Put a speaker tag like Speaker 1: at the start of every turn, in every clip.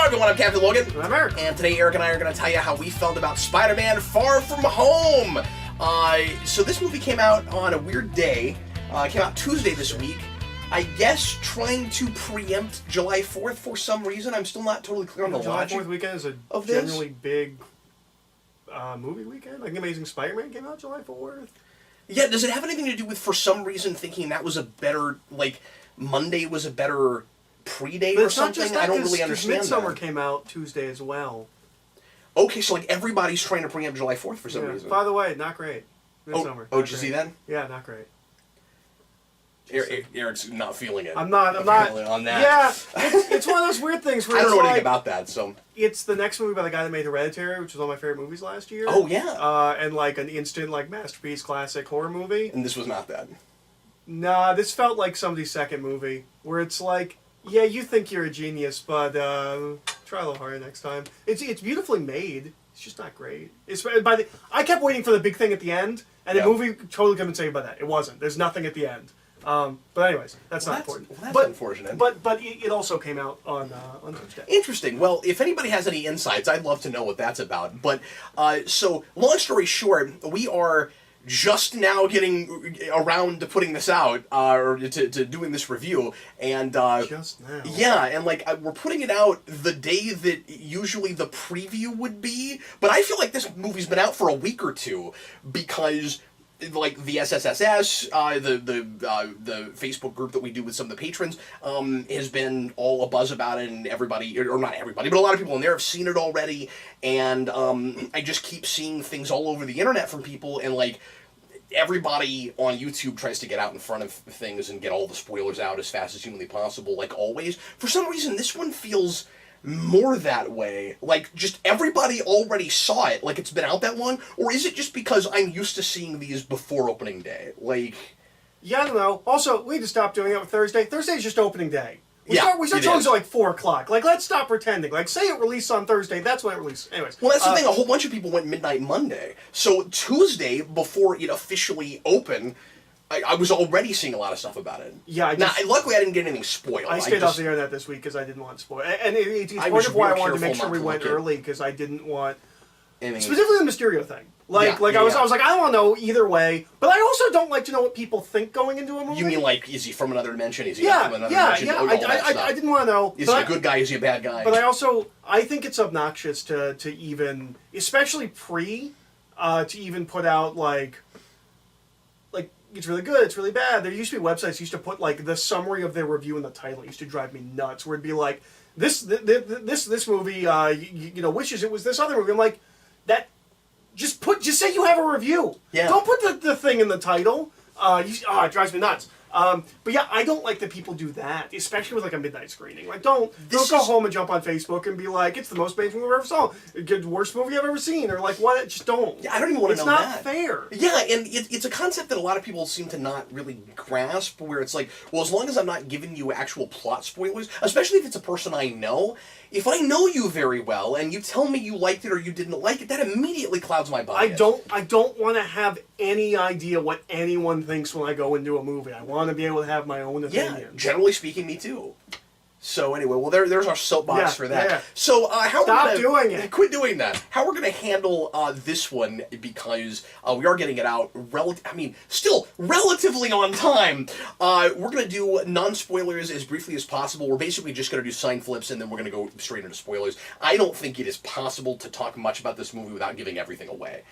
Speaker 1: everyone, I'm Captain Logan.
Speaker 2: And I'm Eric.
Speaker 1: And today Eric and I are going to tell you how we felt about Spider-Man Far From Home. So this movie came out on a weird day. It came out Tuesday this week. I guess trying to preempt July 4th for some reason. I'm still not totally clear on the logic.
Speaker 2: July 4th weekend is a generally big movie weekend. Like Amazing Spider-Man came out July 4th.
Speaker 1: Yeah, does it have anything to do with, for some reason, thinking that was a better, like, Monday was a better pre-date or something? I don't really understand that.
Speaker 2: Midsommar came out Tuesday as well.
Speaker 1: Okay, so like everybody's trying to preempt July 4th for some reason.
Speaker 2: By the way, not great. Midsommar.
Speaker 1: Oh, did you see that?
Speaker 2: Yeah, not great.
Speaker 1: Eric's not feeling it.
Speaker 2: I'm not
Speaker 1: on that.
Speaker 2: Yeah, it's one of those weird things where
Speaker 1: I don't know anything about that, so.
Speaker 2: It's the next movie by the guy that made Hereditary, which was one of my favorite movies last year.
Speaker 1: Oh, yeah.
Speaker 2: And like an instant like masterpiece classic horror movie.
Speaker 1: And this was not that.
Speaker 2: Nah, this felt like somebody's second movie, where it's like, yeah, you think you're a genius, but try a little harder next time. It's beautifully made. It's just not great. I kept waiting for the big thing at the end, and the movie totally couldn't save by that. It wasn't. There's nothing at the end. But anyways, that's not important.
Speaker 1: Well, that's unfortunate.
Speaker 2: But it also came out on Tuesday.
Speaker 1: Interesting. Well, if anybody has any insights, I'd love to know what that's about. But so, long story short, we are just now getting around to putting this out, or to doing this review, and
Speaker 2: just now.
Speaker 1: Yeah, and like we're putting it out the day that usually the preview would be, but I feel like this movie's been out for a week or two because, like, the SSSS, the Facebook group that we do with some of the patrons, has been all abuzz about it, and everybody, or not everybody, but a lot of people in there have seen it already, and I just keep seeing things all over the internet from people, and like, everybody on YouTube tries to get out in front of things and get all the spoilers out as fast as humanly possible, like always. For some reason, this one feels more that way, like just everybody already saw it, like it's been out that long, or is it just because I'm used to seeing these before opening day? Like,
Speaker 2: yeah, I don't know. Also, we need to stop doing it with Thursday. Thursday's just opening day. We start showing at like 4 o'clock. Like, let's stop pretending. Like, say it released on Thursday, that's when it released. Anyways.
Speaker 1: Well, that's the thing. A whole bunch of people went midnight Monday. So Tuesday, before it officially opened, I was already seeing a lot of stuff about it.
Speaker 2: Yeah,
Speaker 1: luckily I didn't get anything spoiled.
Speaker 2: I stayed off the internet this week because I didn't want to spoil. And it's part of why I wanted to make sure we went early, because I didn't want... Specifically the Mysterio thing. I was like, I don't want to know either way, but I also don't like to know what people think going into a movie.
Speaker 1: You mean like, is he from another dimension? Is he not from another dimension?
Speaker 2: Yeah, I didn't want to know.
Speaker 1: Is he a good guy? Is he a bad guy?
Speaker 2: But I think it's obnoxious to even, especially to even put out like it's really good, it's really bad. There used to be websites used to put like the summary of their review in the title. It used to drive me nuts, where it'd be like, this movie wishes it was this other movie. I'm like, that. Just say you have a review. Yeah. Don't put the thing in the title. It drives me nuts. But yeah, I don't like that people do that, especially with like a midnight screening. Like, don't go home and jump on Facebook and be like, it's the most amazing movie I've ever saw, the worst movie I've ever seen, or like, what? Just don't.
Speaker 1: Yeah, I don't even want to know that.
Speaker 2: It's not fair.
Speaker 1: Yeah, and it's a concept that a lot of people seem to not really grasp, where it's like, well, as long as I'm not giving you actual plot spoilers, especially if it's a person I know, if I know you very well and you tell me you liked it or you didn't like it, that immediately clouds my bias.
Speaker 2: I don't want to have any idea what anyone thinks when I go into a movie. I want to be able to have my own opinion.
Speaker 1: Yeah, generally speaking, me too. So anyway, well, there's our soapbox for that.
Speaker 2: Yeah.
Speaker 1: So how
Speaker 2: Stop doing it.
Speaker 1: Quit doing that. How we're going to handle this one, because we are getting it out still relatively on time. We're going to do non-spoilers as briefly as possible. We're basically just going to do sign flips, and then we're going to go straight into spoilers. I don't think it is possible to talk much about this movie without giving everything away.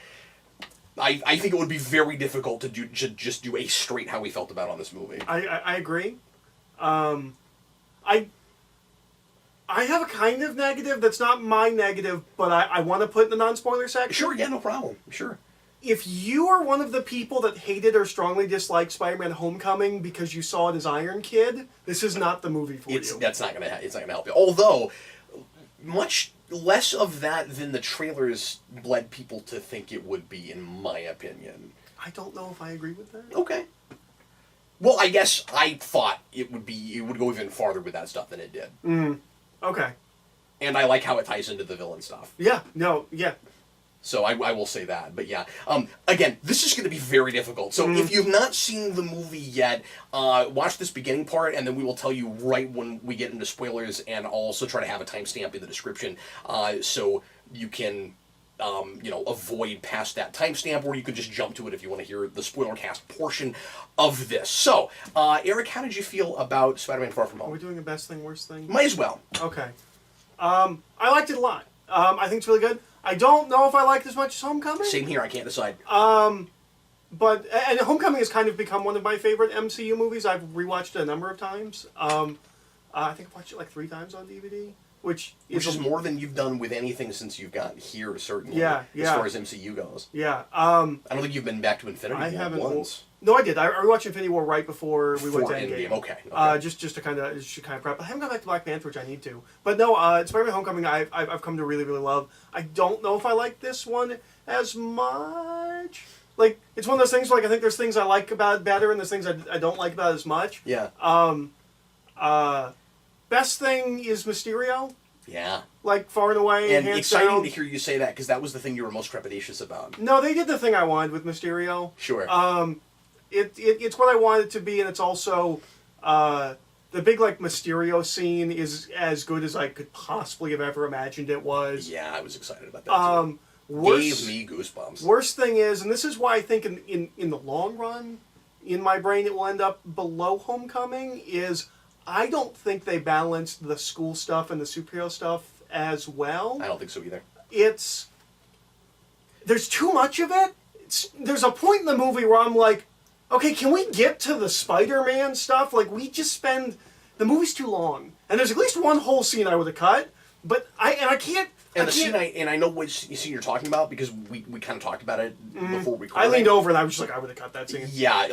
Speaker 1: I think it would be very difficult to just do a straight how we felt about on this movie.
Speaker 2: I agree. I have a kind of negative that's not my negative, but I want to put in the non-spoiler section.
Speaker 1: Sure, yeah, no problem. Sure.
Speaker 2: If you are one of the people that hated or strongly disliked Spider-Man Homecoming because you saw it as Iron Kid, this is not the movie for you.
Speaker 1: It's not gonna help you. Although, much less of that than the trailers led people to think it would be, in my opinion.
Speaker 2: I don't know if I agree with that.
Speaker 1: Okay. Well, I guess I thought it would go even farther with that stuff than it did.
Speaker 2: Okay.
Speaker 1: And I like how it ties into the villain stuff.
Speaker 2: Yeah. No. Yeah.
Speaker 1: So I will say that. But yeah, again, this is going to be very difficult. So if you've not seen the movie yet, watch this beginning part, and then we will tell you right when we get into spoilers, and I'll also try to have a timestamp in the description, so you can, avoid past that timestamp, or you can just jump to it if you want to hear the Spoilercast portion of this. So, Eric, how did you feel about Spider-Man Far From Home?
Speaker 2: Are we doing a best thing, worst thing?
Speaker 1: Might as well.
Speaker 2: Okay. I liked it a lot. I think it's really good. I don't know if I liked it as much as Homecoming.
Speaker 1: Same here, I can't decide.
Speaker 2: But Homecoming has kind of become one of my favorite MCU movies. I've rewatched it a number of times. I think I've watched it like 3 times on DVD, which is
Speaker 1: more than you've done with anything since you've got here, certainly.
Speaker 2: Yeah.
Speaker 1: As far as MCU goes.
Speaker 2: Yeah.
Speaker 1: I don't think you've been back to Infinity War
Speaker 2: I haven't
Speaker 1: once.
Speaker 2: No, I did. I rewatched Infinity War right before we went to Endgame.
Speaker 1: Okay.
Speaker 2: Just to kind of prep. I haven't gone back to Black Panther, which I need to. But no, Spider-Man: Homecoming, I've come to really, really love. I don't know if I like this one as much. Like, it's one of those things where, like, I think there's things I like about it better, and there's things I don't like about it as much.
Speaker 1: Yeah.
Speaker 2: Best thing is Mysterio.
Speaker 1: Yeah.
Speaker 2: Like, far and away.
Speaker 1: And exciting
Speaker 2: down.
Speaker 1: to hear you say that, because that was the thing you were most trepidatious about.
Speaker 2: No, they did the thing I wanted with Mysterio.
Speaker 1: Sure.
Speaker 2: It's what I want it to be, and it's also the big like Mysterio scene is as good as I could possibly have ever imagined it was.
Speaker 1: Yeah, I was excited about that too. Gave me goosebumps.
Speaker 2: Worst thing is, and this is why I think in the long run, in my brain it will end up below Homecoming, is I don't think they balanced the school stuff and the superhero stuff as well.
Speaker 1: I don't think so either.
Speaker 2: There's too much of it. There's a point in the movie where I'm like, okay, can we get to the Spider-Man stuff? Like, the movie's too long. And there's at least one whole scene I would have cut, but I can't...
Speaker 1: I know which scene you're talking about, because we kind of talked about it before we recorded.
Speaker 2: I leaned over and I was just like, I would have cut that scene.
Speaker 1: Yeah,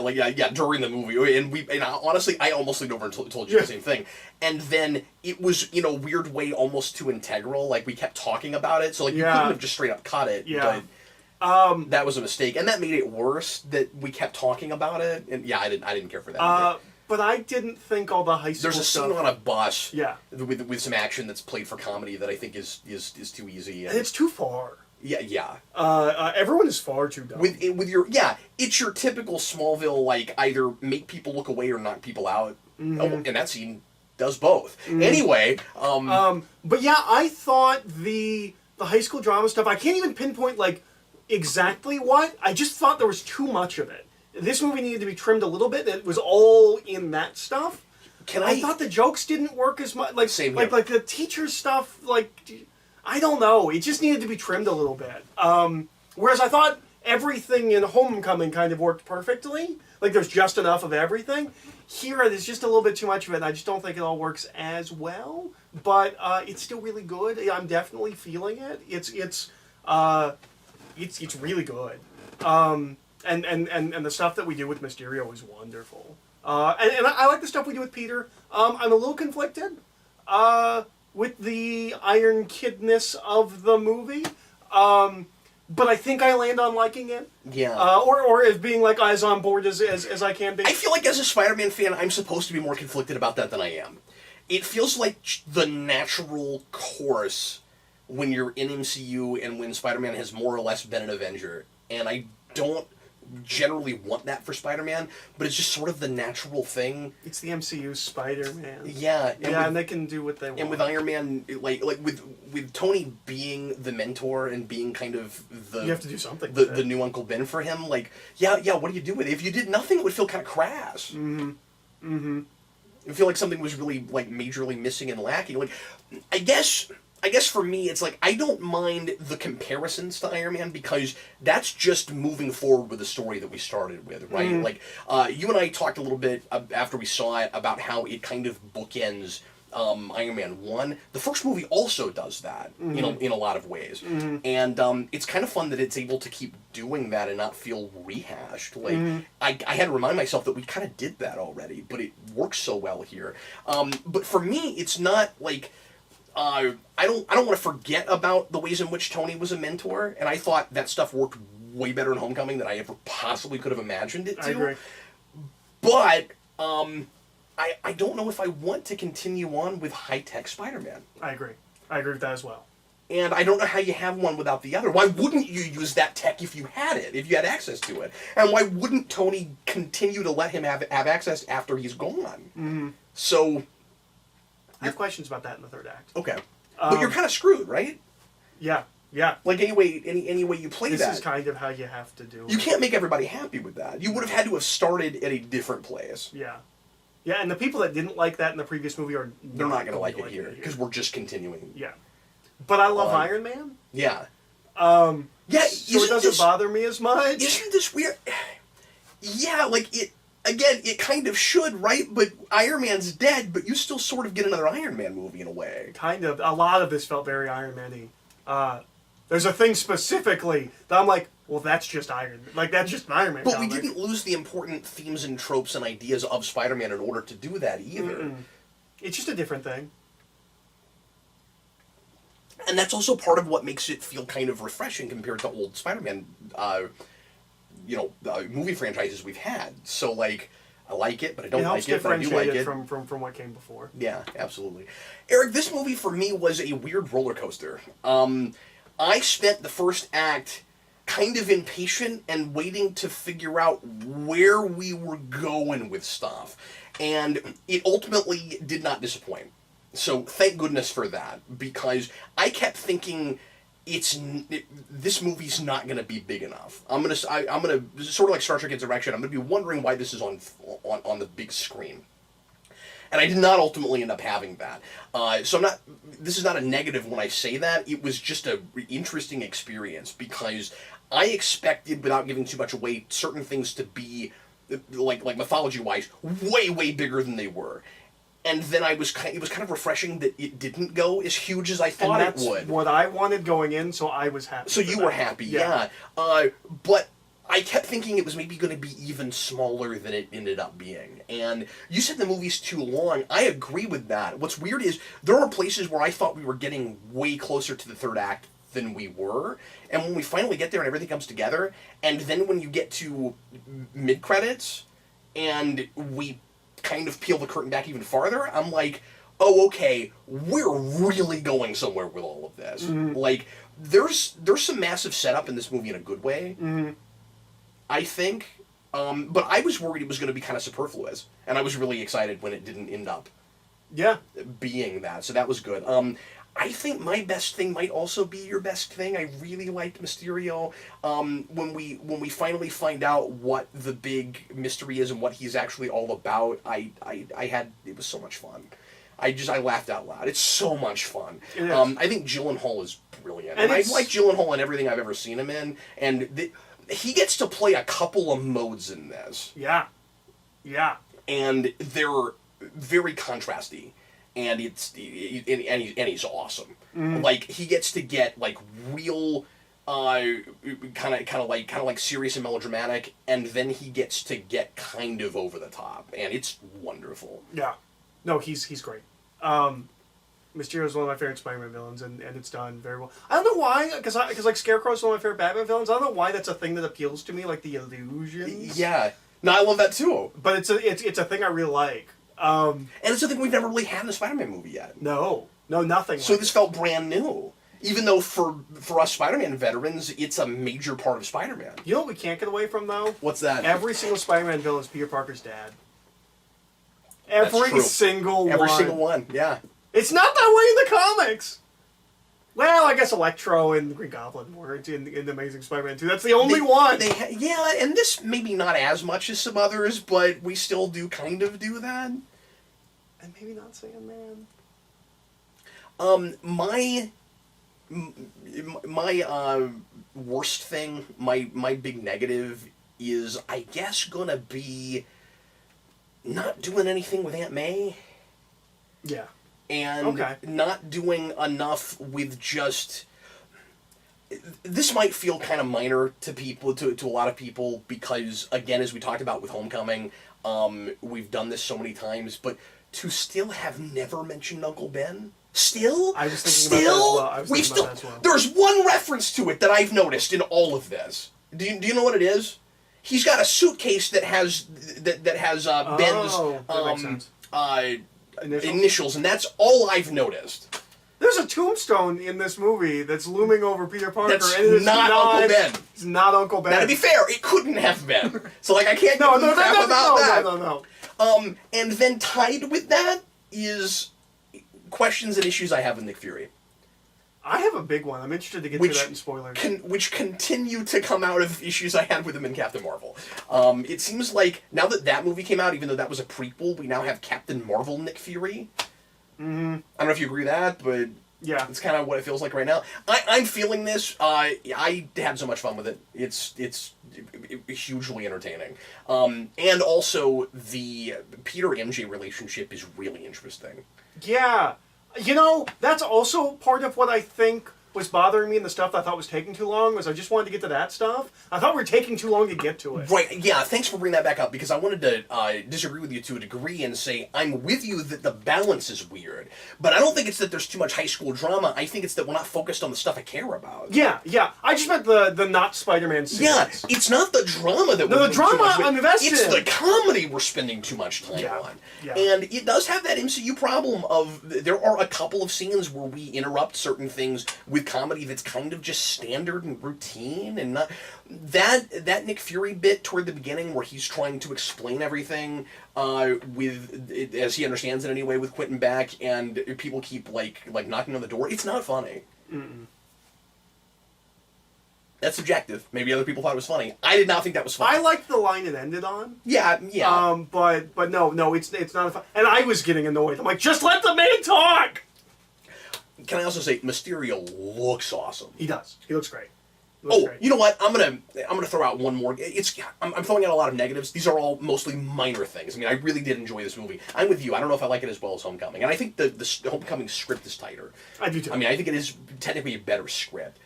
Speaker 1: during the movie. And honestly, I almost leaned over and told you the same thing. And then it was, in a weird way, almost too integral. Like, we kept talking about it, so like you couldn't have just straight up cut it.
Speaker 2: Yeah.
Speaker 1: But that was a mistake, and that made it worse that we kept talking about it. And yeah, I didn't care for that.
Speaker 2: But I didn't think all the high school
Speaker 1: There's a
Speaker 2: stuff...
Speaker 1: scene on a bus
Speaker 2: Yeah.
Speaker 1: with some action that's played for comedy that I think is too easy.
Speaker 2: And it's too far.
Speaker 1: Yeah.
Speaker 2: Everyone is far too dumb.
Speaker 1: It's your typical Smallville, like, either make people look away or knock people out.
Speaker 2: Mm-hmm.
Speaker 1: Oh, and that scene does both. Mm-hmm. Anyway,
Speaker 2: but yeah, I thought the high school drama stuff, I can't even pinpoint, like, exactly what. I just thought there was too much of it. This movie needed to be trimmed a little bit. It was all in that stuff. I thought the jokes didn't work as much. Like,
Speaker 1: same here.
Speaker 2: Like the teacher stuff, like, I don't know. It just needed to be trimmed a little bit. Whereas I thought everything in Homecoming kind of worked perfectly. Like, there's just enough of everything. Here, there's just a little bit too much of it, and I just don't think it all works as well. But it's still really good. I'm definitely feeling it. It's really good. And the stuff that we do with Mysterio is wonderful. And I like the stuff we do with Peter. I'm a little conflicted with the Iron Kidness of the movie. But I think I land on liking it.
Speaker 1: Yeah.
Speaker 2: Or as being like as on board as I can be.
Speaker 1: I feel like as a Spider-Man fan, I'm supposed to be more conflicted about that than I am. It feels like the natural course when you're in MCU and when Spider-Man has more or less been an Avenger. And I don't generally want that for Spider-Man, but it's just sort of the natural thing.
Speaker 2: It's the MCU Spider-Man.
Speaker 1: Yeah.
Speaker 2: And they can do what they want.
Speaker 1: And with Iron Man, like with Tony being the mentor and being kind of the...
Speaker 2: You have to do something
Speaker 1: the new Uncle Ben for him, like, yeah, what do you do with it? If you did nothing, it would feel kind of crass.
Speaker 2: Mm-hmm. Mm-hmm.
Speaker 1: I feel like something was really, like, majorly missing and lacking. Like, I guess for me, it's like, I don't mind the comparisons to Iron Man because that's just moving forward with the story that we started with, right?
Speaker 2: Mm.
Speaker 1: Like, you and I talked a little bit after we saw it about how it kind of bookends Iron Man 1. The first movie also does that, in a lot of ways. Mm-hmm. And it's kind of fun that it's able to keep doing that and not feel rehashed. Like, I had to remind myself that we kind of did that already, but it works so well here. But for me, it's not like... I don't want to forget about the ways in which Tony was a mentor, and I thought that stuff worked way better in Homecoming than I ever possibly could have imagined it to.
Speaker 2: I agree.
Speaker 1: But I don't know if I want to continue on with high-tech Spider-Man.
Speaker 2: I agree with that as well.
Speaker 1: And I don't know how you have one without the other. Why wouldn't you use that tech if you had it, if you had access to it? And why wouldn't Tony continue to let him have access after he's gone?
Speaker 2: Mm-hmm.
Speaker 1: So...
Speaker 2: I have questions about that in the third act.
Speaker 1: Okay. But you're kind of screwed, right?
Speaker 2: Yeah. Yeah.
Speaker 1: Like, any way you play
Speaker 2: this
Speaker 1: that.
Speaker 2: This is kind of how you have to do it.
Speaker 1: You can't make everybody happy with that. You would have had to have started at a different place.
Speaker 2: Yeah. Yeah, and the people that didn't like that in the previous movie are...
Speaker 1: They're not going to like it here, because we're just continuing.
Speaker 2: Yeah. But I love Iron Man.
Speaker 1: Yeah.
Speaker 2: Yeah, so it doesn't bother me as much.
Speaker 1: Isn't this weird? Yeah, like, it kind of should, right? But Iron Man's dead, but you still sort of get another Iron Man movie in a way.
Speaker 2: Kind of. A lot of this felt very Iron Man-y. There's a thing specifically that I'm like, well, that's just Iron Man. Like, that's just an Iron Man
Speaker 1: But
Speaker 2: comic.
Speaker 1: we didn't lose the important themes and tropes and ideas of Spider-Man in order to do that either.
Speaker 2: Mm-mm. It's just a different thing.
Speaker 1: And that's also part of what makes it feel kind of refreshing compared to old Spider-Man, movie franchises we've had. So, like, I like it, but I don't like it, but I do like it.
Speaker 2: From what came before.
Speaker 1: Yeah, absolutely. Eric, this movie for me was a weird roller coaster. I spent the first act kind of impatient and waiting to figure out where we were going with stuff. And it ultimately did not disappoint. So thank goodness for that, because I kept thinking this movie's not going to be big enough. I'm gonna sort of like Star Trek Insurrection. I'm gonna be wondering why this is on the big screen. And I did not ultimately end up having that. So this is not a negative when I say that. It was just an interesting experience, because I expected, without giving too much away, certain things to be, like mythology-wise, way, way bigger than they were. And then it was kind of refreshing that it didn't go as huge as I thought it would.
Speaker 2: What I wanted going in, so I was happy.
Speaker 1: So you were happy, yeah. But I kept thinking it was maybe going to be even smaller than it ended up being. And you said the movie's too long. I agree with that. What's weird is there are places where I thought we were getting way closer to the third act than we were. And when we finally get there and everything comes together, and then when you get to mid-credits and we kind of peel the curtain back even farther, I'm like, oh, okay, we're really going somewhere with all of this. Mm-hmm. Like, there's some massive setup in this movie in a good way. Mm-hmm. I think, but I was worried it was going to be kind of superfluous, and I was really excited when it didn't end up being that, so that was good. I think my best thing might also be your best thing. I really liked Mysterio. When we finally find out what the big mystery is and what he's actually all about, it was so much fun. I laughed out loud. It's so much fun. I think Gyllenhaal is brilliant, and I like Gyllenhaal in everything I've ever seen him in, and he gets to play a couple of modes in this.
Speaker 2: Yeah. Yeah.
Speaker 1: And they're very contrasty. And he's awesome. Mm-hmm. Like, he gets to get like real kind of like serious and melodramatic, and then he gets to get kind of over the top, and it's wonderful.
Speaker 2: Yeah. No, he's great. Mysterio is one of my favorite Spider-Man villains, and it's done very well. I don't know why, because like Scarecrow is one of my favorite Batman villains. I don't know why that's a thing that appeals to me, like the illusions.
Speaker 1: Yeah. No, I love that too.
Speaker 2: But it's a thing I really like.
Speaker 1: And it's something we've never really had in a Spider-Man movie yet.
Speaker 2: No, nothing.
Speaker 1: So this felt brand new. Even though for us Spider-Man veterans, it's a major part of Spider-Man.
Speaker 2: You know what we can't get away from, though?
Speaker 1: What's that?
Speaker 2: Every single Spider-Man villain is Peter Parker's dad. Every single one,
Speaker 1: yeah.
Speaker 2: It's not that way in the comics. Well, I guess Electro and the Green Goblin were in the Amazing Spider-Man 2. That's the only one.
Speaker 1: Yeah, and this maybe not as much as some others, but we still do kind of do that.
Speaker 2: And maybe not Sandman.
Speaker 1: My worst thing, my big negative is, I guess, gonna be not doing anything with Aunt May.
Speaker 2: Yeah.
Speaker 1: And not doing enough with just... This might feel kind of minor to people, to a lot of people, because, again, as we talked about with Homecoming, we've done this so many times, but to still have never mentioned Uncle Ben? Still?
Speaker 2: I was thinking about that as well.
Speaker 1: There's one reference to it that I've noticed in all of this. Do you know what it is? He's got a suitcase that has Ben's
Speaker 2: Initials?
Speaker 1: initials, and that's all I've noticed.
Speaker 2: There's a tombstone in this movie that's looming over Peter Parker.
Speaker 1: That's
Speaker 2: and it's
Speaker 1: not Uncle Ben.
Speaker 2: It's not Uncle Ben.
Speaker 1: Now, to be fair, it couldn't have been. So, like, I can't
Speaker 2: no,
Speaker 1: give
Speaker 2: no,
Speaker 1: a crap
Speaker 2: no,
Speaker 1: about that.
Speaker 2: no.
Speaker 1: And then tied with that is questions and issues I have with Nick Fury.
Speaker 2: I have a big one. I'm interested to get to that in spoilers.
Speaker 1: Which continue to come out of issues I had with him in Captain Marvel. It seems like now that movie came out, even though that was a prequel, we now have Captain Marvel Nick Fury.
Speaker 2: Mm-hmm.
Speaker 1: I don't know if you agree with that, but
Speaker 2: yeah,
Speaker 1: it's kind of what it feels like right now. I'm feeling this. I had so much fun with it. It's hugely entertaining. And also the Peter MJ relationship is really interesting.
Speaker 2: Yeah. You know, that's also part of what I think was bothering me in the stuff that I thought was taking too long, was I just wanted to get to that stuff. I thought we were taking too long to get to it.
Speaker 1: Right, yeah, thanks for bringing that back up, because I wanted to disagree with you to a degree and say, I'm with you that the balance is weird, but I don't think it's that there's too much high school drama, I think it's that we're not focused on the stuff I care about.
Speaker 2: Yeah, I just meant the not Spider-Man scenes.
Speaker 1: Yeah, it's not the drama that
Speaker 2: we're the drama I'm invested
Speaker 1: It's
Speaker 2: in.
Speaker 1: the comedy we're spending too much time on.
Speaker 2: Yeah.
Speaker 1: And it does have that MCU problem of, there are a couple of scenes where we interrupt certain things with comedy that's kind of just standard and routine, and not that Nick Fury bit toward the beginning where he's trying to explain everything with as he understands it anyway with Quentin Beck, and people keep like knocking on the door. It's not funny.
Speaker 2: Mm-mm.
Speaker 1: That's subjective. Maybe other people thought it was funny. I did not think that was funny.
Speaker 2: I liked the line it ended on.
Speaker 1: Yeah.
Speaker 2: But no, it's not a fun. And I was getting annoyed. I'm like, just let the man talk.
Speaker 1: Can I also say Mysterio looks awesome?
Speaker 2: He does. He looks great. Great.
Speaker 1: You know what? I'm gonna throw out one more. I'm throwing out a lot of negatives. These are all mostly minor things. I mean, I really did enjoy this movie. I'm with you. I don't know if I like it as well as Homecoming, and I think the Homecoming script is tighter.
Speaker 2: I do too.
Speaker 1: I mean, I think it is technically a better script.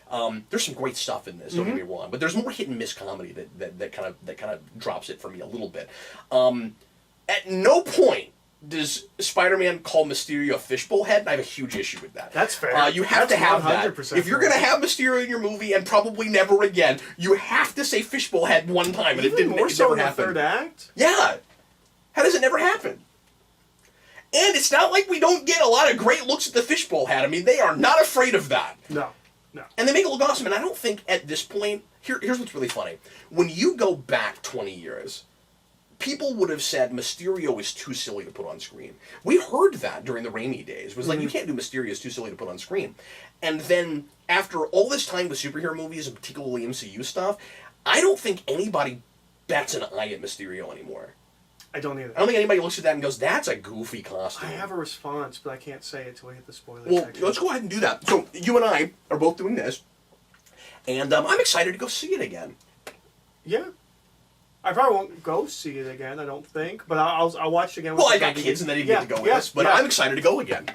Speaker 1: There's some great stuff in this. Don't get me wrong, but there's more hit and miss comedy that kind of drops it for me a little bit. At no point does Spider-Man call Mysterio a fishbowl head? And I have a huge issue with that.
Speaker 2: That's fair.
Speaker 1: You have to have that. If you're going to have Mysterio in your movie, and probably never again, you have to say fishbowl head one time, and
Speaker 2: Even more so in the third act?
Speaker 1: Yeah. How does it never happen? And it's not like we don't get a lot of great looks at the fishbowl head. I mean, they are not afraid of that.
Speaker 2: No.
Speaker 1: And they make it look awesome, and I don't think at this point, here's what's really funny. When you go back 20 years... people would have said Mysterio is too silly to put on screen. We heard that during the Raimi days. It was like, you can't do Mysterio, is too silly to put on screen. And then, after all this time with superhero movies, and particularly MCU stuff, I don't think anybody bats an eye at Mysterio anymore.
Speaker 2: I don't either.
Speaker 1: I don't think anybody looks at that and goes, that's a goofy costume.
Speaker 2: I have a response, but I can't say it till we hit the spoiler section.
Speaker 1: Let's go ahead and do that. So, you and I are both doing this, and I'm excited to go see it again.
Speaker 2: Yeah. I probably won't go see it again, I don't think, but I'll watch it again.
Speaker 1: Well, I got kids and they didn't get to go with us, but I'm excited to go again.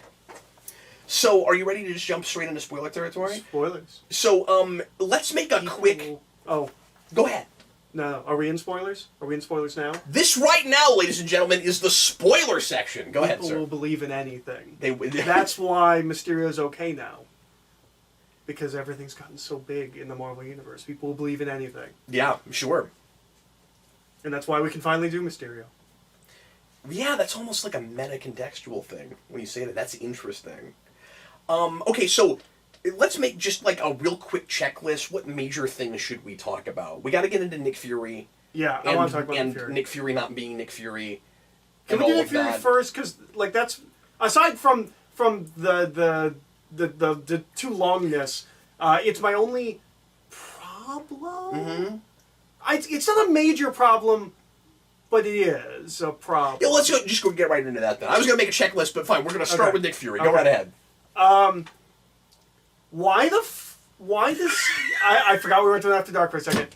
Speaker 1: So, are you ready to just jump straight into spoiler territory?
Speaker 2: Spoilers.
Speaker 1: So, let's make a quick...
Speaker 2: Oh.
Speaker 1: Go ahead.
Speaker 2: No. Are we in spoilers? Are we in spoilers now?
Speaker 1: This right now, ladies and gentlemen, is the spoiler section. Go ahead, sir.
Speaker 2: People will believe in anything.
Speaker 1: That's
Speaker 2: That's why Mysterio's okay now. Because everything's gotten so big in the Marvel Universe. People will believe in anything.
Speaker 1: Yeah, sure.
Speaker 2: And that's why we can finally do Mysterio.
Speaker 1: Yeah, that's almost like a meta-contextual thing when you say that. That's interesting. Okay, so let's make just like a real quick checklist. What major things should we talk about? We got to get into Nick Fury.
Speaker 2: Yeah, I want to talk about Nick Fury.
Speaker 1: And Nick Fury not being Nick Fury.
Speaker 2: Can we do Nick Fury first? Because like that's aside from the too longness, it's my only problem.
Speaker 1: Mm-hmm.
Speaker 2: It's not a major problem, but it is a problem.
Speaker 1: Yeah, let's just go get right into that then. I was going to make a checklist, but fine. We're going to start with Nick Fury. Go right ahead.
Speaker 2: Why does... I forgot we went to After Dark for a second.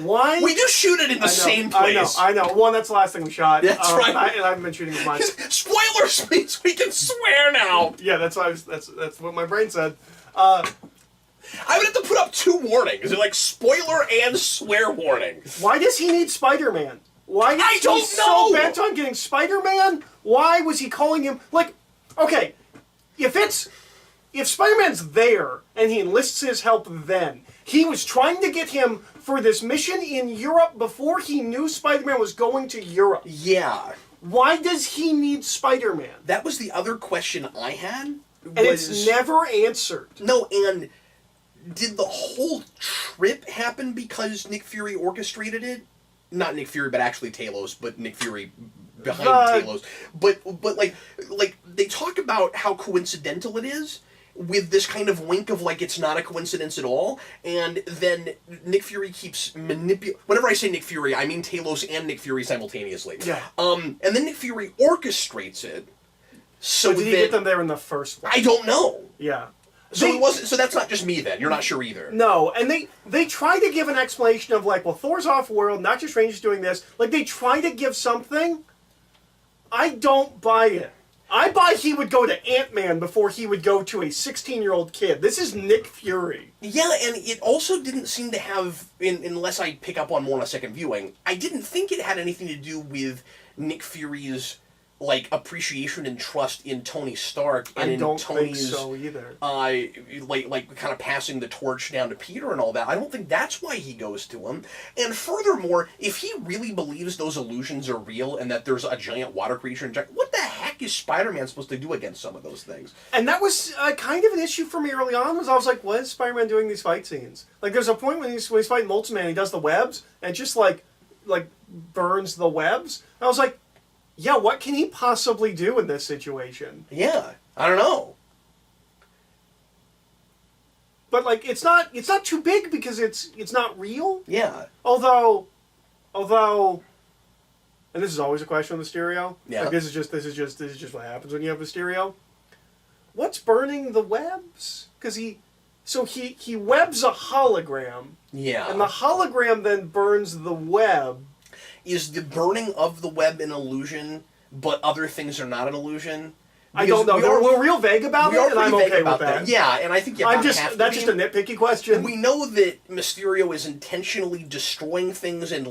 Speaker 2: Why...
Speaker 1: We do shoot it in the same place.
Speaker 2: I know. One, that's the last thing we shot.
Speaker 1: That's right.
Speaker 2: And I haven't been shooting with mine.
Speaker 1: Spoilers means we can swear now.
Speaker 2: Yeah, that's what my brain said.
Speaker 1: I would have to put up 2 warnings. They're like spoiler and swear warning.
Speaker 2: Why does he need Spider-Man? Why is he so bent on getting Spider-Man? Why was he calling him... Like, okay, if Spider-Man's there and he enlists his help then, he was trying to get him for this mission in Europe before he knew Spider-Man was going to Europe.
Speaker 1: Yeah.
Speaker 2: Why does he need Spider-Man?
Speaker 1: That was the other question I had.
Speaker 2: And it's never answered.
Speaker 1: No, and did the whole trip happen because Nick Fury orchestrated it? Not Nick Fury, but actually Talos, but Nick Fury behind Talos. But like they talk about how coincidental it is, with this kind of wink of like it's not a coincidence at all, and then Nick Fury keeps manipulating. Whenever I say Nick Fury, I mean Talos and Nick Fury simultaneously.
Speaker 2: Yeah.
Speaker 1: And then Nick Fury orchestrates it. So
Speaker 2: did he get them there in the first place?
Speaker 1: I don't know.
Speaker 2: Yeah.
Speaker 1: So it wasn't. So that's not just me then. You're not sure either.
Speaker 2: No, and they try to give an explanation of like, well, Thor's off-world, not just Strange is doing this. Like they try to give something. I don't buy it. I buy he would go to Ant-Man before he would go to a 16-year-old kid. This is Nick Fury.
Speaker 1: Yeah, and it also didn't seem to have, unless I pick up on more on a second viewing, I didn't think it had anything to do with Nick Fury's like appreciation and trust in Tony Stark and in Tony's
Speaker 2: think so either.
Speaker 1: Like kind of passing the torch down to Peter and all that. I don't think that's why he goes to him. And furthermore, if he really believes those illusions are real and that there's a giant water creature, what the heck is Spider-Man supposed to do against some of those things?
Speaker 2: And that was kind of an issue for me early on. Was I was like, what is Spider-Man doing these fight scenes? Like, there's a point when he's fighting Molten Man, he does the webs and just like burns the webs. And I was like, yeah, what can he possibly do in this situation?
Speaker 1: Yeah, I don't know.
Speaker 2: But like, it's not too big because it's not real.
Speaker 1: Yeah.
Speaker 2: Although, and this is always a question with Mysterio.
Speaker 1: Yeah.
Speaker 2: Like, this is just what happens when you have Mysterio. What's burning the webs? Because he webs a hologram.
Speaker 1: Yeah.
Speaker 2: And the hologram then burns the web.
Speaker 1: Is the burning of the web an illusion, but other things are not an illusion?
Speaker 2: I don't know. We're real vague about it, and I'm okay with that.
Speaker 1: Yeah, and I think that's just a
Speaker 2: nitpicky question.
Speaker 1: We know that Mysterio is intentionally destroying things and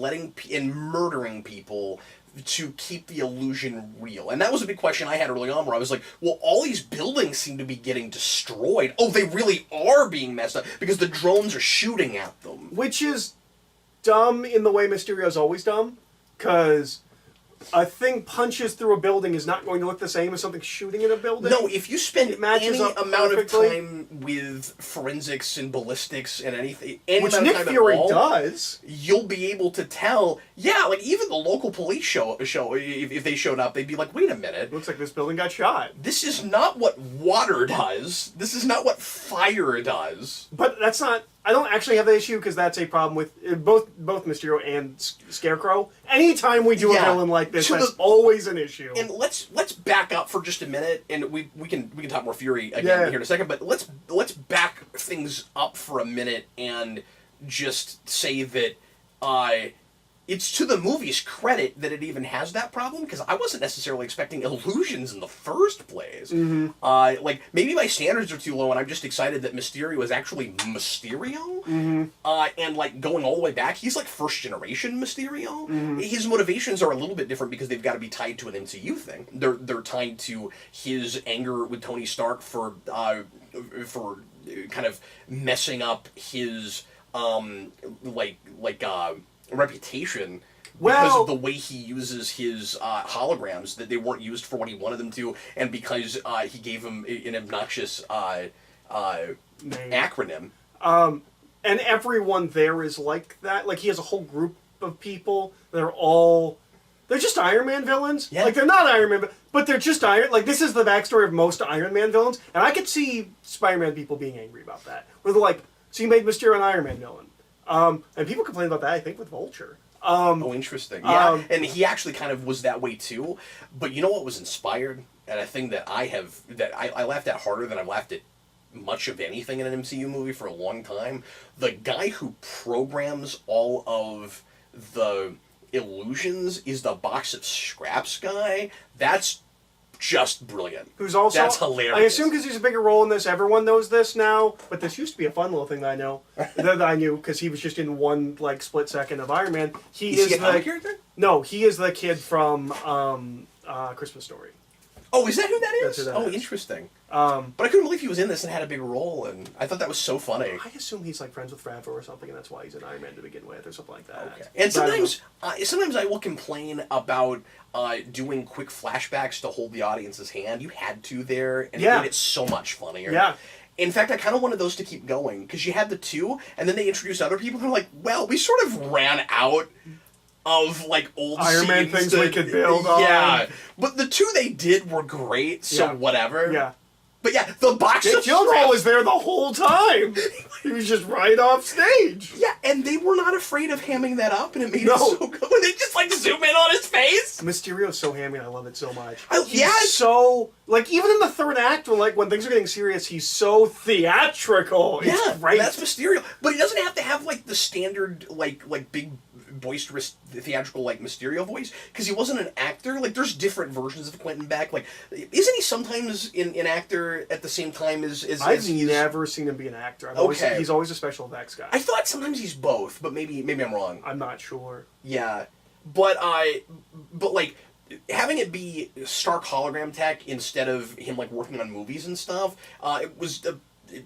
Speaker 1: murdering people to keep the illusion real. And that was a big question I had early on, where I was like, well, all these buildings seem to be getting destroyed. Oh, they really are being messed up because the drones are shooting at them.
Speaker 2: Which is dumb in the way Mysterio's always dumb. Because a thing punches through a building is not going to look the same as something shooting in a building.
Speaker 1: No, if you spend any amount
Speaker 2: perfectly.
Speaker 1: of time with forensics and ballistics and anything,
Speaker 2: which Nick Fury does,
Speaker 1: you'll be able to tell. Yeah, like even the local police show if they showed up, they'd be like, "Wait a minute,
Speaker 2: looks like this building got shot."
Speaker 1: This is not what water does. This is not what fire does."
Speaker 2: But that's not. I don't actually have the issue because that's a problem with both Mysterio and Scarecrow. Anytime we do a villain like this, that's always an issue.
Speaker 1: And let's back up for just a minute, and we can talk more Fury again here in a second. But let's back things up for a minute and just say that it's to the movie's credit that it even has that problem, because I wasn't necessarily expecting illusions in the first place.
Speaker 2: Mm-hmm.
Speaker 1: Like, maybe my standards are too low, and I'm just excited that Mysterio is actually Mysterio.
Speaker 2: Mm-hmm.
Speaker 1: And, like, going all the way back, he's, like, first-generation Mysterio.
Speaker 2: Mm-hmm.
Speaker 1: His motivations are a little bit different because they've got to be tied to an MCU thing. They're tied to his anger with Tony Stark for kind of messing up his, reputation because of the way he uses his holograms, that they weren't used for what he wanted them to, and because he gave him an obnoxious acronym.
Speaker 2: And everyone there is like that. Like, he has a whole group of people. They're just Iron Man villains.
Speaker 1: Yeah.
Speaker 2: Like, they're not Iron Man, but they're just Iron. Like, this is the backstory of most Iron Man villains, and I could see Spider-Man people being angry about that. Where they're like, so you made Mysterio an Iron Man villain. And people complain about that, I think, with Vulture.
Speaker 1: Interesting. Yeah, and he actually kind of was that way too. But you know what was inspired? And a thing that I laughed at harder than I've laughed at much of anything in an MCU movie for a long time. The guy who programs all of the illusions is the box of scraps guy. That's just brilliant.
Speaker 2: Who's also...
Speaker 1: That's hilarious.
Speaker 2: I assume because he's a bigger role in this, everyone knows this now, but this used to be a fun little thing that I know. that I knew, because he was just in one, like, split second of Iron Man.
Speaker 1: Is he a comic character?
Speaker 2: No, he is the kid from Christmas Story.
Speaker 1: Oh, is that who that is?
Speaker 2: That's who that is.
Speaker 1: Interesting. But I couldn't believe he was in this and had a big role, and I thought that was so funny.
Speaker 2: I assume he's like friends with Favreau or something, and that's why he's in Iron Man to begin with, or something like that.
Speaker 1: Okay. And sometimes I will complain about doing quick flashbacks to hold the audience's hand. You had to there, and it made it so much funnier.
Speaker 2: Yeah.
Speaker 1: In fact, I kind of wanted those to keep going, because you had the two, and then they introduced other people who are like, well, we sort of ran out of, like, old
Speaker 2: Iron Man things we could build on.
Speaker 1: Yeah. But the two they did were great, so whatever.
Speaker 2: Yeah.
Speaker 1: But yeah, the box of
Speaker 2: Gyllenhaal was there the whole time. He was just right off stage.
Speaker 1: Yeah, and they were not afraid of hamming that up, and it made it so good. When they just, like, zoom in on his face.
Speaker 2: Mysterio's so hammy, I love it so much.
Speaker 1: He's
Speaker 2: so... Like, even in the third act, when things are getting serious, he's so theatrical. It's great.
Speaker 1: That's Mysterio. But he doesn't have to have, like, the standard, like big, boisterous, theatrical, like, Mysterio voice, because he wasn't an actor. Like, there's different versions of Quentin Beck. Like, isn't he sometimes an actor at the same time as
Speaker 2: I've never seen him be an actor. He's always a special effects guy.
Speaker 1: I thought sometimes he's both, but maybe I'm wrong.
Speaker 2: I'm not sure.
Speaker 1: Yeah. But like, having it be stark hologram tech instead of him, like, working on movies and stuff, it was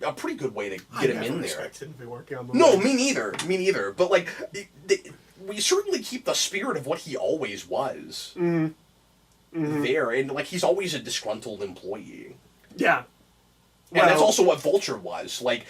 Speaker 1: a pretty good way to get him in there. I never
Speaker 2: expected him to be working on movies.
Speaker 1: No, me neither. But, like, we certainly keep the spirit of what he always was there. And, like, he's always a disgruntled employee.
Speaker 2: Yeah.
Speaker 1: And that's also what Vulture was. Like,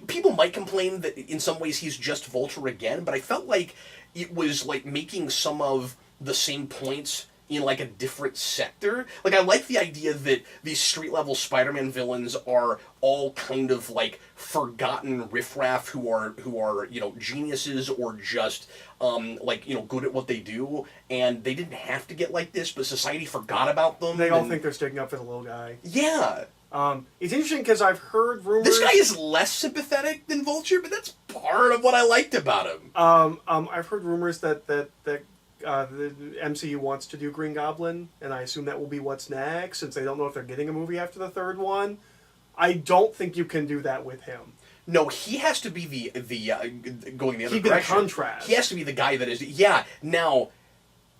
Speaker 1: people might complain that in some ways he's just Vulture again, but I felt like it was, like, making some of the same points in, like, a different sector. Like, I like the idea that these street-level Spider-Man villains are all kind of, like, forgotten riffraff who are, you know, geniuses or just, like, you know, good at what they do, and they didn't have to get like this, but society forgot about them.
Speaker 2: They all think they're sticking up for the little guy.
Speaker 1: Yeah.
Speaker 2: It's interesting because I've heard rumors...
Speaker 1: This guy is less sympathetic than Vulture, but that's part of what I liked about him.
Speaker 2: I've heard rumors that the MCU wants to do Green Goblin, and I assume that will be what's next, since they don't know if they're getting a movie after the third one. I don't think you can do that with him.
Speaker 1: No, he has to be the going the other direction.
Speaker 2: He'd be the contrast.
Speaker 1: He has to be the guy that is... Yeah, now,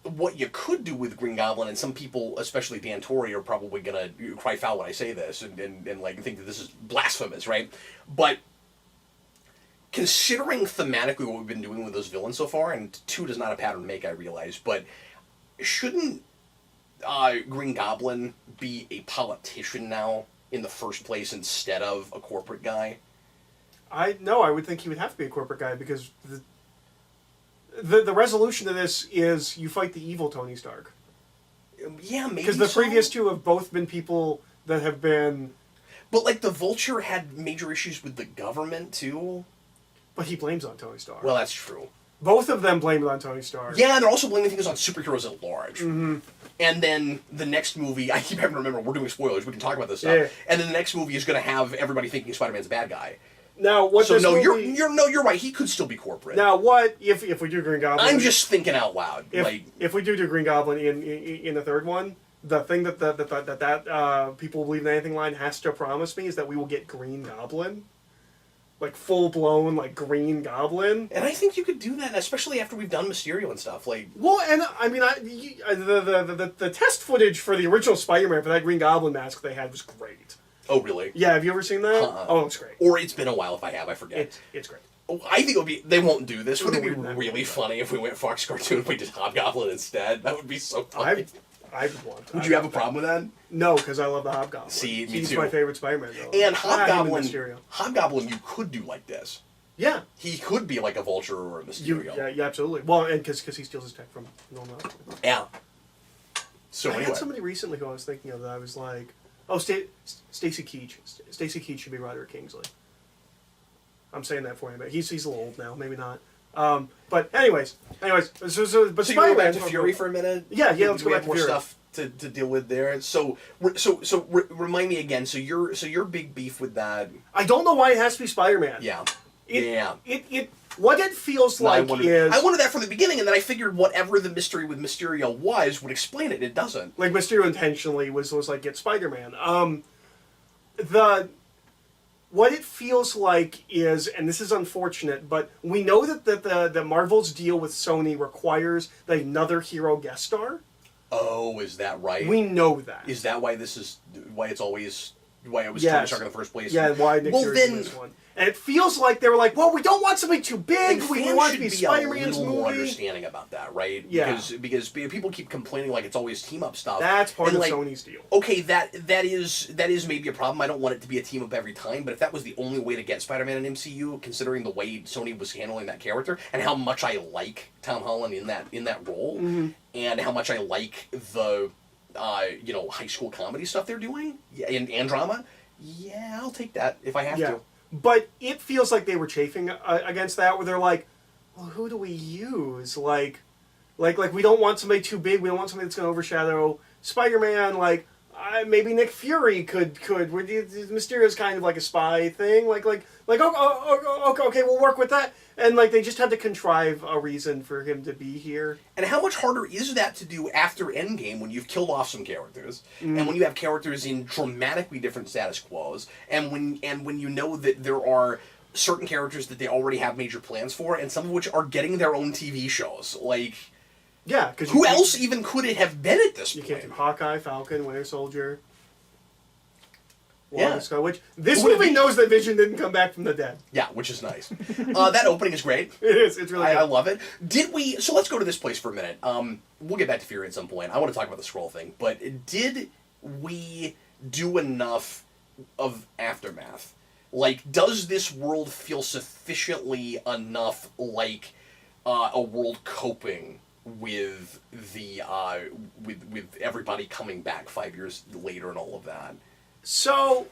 Speaker 1: what you could do with Green Goblin, and some people, especially Dan Torrey, are probably going to cry foul when I say this, and like, think that this is blasphemous, right? But considering thematically what we've been doing with those villains so far, and 2 does not a pattern make, I realize, but shouldn't Green Goblin be a politician now in the first place instead of a corporate guy?
Speaker 2: I would think he would have to be a corporate guy, because the resolution to this is you fight the evil Tony Stark.
Speaker 1: Yeah, maybe
Speaker 2: because the previous 2 have both been people that have been...
Speaker 1: But, like, the Vulture had major issues with the government, too.
Speaker 2: But he blames on Tony Stark.
Speaker 1: Well, that's true.
Speaker 2: Both of them blame it on Tony Stark.
Speaker 1: Yeah, and they're also blaming things on superheroes at large.
Speaker 2: Mm-hmm.
Speaker 1: And then the next movie, I keep having to remember, we're doing spoilers, we can talk about this stuff.
Speaker 2: Yeah.
Speaker 1: And then the next movie is going to have everybody thinking Spider-Man's a bad guy.
Speaker 2: Now, what?
Speaker 1: So no, you're right. He could still be corporate.
Speaker 2: Now, what if we do Green Goblin?
Speaker 1: I'm just thinking out loud.
Speaker 2: If we do Green Goblin in the third one, the thing that people believe in anything line has to promise me is that we will get Green Goblin, like full blown like Green Goblin.
Speaker 1: And I think you could do that, especially after we've done Mysterio and stuff. Like,
Speaker 2: well, and I mean, the test footage for the original Spider-Man for that Green Goblin mask they had was great.
Speaker 1: Oh, really?
Speaker 2: Yeah, have you ever seen that? Oh, it's great.
Speaker 1: Or it's been a while if I have, I forget.
Speaker 2: It's great.
Speaker 1: Oh, I think it would be... They won't do this. Wouldn't it be really funny if we went Fox Cartoon and we did Hobgoblin instead? That would be so funny.
Speaker 2: I would want to.
Speaker 1: Would you have a problem with that?
Speaker 2: No, because I love the Hobgoblin.
Speaker 1: See, me too.
Speaker 2: He's my favorite Spider-Man villain.
Speaker 1: And Hobgoblin you could do like this.
Speaker 2: Yeah.
Speaker 1: He could be like a Vulture or a Mysterio.
Speaker 2: Yeah, absolutely. Well, and because he steals his tech from Norman Osborn.
Speaker 1: Yeah. So
Speaker 2: I had somebody recently who I was thinking of that I was like... Oh, Stacy Keach. Stacy Keach should be Roderick Kingsley. I'm saying that for him, but he's a little old now. Maybe not. But anyways. So
Speaker 1: you go back to Fury for a minute?
Speaker 2: Yeah. Let's go back to
Speaker 1: more
Speaker 2: Fury.
Speaker 1: Stuff to deal with there. So remind me again. So your big beef with that?
Speaker 2: I don't know why it has to be Spider-Man.
Speaker 1: Yeah.
Speaker 2: What it feels like is...
Speaker 1: I wanted that from the beginning, and then I figured whatever the mystery with Mysterio was would explain it, and it doesn't.
Speaker 2: Like, Mysterio intentionally was like, get Spider-Man. What it feels like is, and this is unfortunate, but we know that the Marvel's deal with Sony requires another hero guest star.
Speaker 1: Oh, is that right?
Speaker 2: We know that.
Speaker 1: Is that why this is why it's always why it was
Speaker 2: Yes.
Speaker 1: Tony Stark in the first place?
Speaker 2: Yeah, why Nick Fury's in this one. And it feels like they were like, well, we don't want something too big.
Speaker 1: And
Speaker 2: We
Speaker 1: fans
Speaker 2: want it
Speaker 1: should
Speaker 2: to be
Speaker 1: be
Speaker 2: Spider-Man's
Speaker 1: a little more
Speaker 2: movie.
Speaker 1: understanding about that, right?
Speaker 2: Yeah.
Speaker 1: Because people keep complaining like it's always team up stuff.
Speaker 2: That's part
Speaker 1: and
Speaker 2: of
Speaker 1: like,
Speaker 2: Sony's deal.
Speaker 1: Okay, that is maybe a problem. I don't want it to be a team up every time, but if that was the only way to get Spider-Man in MCU, considering the way Sony was handling that character and how much I like Tom Holland in that role, and how much I like the high school comedy stuff they're doing, and drama. Yeah, I'll take that if I have to.
Speaker 2: But it feels like they were chafing against that, where they're like, well, who do we use? Like we don't want somebody too big. We don't want somebody that's going to overshadow Spider-Man. Like, maybe Nick Fury could. Mysterio's kind of like a spy thing. Okay, we'll work with that. And like they just had to contrive a reason for him to be here.
Speaker 1: And how much harder is that to do after Endgame when you've killed off some characters, and when you have characters in dramatically different status quos, and when you know that there are certain characters that they already have major plans for, and some of which are getting their own TV shows, like.
Speaker 2: Yeah, because
Speaker 1: who else even could it have been at this point?
Speaker 2: You can't do Hawkeye, Falcon, Winter Soldier.
Speaker 1: Yeah.
Speaker 2: Which this movie knows that Vision didn't come back from the dead.
Speaker 1: Yeah, which is nice. That opening is great.
Speaker 2: It is. It's really good.
Speaker 1: I love it. So let's go to this place for a minute. We'll get back to Fury at some point. I want to talk about the Skrull thing. But did we do enough of Aftermath? Like, does this world feel sufficiently enough like a world coping with the with everybody coming back 5 years later and all of that?
Speaker 2: So,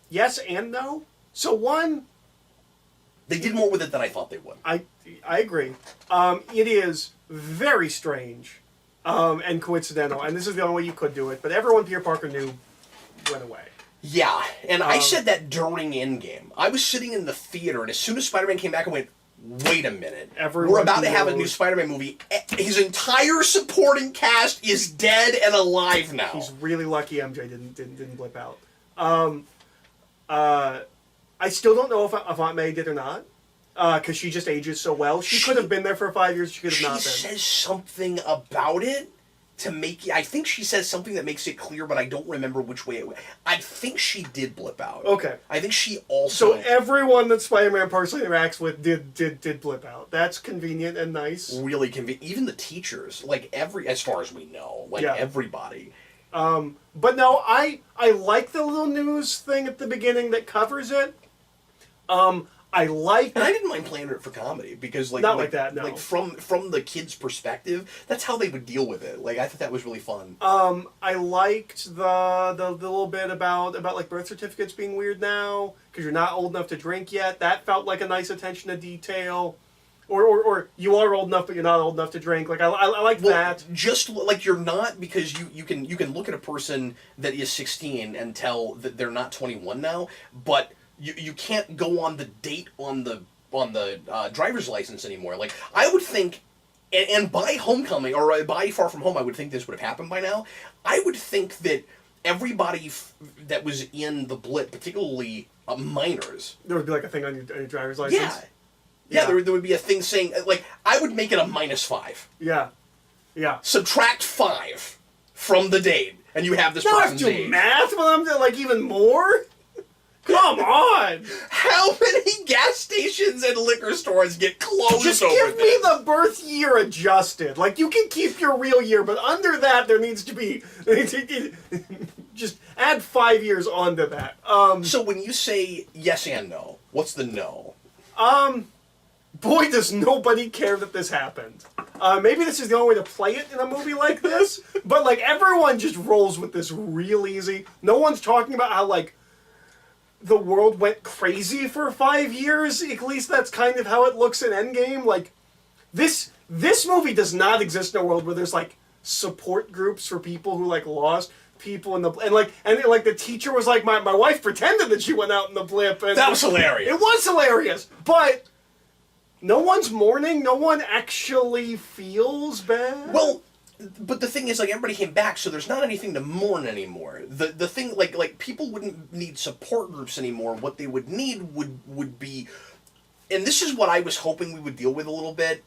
Speaker 2: yes and no. So one,
Speaker 1: they did more with it than I thought they would.
Speaker 2: I agree. It is very strange and coincidental, and this is the only way you could do it. But everyone Peter Parker knew went away.
Speaker 1: Yeah, and I said that during Endgame. I was sitting in the theater, and as soon as Spider-Man came back, I went, wait a minute. We're about to have a new Spider-Man movie. His entire supporting cast is dead and alive now.
Speaker 2: He's really lucky MJ didn't blip out. I still don't know if Aunt May did or not, because she just ages so well. She could have been there for 5 years. She could have not been.
Speaker 1: She says something about it to make it. I think she says something that makes it clear, but I don't remember which way it went. I think she did blip out.
Speaker 2: Okay.
Speaker 1: I think she also.
Speaker 2: So everyone that Spider-Man personally interacts with did blip out. That's convenient and nice.
Speaker 1: Really convenient. Even the teachers, like as far as we know, everybody.
Speaker 2: But no, I like the little news thing at the beginning that covers it. I like,
Speaker 1: and I didn't mind playing it for comedy because,
Speaker 2: not like that. No,
Speaker 1: like from the kid's perspective, that's how they would deal with it. Like I thought that was really fun.
Speaker 2: I liked the little bit about like birth certificates being weird now because you're not old enough to drink yet. That felt like a nice attention to detail. Or you are old enough, but you're not old enough to drink. Like I like that.
Speaker 1: Just like you're not, because you can look at a person that is 16 and tell that they're not 21 now, but you can't go on the date on the driver's license anymore. Like I would think, and by Homecoming or by Far From Home, I would think this would have happened by now. I would think that everybody that was in the blip, particularly minors,
Speaker 2: there would be like a thing on your driver's license.
Speaker 1: Yeah. Yeah, there would be a thing saying, like, I would make it a -5.
Speaker 2: Yeah.
Speaker 1: Subtract 5 from the date, and you have this
Speaker 2: person's
Speaker 1: person's age.
Speaker 2: Do math when I'm like even more? Come on!
Speaker 1: How many gas stations and liquor stores get closed
Speaker 2: Just
Speaker 1: over
Speaker 2: give
Speaker 1: this?
Speaker 2: me the birth year adjusted. Like, you can keep your real year, but under that, there needs to be... just add 5 years onto that.
Speaker 1: So when you say yes and no, what's the no?
Speaker 2: Boy, does nobody care that this happened. Maybe this is the only way to play it in a movie like this, but, like, everyone just rolls with this real easy. No one's talking about how, like, the world went crazy for 5 years. At least that's kind of how it looks in Endgame. Like, this movie does not exist in a world where there's, like, support groups for people who, like, lost people in the... And the teacher was like, my wife pretended that she went out in the blip. And
Speaker 1: that was hilarious.
Speaker 2: It was hilarious, but... No one's mourning. No one actually feels bad.
Speaker 1: Well, but the thing is, like, everybody came back, so there's not anything to mourn anymore. The thing, like people wouldn't need support groups anymore. What they would need would be, and this is what I was hoping we would deal with a little bit.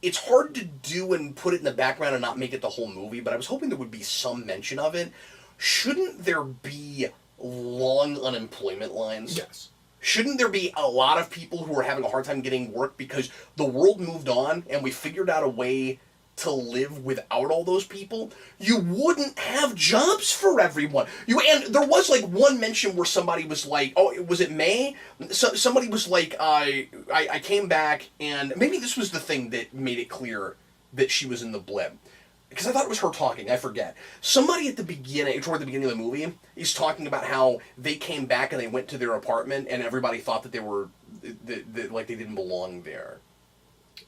Speaker 1: it's hard to do and put it in the background and not make it the whole movie, but I was hoping there would be some mention of it. Shouldn't there be long unemployment lines?
Speaker 2: Yes.
Speaker 1: Shouldn't there be a lot of people who are having a hard time getting work because the world moved on and we figured out a way to live without all those people? You wouldn't have jobs for everyone. And there was like one mention where somebody was like, oh, was it May? Somebody was like, I came back, and maybe this was the thing that made it clear that she was in the blip. Because I thought it was her talking, I forget. Somebody at the beginning, toward the beginning of the movie, is talking about how they came back and they went to their apartment and everybody thought that they were, like they didn't belong there.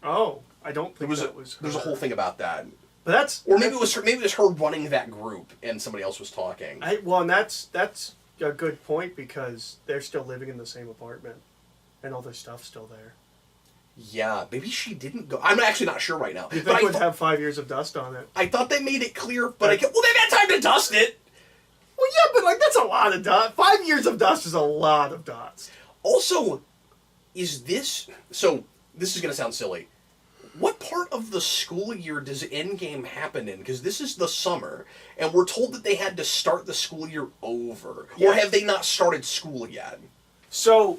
Speaker 2: Oh, I don't think that was her.
Speaker 1: There's a whole thing about that.
Speaker 2: But that's...
Speaker 1: Or maybe it was her running that group and somebody else was talking.
Speaker 2: And that's a good point, because they're still living in the same apartment and all their stuff's still there.
Speaker 1: Yeah, maybe she didn't go. I'm actually not sure right now.
Speaker 2: You think it would have 5 years of dust on it?
Speaker 1: I thought they made it clear, but they've had time to dust it.
Speaker 2: Well, yeah, but like that's a lot of dust. 5 years of dust is a lot of dust.
Speaker 1: Also, is this... So, this is going to sound silly. What part of the school year does Endgame happen in? Because this is the summer, and we're told that they had to start the school year over. Yeah. Or have they not started school yet?
Speaker 2: So...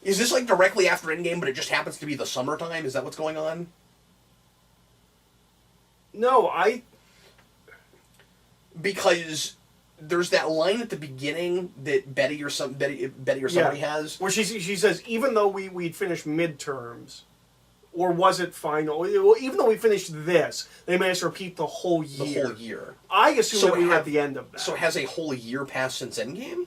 Speaker 1: Is this like directly after Endgame, but it just happens to be the summertime? Is that what's going on?
Speaker 2: No,
Speaker 1: Because there's that line at the beginning that Betty or somebody has,
Speaker 2: where she says, even though we'd finished midterms, or was it final? Even though we finished this, they managed to repeat the whole year.
Speaker 1: The whole year.
Speaker 2: I assume that we were at the end of that.
Speaker 1: So has a whole year passed since Endgame?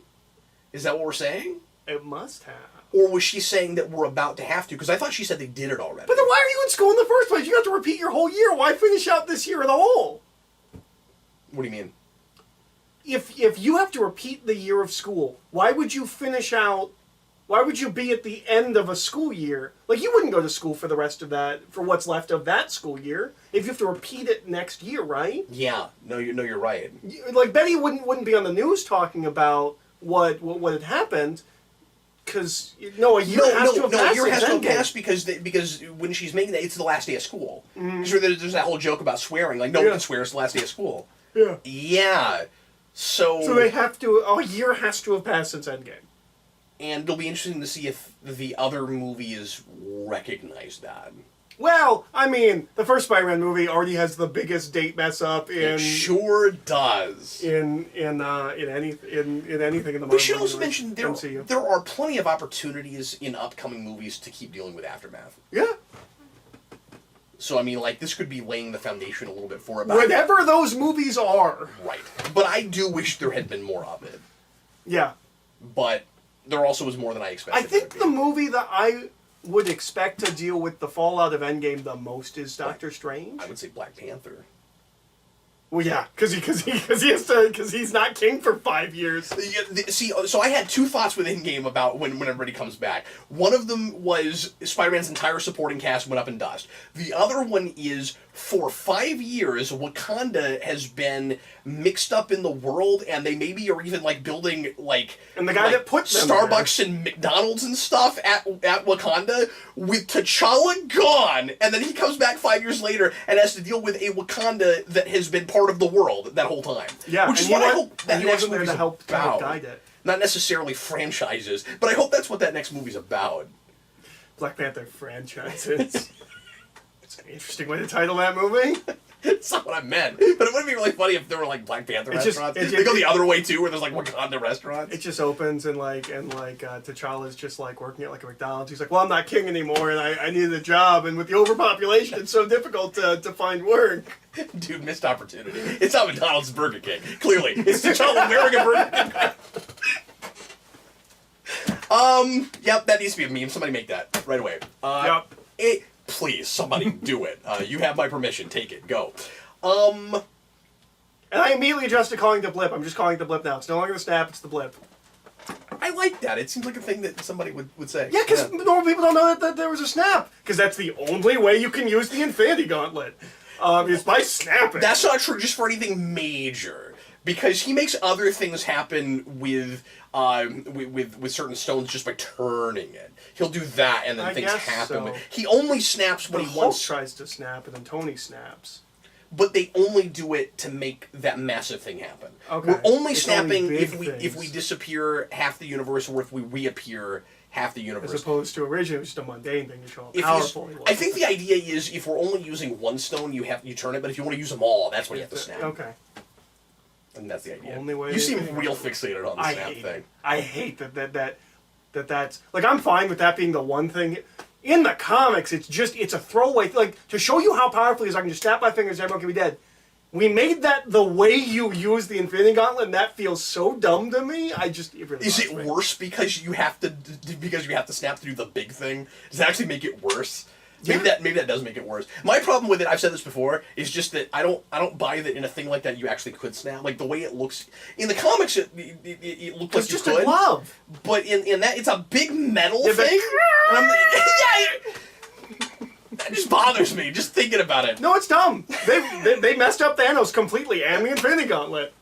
Speaker 1: Is that what we're saying?
Speaker 2: It must have.
Speaker 1: Or was she saying that we're about to have to? Because I thought she said they did it already.
Speaker 2: But then why are you in school in the first place? You have to repeat your whole year. Why finish out this year as a whole?
Speaker 1: What do you mean?
Speaker 2: If you have to repeat the year of school, why would you finish out... Why would you be at the end of a school year? Like, you wouldn't go to school for the rest of that... For what's left of that school year. If you have to repeat it next year, right?
Speaker 1: Yeah. No, you're right.
Speaker 2: Like, Betty wouldn't be on the news talking about what had happened... Because a year has to have passed because
Speaker 1: when she's making that, it's the last day of school. Mm-hmm. So there's that whole joke about swearing, like no one can swear, it's the last day of school.
Speaker 2: Yeah.
Speaker 1: Yeah. So
Speaker 2: they have to. A year has to have passed since Endgame.
Speaker 1: And it'll be interesting to see if the other movies recognize that.
Speaker 2: Well, I mean, the first Spider-Man movie already has the biggest date mess up in.
Speaker 1: It sure does.
Speaker 2: In anything in the Marvel.
Speaker 1: We should also mention
Speaker 2: MCU.
Speaker 1: There are plenty of opportunities in upcoming movies to keep dealing with aftermath.
Speaker 2: Yeah.
Speaker 1: So I mean, like this could be laying the foundation a little bit for it.
Speaker 2: Whatever those movies are.
Speaker 1: Right, but I do wish there had been more of it.
Speaker 2: Yeah.
Speaker 1: But there also was more than I expected.
Speaker 2: I think the movie that I would expect to deal with the fallout of Endgame the most is Doctor Strange.
Speaker 1: I would say Black Panther.
Speaker 2: Well, yeah, because he's not king for 5 years.
Speaker 1: See, so I had two thoughts with Endgame about when everybody comes back. One of them was Spider-Man's entire supporting cast went up in dust. The other one is, for 5 years, Wakanda has been mixed up in the world, and they maybe are even like building
Speaker 2: and the guy that put them
Speaker 1: Starbucks and McDonald's and stuff at Wakanda with T'Challa gone, and then he comes back 5 years later and has to deal with a Wakanda that has been part of the world that whole time.
Speaker 2: Yeah,
Speaker 1: which is what I hope that
Speaker 2: he
Speaker 1: next
Speaker 2: wasn't there
Speaker 1: movie's
Speaker 2: to help guide it.
Speaker 1: Not necessarily franchises, but I hope that's what that next movie's about.
Speaker 2: Black Panther franchises. It's an interesting way to title that movie.
Speaker 1: It's not what I meant, but it would be really funny if there were like Black Panther restaurants. They go the other way too, where there's like Wakanda restaurants.
Speaker 2: It just opens and T'Challa's just like working at like a McDonald's. He's like, well, I'm not king anymore, and I needed a job, and with the overpopulation, it's so difficult to find work.
Speaker 1: Dude, missed opportunity. It's not McDonald's, Burger King. Clearly, it's T'Challa wearing a Burger King. Yep, that needs to be a meme. Somebody make that right away.
Speaker 2: Yep.
Speaker 1: Please, somebody do it. You have my permission. Take it. Go.
Speaker 2: And I immediately adjusted calling it the blip. I'm just calling it the blip now. It's no longer the snap, it's the blip.
Speaker 1: I like that. It seems like a thing that somebody would say.
Speaker 2: Yeah, because normal people don't know that there was a snap. Because that's the only way you can use the Infinity Gauntlet. Is by snapping.
Speaker 1: That's not true just for anything major. because he makes other things happen with certain stones just by turning it. He'll do that, and then things happen.
Speaker 2: So.
Speaker 1: He only snaps when
Speaker 2: he
Speaker 1: Hulk
Speaker 2: wants. Tries to snap, and then Tony snaps.
Speaker 1: But they only do it to make that massive thing happen.
Speaker 2: Okay.
Speaker 1: We're only
Speaker 2: It's
Speaker 1: snapping
Speaker 2: only
Speaker 1: if we disappear half the universe, or if we reappear half the universe.
Speaker 2: As opposed to originally, it was just a mundane thing to show how powerful he was.
Speaker 1: I think the idea is if we're only using one stone, you turn it. But if you want to use them all, that's when you have to snap.
Speaker 2: Okay.
Speaker 1: And that's the idea.
Speaker 2: Only way
Speaker 1: you seem real fixated on the snap thing.
Speaker 2: I hate that's like, I'm fine with that being the one thing. In the comics, it's a throwaway. Like, to show you how powerful he is, I can just snap my fingers and everyone can be dead. We made that the way you use the Infinity Gauntlet, and that feels so dumb to me. It really
Speaker 1: is it worse because you have to snap to do the big thing? Does that actually make it worse? Maybe that does make it worse. My problem with it, I've said this before, is just that I don't buy that in a thing like that you actually could snap. Like the way it looks in the comics, it looked like
Speaker 2: it's
Speaker 1: you
Speaker 2: just
Speaker 1: could.
Speaker 2: a glove.
Speaker 1: But in that, it's a big metal thing. And I'm that just bothers me just thinking about it.
Speaker 2: No, it's dumb. They messed up Thanos completely and the Infinity Gauntlet.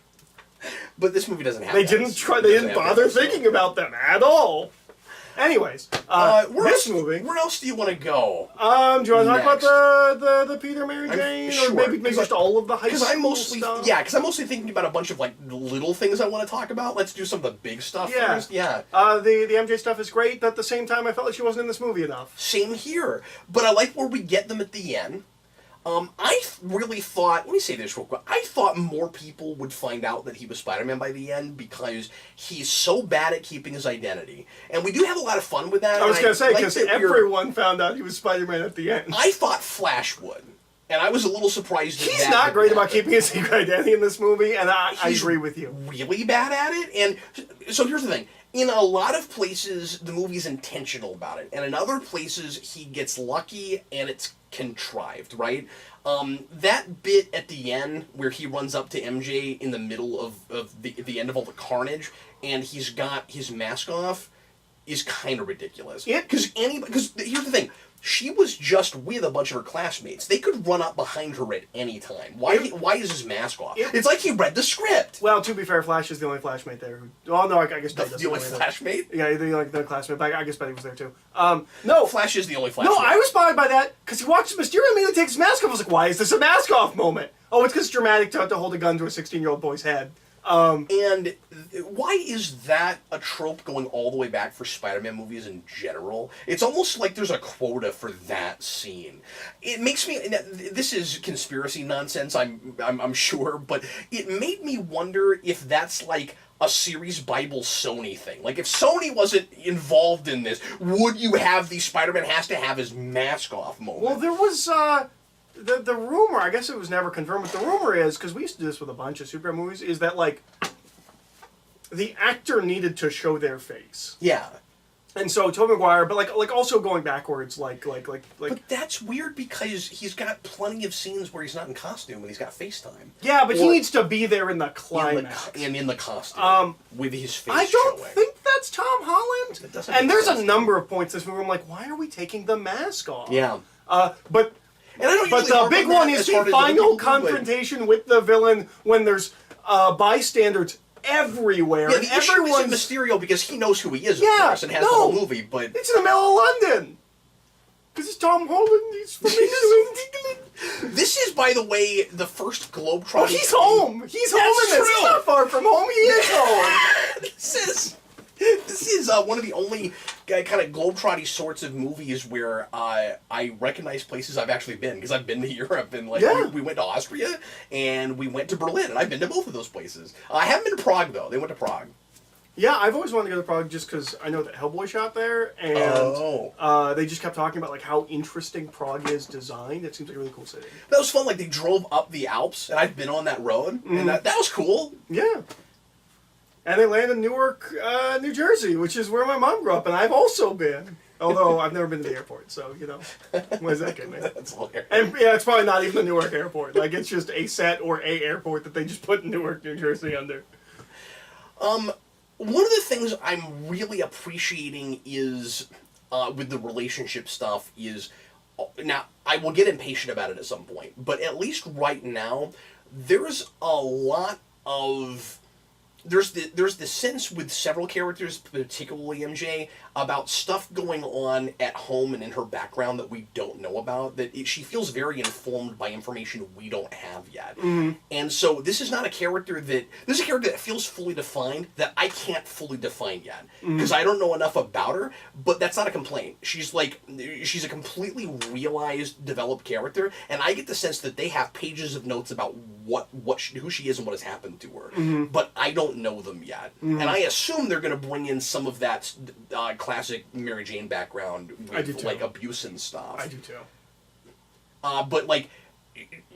Speaker 1: But this movie doesn't have.
Speaker 2: They didn't bother thinking about them at all. Anyways, this movie.
Speaker 1: Where else do you want to go?
Speaker 2: Do you want to talk about the Peter, Mary Jane,
Speaker 1: sure,
Speaker 2: or maybe just all of the high school stuff?
Speaker 1: Because I'm mostly thinking about a bunch of like little things I want to talk about. Let's do some of the big stuff first. Yeah.
Speaker 2: The MJ stuff is great, but at the same time, I felt like she wasn't in this movie enough.
Speaker 1: Same here, but I like where we get them at the end. I really thought, let me say this real quick, I thought more people would find out that he was Spider-Man by the end because he's so bad at keeping his identity. And we do have a lot of fun with that.
Speaker 2: I was going to say, because everyone found out he was Spider-Man at the end.
Speaker 1: I thought Flash would. And I was a little surprised that
Speaker 2: he's not great about keeping his secret identity in this movie, and I agree with you.
Speaker 1: Really bad at it. And so here's the thing. In a lot of places, the movie's intentional about it. And in other places, he gets lucky and it's contrived, right? That bit at the end where he runs up to MJ in the middle of the end of all the carnage and he's got his mask off is kind of ridiculous. Because here's the thing. She was just with a bunch of her classmates. They could run up behind her at any time. Why is his mask off? It's like he read the script.
Speaker 2: Well, to be fair, Flash is the only flashmate there. Oh, no, I guess Betty
Speaker 1: the only flashmate?
Speaker 2: Yeah, the classmate. But I guess Betty was there, too. No.
Speaker 1: Flash is the only flashmate.
Speaker 2: No, I was bothered by that, because he watches Mysterio and immediately takes his mask off. I was like, why is this a mask-off moment? Oh, it's because it's dramatic to hold a gun to a 16-year-old boy's head.
Speaker 1: And why is that a trope going all the way back for Spider-Man movies in general? It's almost like there's a quota for that scene. It makes me. This is conspiracy nonsense, I'm sure, but it made me wonder if that's like a series Bible Sony thing. Like if Sony wasn't involved in this, would you have the Spider-Man has to have his mask off moment?
Speaker 2: Well, there was. The rumor, I guess it was never confirmed, but the rumor is, because we used to do this with a bunch of superhero movies, is that, like, the actor needed to show their face.
Speaker 1: Yeah.
Speaker 2: And so, Tobey Maguire, but, like also going backwards, like...
Speaker 1: But that's weird because he's got plenty of scenes where he's not in costume and he's got FaceTime.
Speaker 2: Yeah, but he needs to be there in the climax.
Speaker 1: In the costume. With his face
Speaker 2: I don't
Speaker 1: showing.
Speaker 2: think that's Tom Holland. And there's a number of points in this movie where I'm like, why are we taking the mask off?
Speaker 1: Yeah.
Speaker 2: But the big one is the final confrontation with the villain when there's bystanders everywhere.
Speaker 1: Yeah, the issue isn't Mysterio because he knows who he is, of course, and has the whole movie, but...
Speaker 2: It's in the middle of London! Because it's Tom Holland, he's from England.
Speaker 1: This is, by the way, the first Globetrotting...
Speaker 2: Oh, he's home! He's home in this! He's not far from home, he is home!
Speaker 1: This is one of the only kind of globetrotty sorts of movies where I recognize places I've actually been, because I've been to Europe, and we went to Austria, and we went to Berlin, and I've been to both of those places. I haven't been to Prague, though. They went to Prague.
Speaker 2: Yeah, I've always wanted to go to Prague just because I know that Hellboy shot there, and they just kept talking about like how interesting Prague is designed. It seems like a really cool city.
Speaker 1: That was fun. Like, they drove up the Alps, and I've been on that road, and that was cool.
Speaker 2: Yeah. And they land in Newark, New Jersey, which is where my mom grew up, and I've also been. Although I've never been to the airport, so, you know, what does that get me?
Speaker 1: That's hilarious.
Speaker 2: And yeah, it's probably not even the Newark airport. Like, it's just a set or a airport that they just put Newark, New Jersey under.
Speaker 1: One of the things I'm really appreciating is, with the relationship stuff is, now, I will get impatient about it at some point, but at least right now, there's a lot of there's the sense with several characters, particularly MJ, about stuff going on at home and in her background that we don't know about. She feels very informed by information we don't have yet.
Speaker 2: Mm-hmm.
Speaker 1: And so this is not a character that feels fully defined that I can't fully define yet because I don't know enough about her. But that's not a complaint. She's a completely realized, developed character, and I get the sense that they have pages of notes about who she is and what has happened to her. But I don't know them yet, and I assume they're going to bring in some of that classic Mary Jane background with like abuse and stuff.
Speaker 2: I do too.
Speaker 1: But like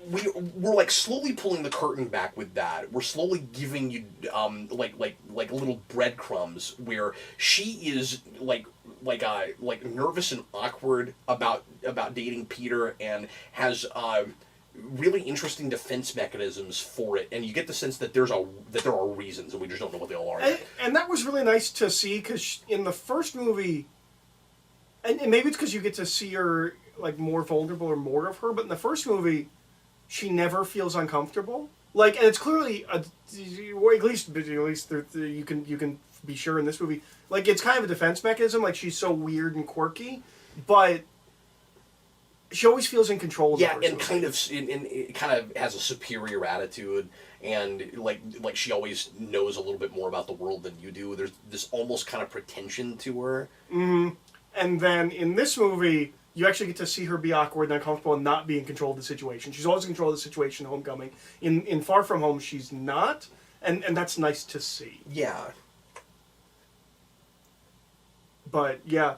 Speaker 1: we're like slowly pulling the curtain back with that. We're slowly giving you like little breadcrumbs where she is like nervous and awkward about dating Peter and has really interesting defense mechanisms for it, and you get the sense that there are reasons, and we just don't know what they all are.
Speaker 2: And that was really nice to see, because in the first movie, and maybe it's because you get to see her like more vulnerable or more of her, but in the first movie, she never feels uncomfortable. Like, and it's clearly or at least you can be sure in this movie, like it's kind of a defense mechanism. Like she's so weird and quirky, but she always feels in control of the person.
Speaker 1: It kind of has a superior attitude, and like she always knows a little bit more about the world than you do. There's this almost kind of pretension to her.
Speaker 2: Mm-hmm. And then in this movie, you actually get to see her be awkward and uncomfortable and not be in control of the situation. She's always in control of the situation in Homecoming. In Far From Home, she's not, and that's nice to see.
Speaker 1: Yeah.
Speaker 2: But yeah,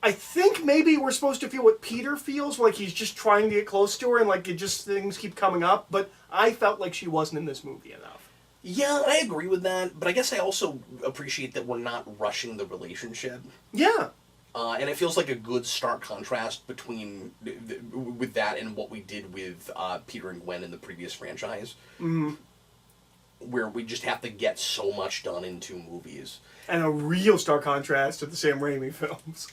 Speaker 2: I think maybe we're supposed to feel what Peter feels, like he's just trying to get close to her and like things keep coming up, but I felt like she wasn't in this movie enough.
Speaker 1: Yeah, I agree with that, but I guess I also appreciate that we're not rushing the relationship.
Speaker 2: Yeah.
Speaker 1: And it feels like a good stark contrast between with that and what we did with Peter and Gwen in the previous franchise.
Speaker 2: Mm-hmm.
Speaker 1: Where we just have to get so much done in 2 movies.
Speaker 2: And a real stark contrast to the Sam Raimi films.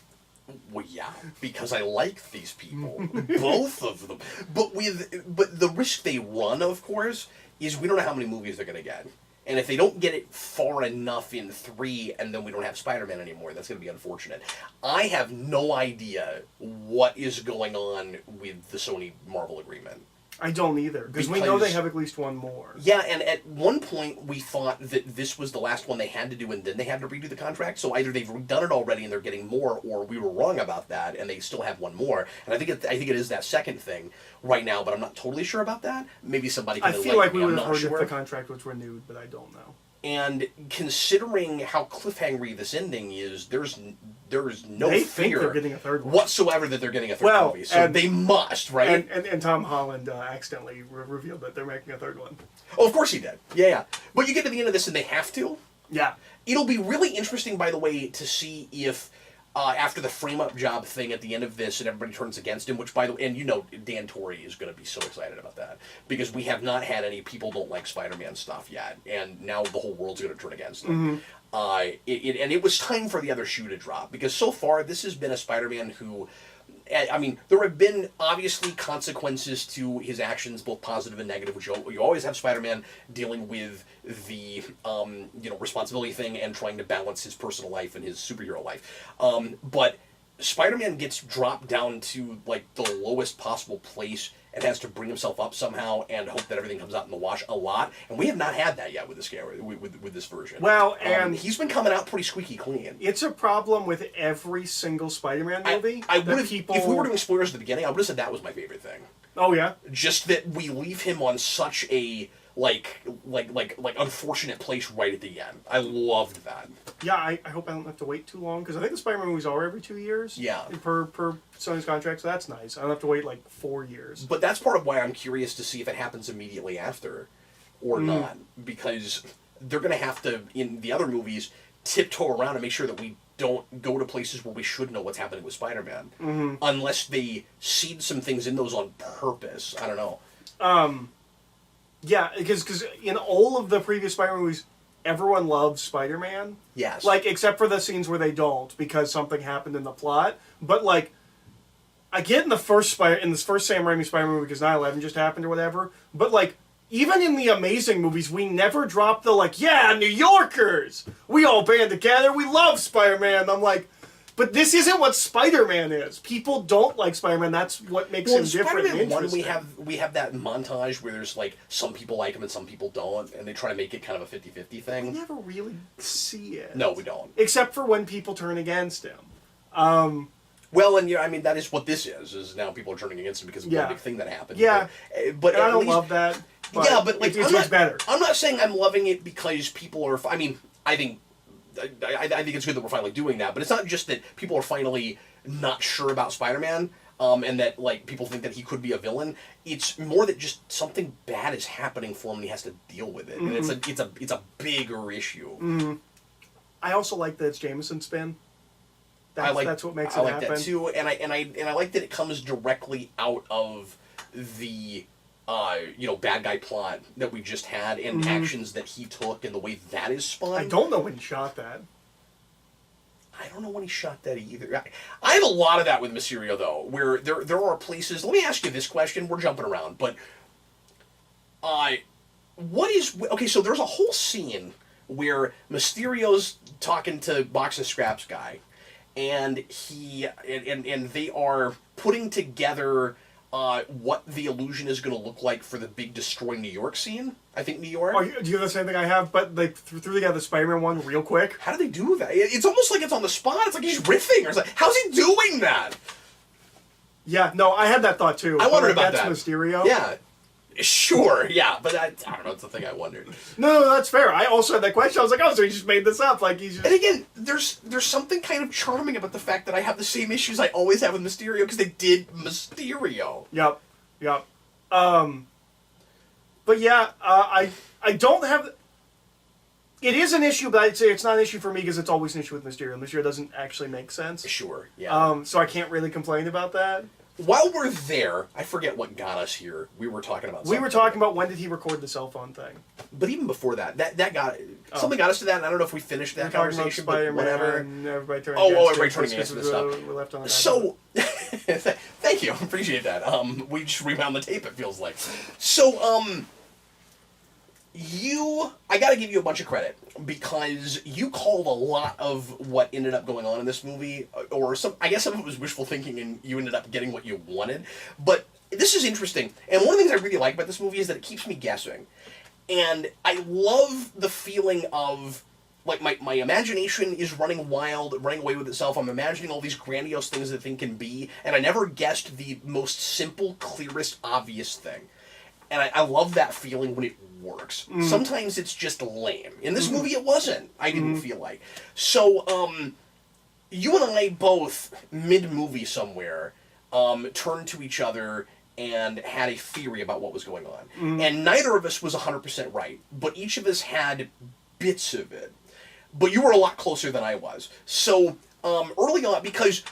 Speaker 1: Well, yeah, because I like these people, both of them. But the risk they run, of course, is we don't know how many movies they're going to get. And if they don't get it far enough in 3, and then we don't have Spider-Man anymore, that's going to be unfortunate. I have no idea what is going on with the Sony Marvel agreement.
Speaker 2: I don't either, because we know they have at least one more.
Speaker 1: Yeah, and at one point we thought that this was the last one they had to do, and then they had to redo the contract. So either they've done it already and they're getting more, or we were wrong about that and they still have one more. And I think it is that second thing right now, but I'm not totally sure about that. Maybe somebody can
Speaker 2: enlighten me. I feel like we would have heard if the contract was renewed, but I don't know.
Speaker 1: And considering how cliffhangery this ending is, there's no
Speaker 2: they
Speaker 1: fear
Speaker 2: think they're getting a third one
Speaker 1: whatsoever that they're getting a third movie. So they must, right?
Speaker 2: And Tom Holland accidentally revealed that they're making a third one.
Speaker 1: Oh, of course he did. Yeah. But you get to the end of this and they have to.
Speaker 2: Yeah.
Speaker 1: It'll be really interesting, by the way, to see if after the frame-up job thing at the end of this and everybody turns against him, which, by the way, and you know Dan Torrey is going to be so excited about that, because we have not had any people don't like Spider-Man stuff yet, and now the whole world's going to turn against him. And it was time for the other shoe to drop, because so far this has been a Spider-Man who, I mean, there have been obviously consequences to his actions, both positive and negative, which you always have Spider-Man dealing with the responsibility thing and trying to balance his personal life and his superhero life. But Spider-Man gets dropped down to like the lowest possible place and has to bring himself up somehow and hope that everything comes out in the wash a lot. And we have not had that yet with this with this version.
Speaker 2: Well, and
Speaker 1: he's been coming out pretty squeaky clean.
Speaker 2: It's a problem with every single Spider-Man movie.
Speaker 1: I would have, if we were doing spoilers at the beginning, I would have said that was my favorite thing.
Speaker 2: Oh yeah.
Speaker 1: Just that we leave him on such a like unfortunate place right at the end. I loved that.
Speaker 2: Yeah, I hope I don't have to wait too long, because I think the Spider-Man movies are every 2 years.
Speaker 1: Yeah.
Speaker 2: Per Sony's contract, so that's nice. I don't have to wait like 4 years.
Speaker 1: But that's part of why I'm curious to see if it happens immediately after or not, because they're going to have to, in the other movies, tiptoe around and make sure that we don't go to places where we should know what's happening with Spider-Man. Unless they seed some things in those on purpose. I don't know.
Speaker 2: Yeah, because in all of the previous Spider-Man movies, everyone loves Spider-Man.
Speaker 1: Yes.
Speaker 2: Like, except for the scenes where they don't, because something happened in the plot. But, like, I get in this first Sam Raimi Spider-Man movie because 9/11 just happened or whatever, but, like, even in the Amazing movies, we never drop the, like, yeah, New Yorkers! We all band together, we love Spider-Man! I'm like, but this isn't what Spider-Man is. People don't like Spider-Man, that's what makes him different and
Speaker 1: Spider-Man 1,
Speaker 2: interesting.
Speaker 1: we have that montage where there's, like, some people like him and some people don't, and they try to make it kind of a 50-50
Speaker 2: We
Speaker 1: thing.
Speaker 2: never really see it.
Speaker 1: No, we don't.
Speaker 2: Except for when people turn against him.
Speaker 1: Well, and I mean, that is what this is now people are turning against him because of one big thing that happened.
Speaker 2: Yeah.
Speaker 1: But
Speaker 2: And I
Speaker 1: at
Speaker 2: don't
Speaker 1: least,
Speaker 2: love that. But
Speaker 1: yeah, but, like,
Speaker 2: it's better.
Speaker 1: I'm not saying I'm loving it because people are, I mean, I think it's good that we're finally doing that, but it's not just that people are finally not sure about Spider-Man, and that, like, people think that he could be a villain. It's more that just something bad is happening for him and he has to deal with it.
Speaker 2: Mm-hmm.
Speaker 1: And it's a bigger issue.
Speaker 2: Mm-hmm. I also like that it's Jameson's spin. That's what makes it happen.
Speaker 1: I like that too, and I like that it comes directly out of the bad guy plot that we just had and actions that he took and the way that is spun.
Speaker 2: I don't know when he shot that.
Speaker 1: I don't know when he shot that either. I have a lot of that with Mysterio, though, where there are places... Let me ask you this question. We're jumping around, but... what is... Okay, so there's a whole scene where Mysterio's talking to Box and Scraps guy, and and they are putting together what the illusion is going to look like for the big Destroy New York scene. I think New York.
Speaker 2: Oh, do you have the same thing I have? But they threw together the Spider-Man one real quick.
Speaker 1: How do they do that? It's almost like it's on the spot. It's like he's riffing or something. How's he doing that?
Speaker 2: Yeah, no, I had that thought too.
Speaker 1: I wondered about
Speaker 2: that's
Speaker 1: that.
Speaker 2: Mysterio.
Speaker 1: Yeah, sure. Yeah, but I don't know. It's the thing I wondered.
Speaker 2: No, that's fair. I also had that question. I was like, oh, so he just made this up? Like he's.
Speaker 1: And again, there's something kind of charming about the fact that I have the same issues I always have with Mysterio because they did Mysterio.
Speaker 2: Yep. But yeah, I don't have. It is an issue, but I'd say it's not an issue for me because it's always an issue with Mysterio. Mysterio doesn't actually make sense.
Speaker 1: Sure. Yeah.
Speaker 2: So I can't really complain about that.
Speaker 1: While we're there, I forget what got us here. We were talking about.
Speaker 2: We were talking about when did he record the cell phone thing.
Speaker 1: But even before that got something got us to that. And I don't know if we finished that conversation, but whatever.
Speaker 2: And everybody turning
Speaker 1: everybody turning against him and stuff.
Speaker 2: We're left on the
Speaker 1: So, thank you, appreciate that. We just rewound the tape. It feels like. So, I got to give you a bunch of credit because you called a lot of what ended up going on in this movie, or I guess some of it was wishful thinking, and you ended up getting what you wanted. But this is interesting, and one of the things I really like about this movie is that it keeps me guessing, and I love the feeling of like my imagination is running wild, running away with itself. I'm imagining all these grandiose things that thing can be, and I never guessed the most simple, clearest, obvious thing. And I love that feeling when it works. Sometimes it's just lame. In this movie, it wasn't. I didn't feel like. So, you and I both, mid-movie somewhere, turned to each other and had a theory about what was going on. And neither of us was 100% right, but each of us had bits of it. But you were a lot closer than I was. So, early on, because,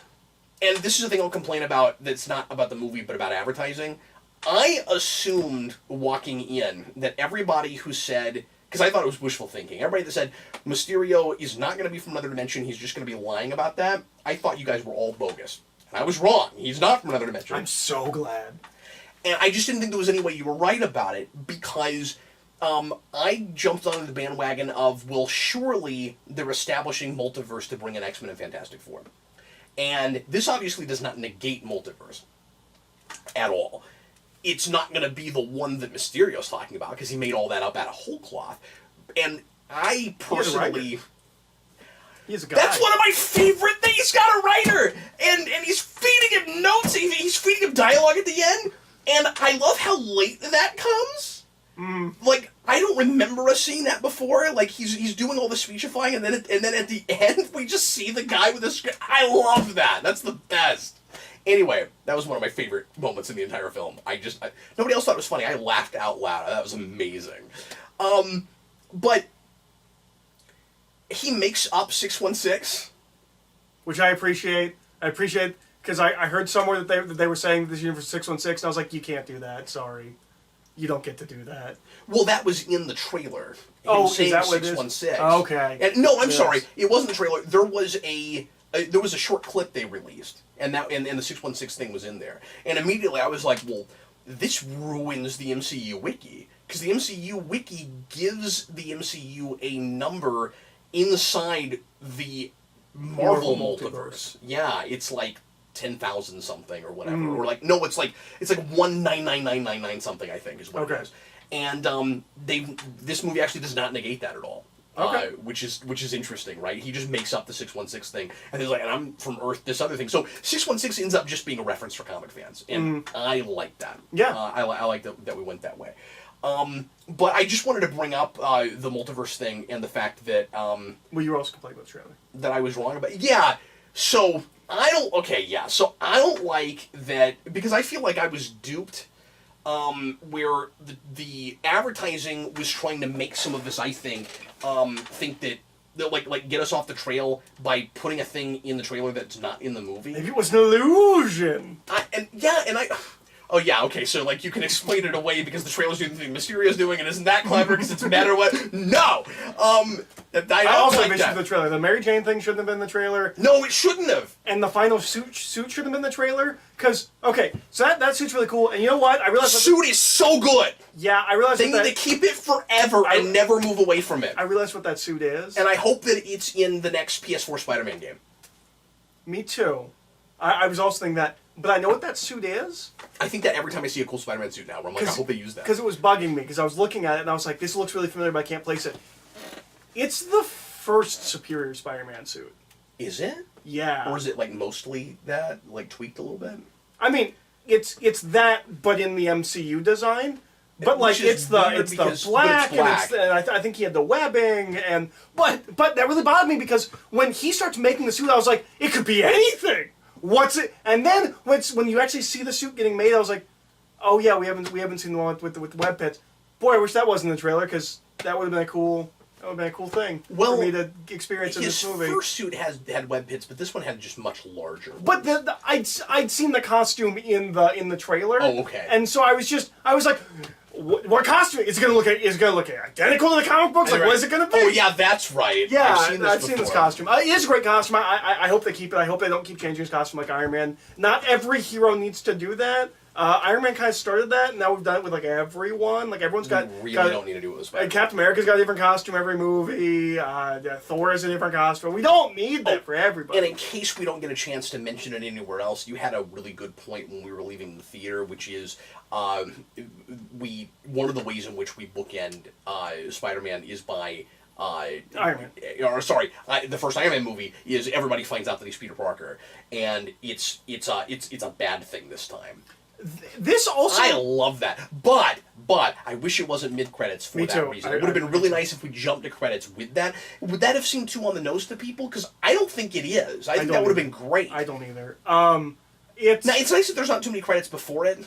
Speaker 1: and this is the thing I'll complain about that's not about the movie, but about advertising, I assumed walking in that everybody who said, because I thought it was wishful thinking, everybody that said Mysterio is not going to be from another dimension, he's just going to be lying about that, I thought you guys were all bogus. And I was wrong. He's not from another dimension.
Speaker 2: I'm so glad.
Speaker 1: And I just didn't think there was any way you were right about it because I jumped onto the bandwagon of, well, surely they're establishing multiverse to bring in X-Men and Fantastic Four. And this obviously does not negate multiverse at all. It's not going to be the one that Mysterio's talking about because he made all that up out of whole cloth. And I personally...
Speaker 2: He's a guy.
Speaker 1: That's one of my favorite things. He's got a writer! And he's feeding him notes. He's feeding him dialogue at the end. And I love how late that comes. Like, I don't remember us seeing that before. Like, he's doing all the speechifying, and then at the end, we just see the guy with the script. I love that. That's the best. Anyway, that was one of my favorite moments in the entire film. Nobody else thought it was funny. I laughed out loud. That was amazing. But he makes up 616.
Speaker 2: Which I appreciate. I appreciate, because I heard somewhere that they were saying this universe 616, and I was like, you can't do that. Sorry. You don't get to do that.
Speaker 1: Well, that was in the trailer.
Speaker 2: Is that what
Speaker 1: 616.
Speaker 2: it is? Oh, okay.
Speaker 1: And, no, I'm sorry. It wasn't the trailer. There was a short clip they released. And the 616 thing was in there. And immediately I was like, well, this ruins the MCU wiki. because the MCU wiki gives the MCU a number inside the Marvel multiverse. Yeah, it's like 10,000 something or whatever, or like no, it's like 1999999 something, I think is what it is. And this movie actually does not negate that at all.
Speaker 2: Okay.
Speaker 1: Which is interesting, right? He just makes up the 616 thing, and he's like, and I'm from Earth, this other thing. So 616 ends up just being a reference for comic fans, and I like that.
Speaker 2: Yeah,
Speaker 1: I like that we went that way. But I just wanted to bring up the multiverse thing and the fact that well,
Speaker 2: you were also complaining about the trailer.
Speaker 1: That I was wrong about. Yeah. So I don't. Okay. Yeah. So I don't like that because I feel like I was duped. Where the advertising was trying to make some of us, I think that like get us off the trail by putting a thing in the trailer that's not in the movie.
Speaker 2: Maybe it was an illusion.
Speaker 1: Oh yeah, okay, so like you can explain it away because the trailer's doing the thing Mysterio's doing and isn't that clever because it's meta what? No! I
Speaker 2: also
Speaker 1: like
Speaker 2: mentioned the trailer. The Mary Jane thing shouldn't have been in the trailer.
Speaker 1: No, it shouldn't have!
Speaker 2: And the final suit shouldn't have been in the trailer. Because, okay, so that suit's really cool. And you know what? I realized...
Speaker 1: Suit is so good!
Speaker 2: Yeah, I realized
Speaker 1: they need to keep it forever and never move away from it.
Speaker 2: I realized what that suit is.
Speaker 1: And I hope that it's in the next PS4 Spider-Man game.
Speaker 2: Me too. I was also thinking that. But I know what that suit is.
Speaker 1: I think that every time I see a cool Spider-Man suit now, where I'm like, I hope they use that.
Speaker 2: Because it was bugging me, because I was looking at it and I was like, this looks really familiar, but I can't place it. It's the first Superior Spider-Man suit.
Speaker 1: Is it?
Speaker 2: Yeah.
Speaker 1: Or is it like mostly that, like tweaked a little bit?
Speaker 2: I mean, it's that, but in the MCU design. But like it's the black, and I think he had the webbing, but that really bothered me because when he starts making the suit, I was like, it could be anything. What's it? And then when you actually see the suit getting made, I was like, oh yeah, we haven't seen the one with the web pits. Boy, I wish that wasn't in the trailer because that would have been a cool thing for me to experience in this movie.
Speaker 1: His first suit had web pits, but this one had just much larger ones.
Speaker 2: But I'd seen the costume in the trailer.
Speaker 1: Oh, okay.
Speaker 2: And so I was like, what costume is it going to look? Is it going to look identical to the comic books? Like, what is it going to be?
Speaker 1: Oh yeah, that's right.
Speaker 2: Yeah, I've seen this costume. It is a great costume. I hope they keep it. I hope they don't keep changing his costume like Iron Man. Not every hero needs to do that. Iron Man kind of started that, and now we've done it with like everyone. Like everyone's got.
Speaker 1: We really don't need to do it with Spider-Man.
Speaker 2: Captain America's got a different costume every movie. Thor has a different costume. We don't need that for everybody.
Speaker 1: And in case we don't get a chance to mention it anywhere else, you had a really good point when we were leaving the theater, which is one of the ways in which we bookend Spider-Man is by.
Speaker 2: Iron Man.
Speaker 1: The first Iron Man movie is everybody finds out that he's Peter Parker, and it's a bad thing this time.
Speaker 2: This also...
Speaker 1: I love that, but I wish it wasn't mid-credits for that reason. It would have been really nice if we jumped to credits with that. Would that have seemed too on the nose to people? Because I don't think it is. I think that would have been great.
Speaker 2: I don't either.
Speaker 1: It's nice that there's not too many credits before it.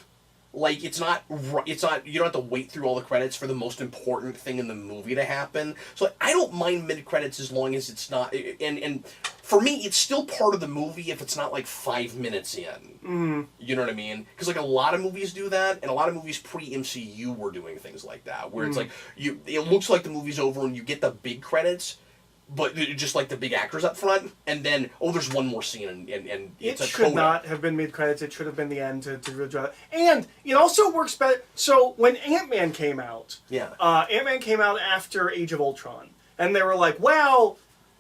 Speaker 1: Like, it's not, you don't have to wait through all the credits for the most important thing in the movie to happen. So, like, I don't mind mid-credits as long as it's not, and for me, it's still part of the movie if it's not, like, 5 minutes in.
Speaker 2: Mm-hmm.
Speaker 1: You know what I mean? Because, like, a lot of movies do that, and a lot of movies pre-MCU were doing things like that, where it's like, it looks like the movie's over and you get the big credits, but just like the big actors up front, and then there's one more scene, and it's
Speaker 2: it should not have been mid credits. It should have been the end to really draw it. And it also works better. So when Ant-Man came out, Ant-Man came out after Age of Ultron, and they were like, well,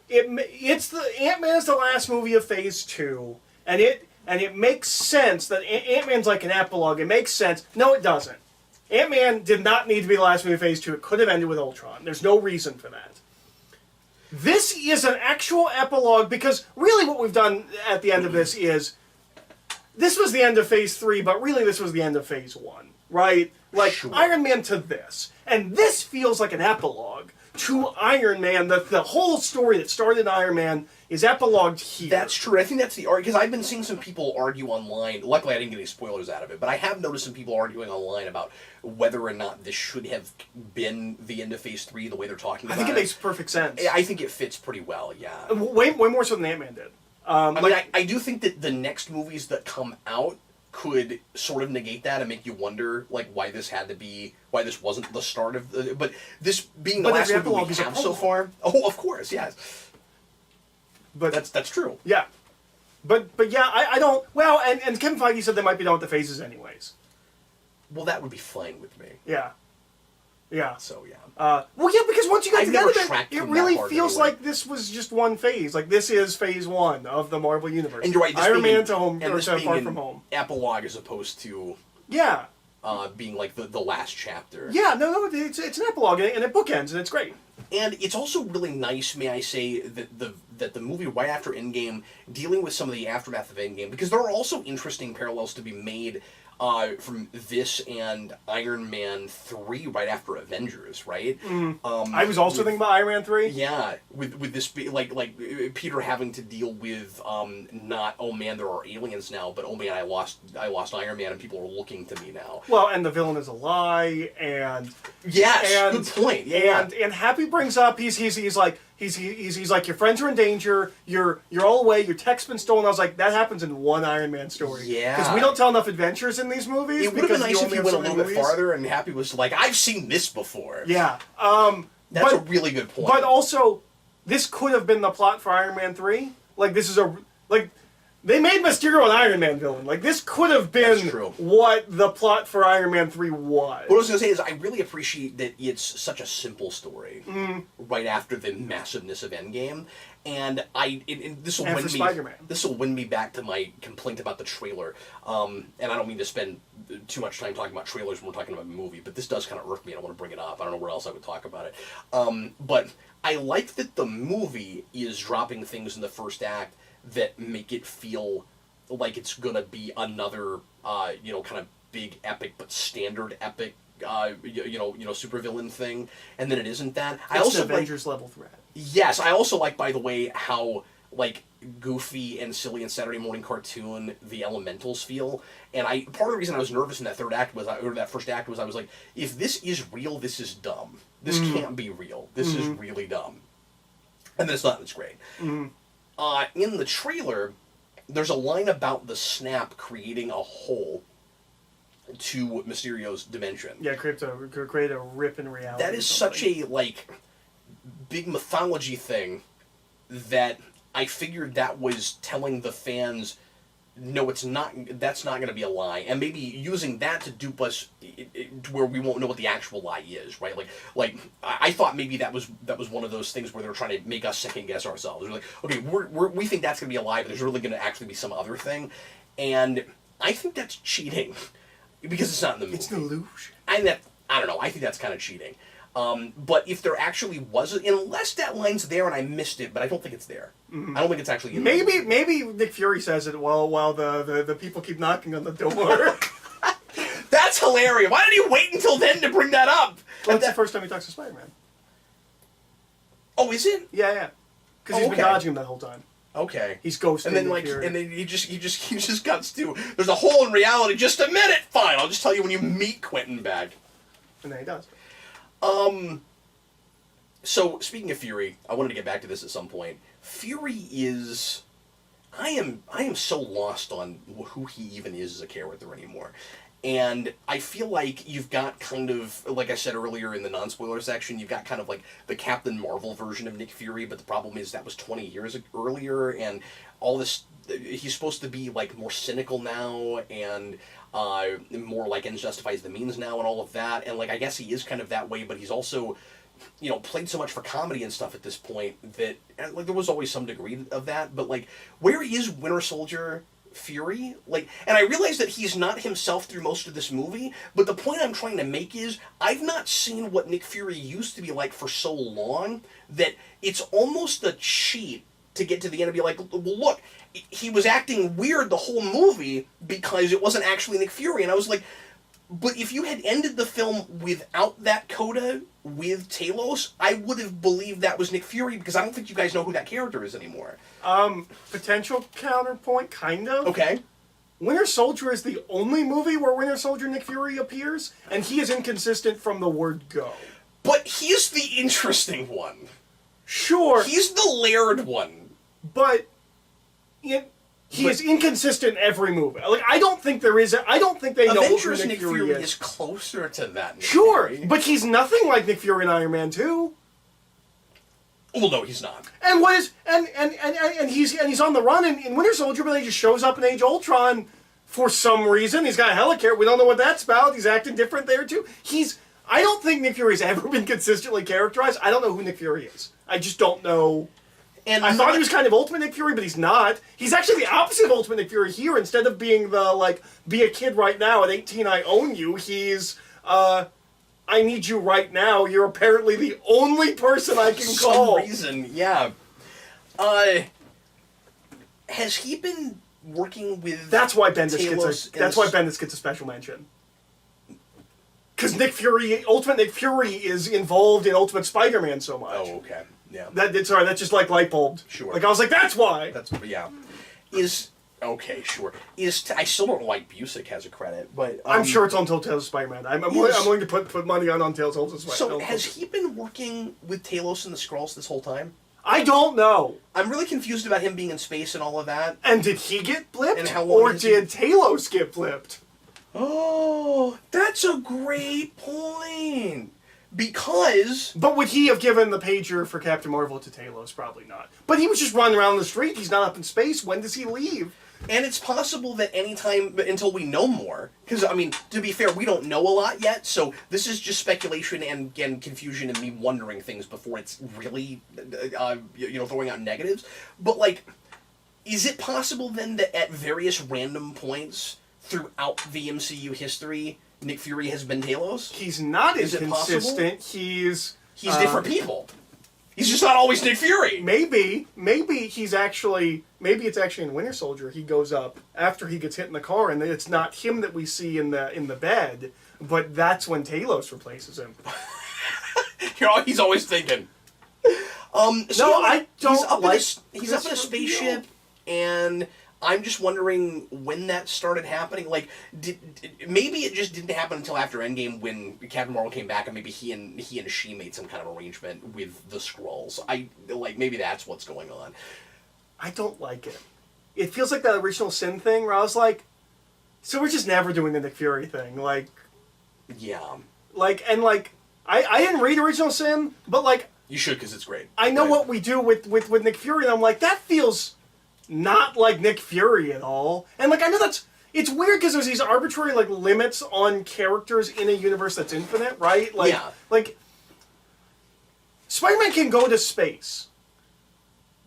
Speaker 2: it's the Ant-Man is the last movie of Phase 2, and it makes sense that Ant-Man's like an epilogue. It makes sense. No, it doesn't. Ant-Man did not need to be the last movie of Phase 2. It could have ended with Ultron. There's no reason for that. This is an actual epilogue, because really what we've done at the end of this is, this was the end of Phase 3, but really this was the end of Phase 1, right? Like, sure. Iron Man to this. And this feels like an epilogue to Iron Man. The whole story that started Iron Man is epilogued here.
Speaker 1: That's true. I think that's the argument, because I've been seeing some people argue online. Luckily, I didn't get any spoilers out of it, but I have noticed some people arguing online about whether or not this should have been the end of Phase 3, the way they're talking about it.
Speaker 2: I think it makes perfect sense.
Speaker 1: I think it fits pretty well, yeah.
Speaker 2: Way more so than Ant-Man did.
Speaker 1: I do think that the next movies that come out could sort of negate that and make you wonder, like, why this wasn't the start of the... But this being the last movie we have so far... Oh, of course, yes. But that's true.
Speaker 2: Yeah. But yeah, I don't... Well, and Kevin Feige said they might be done with the phases anyways.
Speaker 1: Well, that would be fine with me.
Speaker 2: Yeah. Yeah.
Speaker 1: So yeah.
Speaker 2: Well, yeah, because once you get
Speaker 1: I've never
Speaker 2: together,
Speaker 1: tracked
Speaker 2: it
Speaker 1: them
Speaker 2: really
Speaker 1: that hard
Speaker 2: feels
Speaker 1: anyway.
Speaker 2: like this was just one phase. Like, this is phase 1 of the Marvel Universe.
Speaker 1: And you're right. This
Speaker 2: Iron
Speaker 1: being
Speaker 2: Man
Speaker 1: an-
Speaker 2: to home,
Speaker 1: and
Speaker 2: or
Speaker 1: this
Speaker 2: to
Speaker 1: being
Speaker 2: Far
Speaker 1: an
Speaker 2: From Home.
Speaker 1: epilogue as opposed to
Speaker 2: Yeah.
Speaker 1: being like the last chapter.
Speaker 2: Yeah, no, it's an epilogue, and it bookends, and it's great.
Speaker 1: And it's also really nice, may I say, that the movie right after Endgame, dealing with some of the aftermath of Endgame, because there are also interesting parallels to be made from this and Iron Man 3 right after Avengers, right?
Speaker 2: I was also thinking about Iron Man 3.
Speaker 1: Yeah, with this like Peter having to deal with not, oh man, there are aliens now, but oh man, I lost Iron Man and people are looking to me now.
Speaker 2: Well, and the villain is a lie, and
Speaker 1: Yes, good point. Yeah,
Speaker 2: and Happy brings up he's like your friends are in danger. You're all away. Your tech's been stolen. I was like, that happens in one Iron Man story.
Speaker 1: Yeah,
Speaker 2: because we don't tell enough adventures in these movies.
Speaker 1: It would have been
Speaker 2: because
Speaker 1: nice if
Speaker 2: only
Speaker 1: you
Speaker 2: have
Speaker 1: went a
Speaker 2: so many
Speaker 1: little bit
Speaker 2: movies.
Speaker 1: farther and Happy was like, I've seen this before.
Speaker 2: Yeah,
Speaker 1: That's a
Speaker 2: but-
Speaker 1: really good point.
Speaker 2: but also this could have been the plot for Iron Man 3. Like, this is they made Mysterio an Iron Man villain. Like, this could have been
Speaker 1: That's true.
Speaker 2: what the plot for Iron Man 3 was.
Speaker 1: What I was going to say is I really appreciate that it's such a simple story right after the massiveness of Endgame, and this will
Speaker 2: And
Speaker 1: win
Speaker 2: for
Speaker 1: me.
Speaker 2: Spider-Man.
Speaker 1: This will win me back to my complaint about the trailer. And I don't mean to spend too much time talking about trailers when we're talking about a movie, but this does kind of irk me, and I want to bring it up. I don't know where else I would talk about it. But I like that the movie is dropping things in the first act that make it feel like it's gonna be another, kind of big epic but standard epic, supervillain thing, and then it isn't that. I
Speaker 2: It's
Speaker 1: also
Speaker 2: an Avengers level threat.
Speaker 1: Yes, I also like, by the way, how like goofy and silly and Saturday morning cartoon the elementals feel. And part of the reason I was nervous in that that first act was I was like, if this is real, this is dumb. This can't be real. This is really dumb. And then it's not. It's great. In the trailer, there's a line about the snap creating a hole to Mysterio's dimension.
Speaker 2: Yeah, create a rip in reality.
Speaker 1: That is such a big mythology thing that I figured that was telling the fans, no, it's not. That's not going to be a lie, and maybe using that to dupe us to where we won't know what the actual lie is, right? Like I thought maybe that was one of those things where they're trying to make us second guess ourselves. We're like, okay, we think that's going to be a lie, but there's really going to actually be some other thing, and I think that's cheating because it's not in the movie.
Speaker 2: It's an illusion.
Speaker 1: I don't know. I think that's kind of cheating. But if there actually was, unless that line's there and I missed it, but I don't think it's there. I don't think it's actually in the movie.
Speaker 2: Maybe Nick Fury says it while the people keep knocking on the door.
Speaker 1: That's hilarious. Why did he wait until then to bring that up?
Speaker 2: Well, that's the first time he talks to Spider-Man.
Speaker 1: Oh, is it?
Speaker 2: Yeah. Because he's been
Speaker 1: okay.
Speaker 2: dodging him that whole time.
Speaker 1: Okay.
Speaker 2: He's ghosting.
Speaker 1: And then
Speaker 2: Nick Fury.
Speaker 1: and then he just cuts to, there's a hole in reality. Just a minute. Fine. I'll just tell you when you meet Quentin back.
Speaker 2: And then he does.
Speaker 1: So speaking of Fury, I wanted to get back to this at some point. Fury is, I am so lost on who he even is as a character anymore. And I feel like you've got kind of, like I said earlier in the non-spoiler section, you've got kind of like the Captain Marvel version of Nick Fury, but the problem is that was 20 years earlier, and all this, he's supposed to be like more cynical now, and more like ends justifies the means now, and all of that, and like I guess he is kind of that way, but he's also, played so much for comedy and stuff at this point that, like, there was always some degree of that, but like, where is Winter Soldier Fury? Like, and I realize that he's not himself through most of this movie, but the point I'm trying to make is I've not seen what Nick Fury used to be like for so long that it's almost a cheat to get to the end and be like, well, look, he was acting weird the whole movie because it wasn't actually Nick Fury. And I was like, but if you had ended the film without that coda with Talos, I would have believed that was Nick Fury, because I don't think you guys know who that character is anymore.
Speaker 2: Potential counterpoint, kind of.
Speaker 1: Okay.
Speaker 2: Winter Soldier is the only movie where Winter Soldier Nick Fury appears, and he is inconsistent from the word go.
Speaker 1: But he's the interesting one.
Speaker 2: Sure.
Speaker 1: He's the layered one.
Speaker 2: But he is inconsistent in every movie. Like, I don't think there is. I don't think they know
Speaker 1: Avengers
Speaker 2: who
Speaker 1: Nick Fury is closer to that Nick
Speaker 2: Sure,
Speaker 1: Fury.
Speaker 2: but he's nothing like Nick Fury in Iron Man 2.
Speaker 1: Well, no, he's not.
Speaker 2: And what is and he's on the run in Winter Soldier, but he just shows up in Age of Ultron for some reason. He's got a helicopter. We don't know what that's about. He's acting different there too. He's I don't think Nick Fury's ever been consistently characterized. I don't know who Nick Fury is. I just don't know.
Speaker 1: And
Speaker 2: I thought he was kind of Ultimate Nick Fury, but he's not. He's actually the opposite of Ultimate Nick Fury here. Instead of being the, like, be a kid right now, at 18 I own you, he's, I need you right now. You're apparently the only person I can call.
Speaker 1: For some reason, yeah. Has he been working with
Speaker 2: That's why Bendis gets a special mention. Because Nick Fury, Ultimate Nick Fury is involved in Ultimate Spider-Man so much.
Speaker 1: Oh, okay. Yeah.
Speaker 2: That's just like light bulbed.
Speaker 1: Sure.
Speaker 2: Like, I was like, that's why.
Speaker 1: Yeah. Okay, sure. I still don't know why Busick has a credit, but...
Speaker 2: I'm sure it's on Tales of Spider-Man. I'm willing to put money on Tales of Spider-Man.
Speaker 1: So, has he been working with Talos and the Skrulls this whole time?
Speaker 2: I don't know.
Speaker 1: I'm really confused about him being in space and all of that.
Speaker 2: And did he get blipped?
Speaker 1: And how long
Speaker 2: or did Talos get blipped?
Speaker 1: Oh, that's a great point. Because...
Speaker 2: But would he have given the pager for Captain Marvel to Talos? Probably not. But he was just running around the street. He's not up in space. When does he leave?
Speaker 1: And it's possible that anytime until we know more, because, I mean, to be fair, we don't know a lot yet, so this is just speculation and confusion and me wondering things before it's really, throwing out negatives. But, like, is it possible then that at various random points throughout the MCU history, Nick Fury has been Talos?
Speaker 2: He's not inconsistent. He's
Speaker 1: different people. He's just not always Nick Fury.
Speaker 2: Maybe it's actually in Winter Soldier. He goes up after he gets hit in the car, and it's not him that we see in the bed, but that's when Talos replaces him.
Speaker 1: He's always thinking.
Speaker 2: I don't
Speaker 1: He's up in a spaceship, and I'm just wondering when that started happening. Like, maybe it just didn't happen until after Endgame when Captain Marvel came back, and maybe he and she made some kind of arrangement with the Skrulls. Maybe that's what's going on.
Speaker 2: I don't like it. It feels like that original Sin thing where I was like, so we're just never doing the Nick Fury thing. Like,
Speaker 1: yeah.
Speaker 2: I didn't read Original Sin, but like...
Speaker 1: You should, because it's great.
Speaker 2: I know what we do with Nick Fury, and I'm like, that feels not like Nick Fury at all. And like, I know it's weird because there's these arbitrary like limits on characters in a universe that's infinite, right? Like,
Speaker 1: yeah.
Speaker 2: Like, Spider-Man can go to space,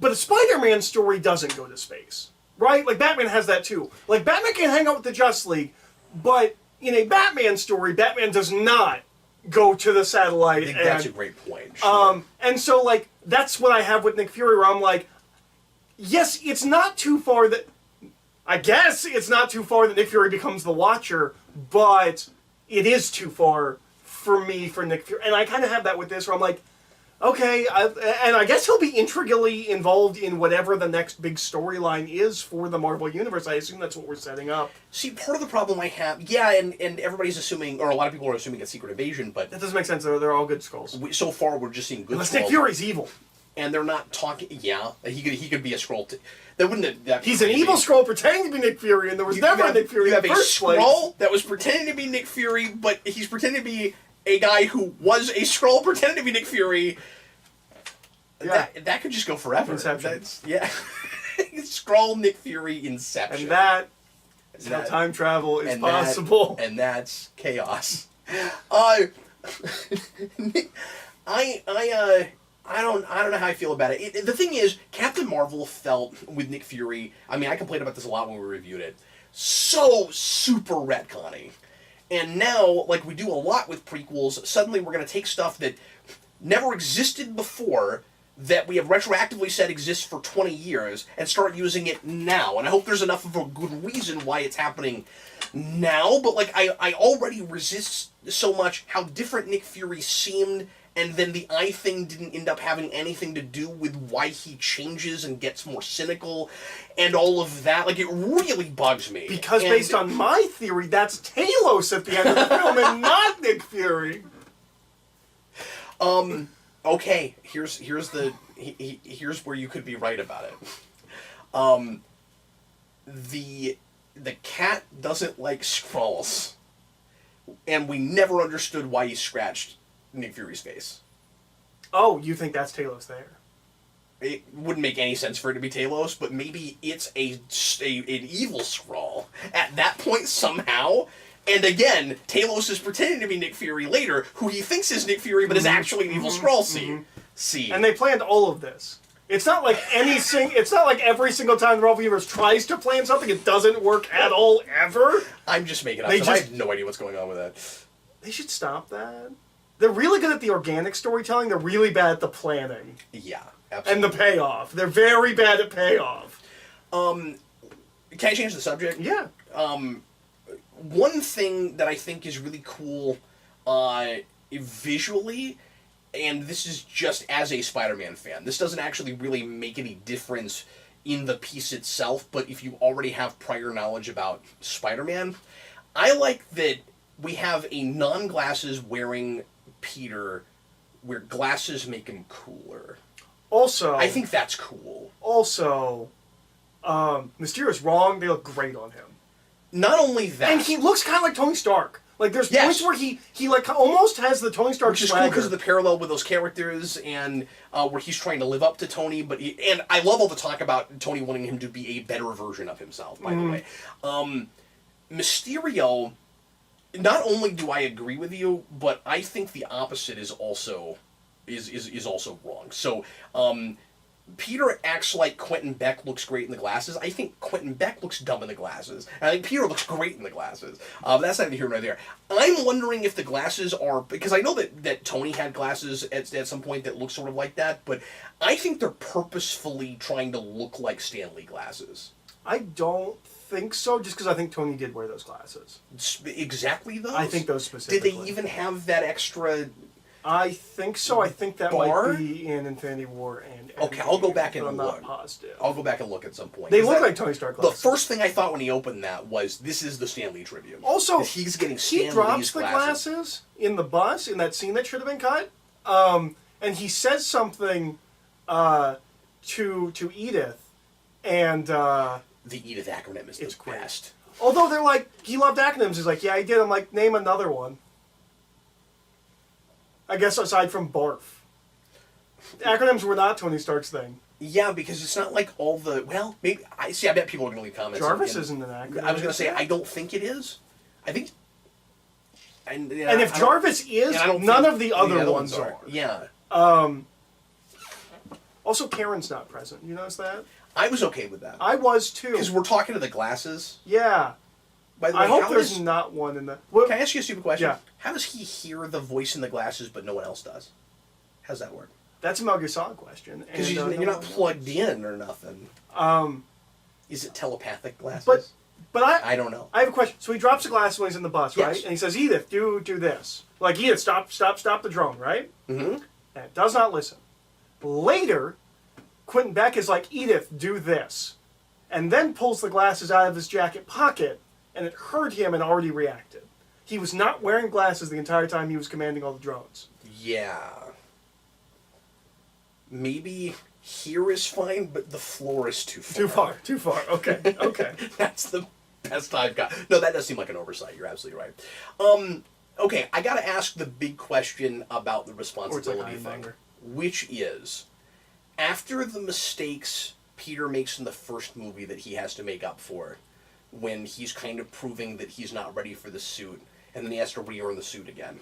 Speaker 2: but a Spider-Man story doesn't go to space, right? Like, Batman has that too. Like, Batman can hang out with the Justice League, but in a Batman story, Batman does not go to the satellite.
Speaker 1: I think that's a great point. Sure.
Speaker 2: And so, like, that's what I have with Nick Fury, where I'm like, yes, it's not too far that... I guess it's not too far that Nick Fury becomes the Watcher, but it is too far for me for Nick Fury. And I kind of have that with this, where I'm like, okay, and I guess he'll be integrally involved in whatever the next big storyline is for the Marvel Universe. I assume that's what we're setting up.
Speaker 1: See, part of the problem I have... Yeah, and everybody's assuming, or a lot of people are assuming it's Secret Invasion, but...
Speaker 2: That doesn't make sense. They're all good Skrulls.
Speaker 1: So far, we're just seeing good
Speaker 2: Unless
Speaker 1: Skrulls.
Speaker 2: Nick Fury's evil.
Speaker 1: And they're not talking... Yeah, he could be a Skrull. That wouldn't... That
Speaker 2: He's an evil Skrull pretending to be Nick Fury, and there was never a Nick Fury in the first place.
Speaker 1: You have a Skrull that was pretending to be Nick Fury, but he's pretending to be a guy who was a Skrull pretending to be Nick Fury.
Speaker 2: Yeah.
Speaker 1: That could just go forever.
Speaker 2: Inception.
Speaker 1: Skrull, Nick Fury, Inception.
Speaker 2: And that is how time travel is possible.
Speaker 1: And that's chaos. I don't know how I feel about it. The thing is, Captain Marvel felt with Nick Fury, I mean, I complained about this a lot when we reviewed it, so super retconny. And now, like we do a lot with prequels, suddenly we're going to take stuff that never existed before, that we have retroactively said exists for 20 years, and start using it now. And I hope there's enough of a good reason why it's happening now, but like I already resist so much how different Nick Fury seemed, and then the eye thing didn't end up having anything to do with why he changes and gets more cynical and all of that. Like, it really bugs me.
Speaker 2: Because based on my theory, that's Talos at the end of the film and not Nick Fury.
Speaker 1: Okay, here's where you could be right about it. The cat doesn't like Skrulls, and we never understood why he scratched Nick Fury's face.
Speaker 2: Oh, you think that's Talos there?
Speaker 1: It wouldn't make any sense for it to be Talos, but maybe it's an evil Skrull at that point somehow, And again, Talos is pretending to be Nick Fury later, who he thinks is Nick Fury, but is actually an evil Skrull seed.
Speaker 2: And they planned all of this. It's not like it's not like every single time the Marvel Universe tries to plan something, it doesn't work at all, ever.
Speaker 1: I'm just making up stuff. I have no idea what's going on with that.
Speaker 2: They should stop that. They're really good at the organic storytelling. They're really bad at the planning.
Speaker 1: Yeah, absolutely.
Speaker 2: And the payoff. They're very bad at payoff.
Speaker 1: Can I change the subject?
Speaker 2: Yeah.
Speaker 1: One thing that I think is really cool visually, and this is just as a Spider-Man fan, this doesn't actually really make any difference in the piece itself, but if you already have prior knowledge about Spider-Man, I like that we have a non-glasses wearing Peter where glasses make him cooler.
Speaker 2: Also,
Speaker 1: I think that's cool.
Speaker 2: Also, Mysterio's wrong. They look great on him.
Speaker 1: Not only that,
Speaker 2: and he looks kind of like Tony Stark. Like there's points where he like almost has the Tony Stark
Speaker 1: which is
Speaker 2: swagger.
Speaker 1: cool because of the parallel with those characters and where he's trying to live up to Tony. And I love all the talk about Tony wanting him to be a better version of himself. By the way, Mysterio. Not only do I agree with you, but I think the opposite is also wrong. So, Peter acts like Quentin Beck looks great in the glasses. I think Quentin Beck looks dumb in the glasses. And I think Peter looks great in the glasses. That's neither here nor there. I'm wondering if the glasses are... Because I know that Tony had glasses at some point that look sort of like that, but I think they're purposefully trying to look like Stanley glasses.
Speaker 2: I don't think so, just because I think Tony did wear those glasses.
Speaker 1: Exactly those?
Speaker 2: I think those specifically.
Speaker 1: Did they even have that extra...
Speaker 2: I think so. I think that
Speaker 1: bar?
Speaker 2: might be in Infinity War and
Speaker 1: okay, I'll go back and
Speaker 2: I'm
Speaker 1: look.
Speaker 2: not positive.
Speaker 1: I'll go back and look at some point.
Speaker 2: They look like Tony Stark glasses.
Speaker 1: The first thing I thought when he opened that was, this is the Stan Lee tribute.
Speaker 2: Also,
Speaker 1: he's getting Stan
Speaker 2: he drops
Speaker 1: Lee's
Speaker 2: the glasses in the bus in that scene that should have been cut, and he says something to Edith, and
Speaker 1: the Edith acronym is the best.
Speaker 2: Although they're like, he loved acronyms. He's like, yeah, I did. I'm like, name another one. I guess aside from BARF. Acronyms were not Tony Stark's thing.
Speaker 1: Yeah, because it's not like all the... Well, maybe... I bet people are going to leave comments.
Speaker 2: Jarvis isn't an acronym.
Speaker 1: I was going to say, I don't think it is. I think... And
Speaker 2: if Jarvis is, none of the other ones are.
Speaker 1: Yeah.
Speaker 2: Also, Karen's not present. You notice that?
Speaker 1: I was okay with that.
Speaker 2: I was, too.
Speaker 1: Because we're talking to the glasses.
Speaker 2: Yeah.
Speaker 1: By the way,
Speaker 2: I hope there's not one in the...
Speaker 1: Can I ask you a stupid question?
Speaker 2: Yeah.
Speaker 1: How does he hear the voice in the glasses but no one else does? How's that work?
Speaker 2: That's a Metal Gear Solid question.
Speaker 1: Because you're not plugged in or nothing. Is it telepathic glasses?
Speaker 2: But
Speaker 1: I don't know.
Speaker 2: I have a question. So he drops the glasses when he's in the bus, right?
Speaker 1: Yes.
Speaker 2: And he says, Edith, do this. Like, Edith, stop the drone, right?
Speaker 1: Mm-hmm.
Speaker 2: And it does not listen. Later, Quentin Beck is like, Edith, do this. And then pulls the glasses out of his jacket pocket, and it hurt him and already reacted. He was not wearing glasses the entire time he was commanding all the drones.
Speaker 1: Yeah. Maybe here is fine, but the floor is too far.
Speaker 2: Too far. Okay.
Speaker 1: That's the best I've got. No, that does seem like an oversight. You're absolutely right. Okay, I got to ask the big question about the responsibility thing, which is, after the mistakes Peter makes in the first movie that he has to make up for, when he's kind of proving that he's not ready for the suit, and then he has to re-earn the suit again.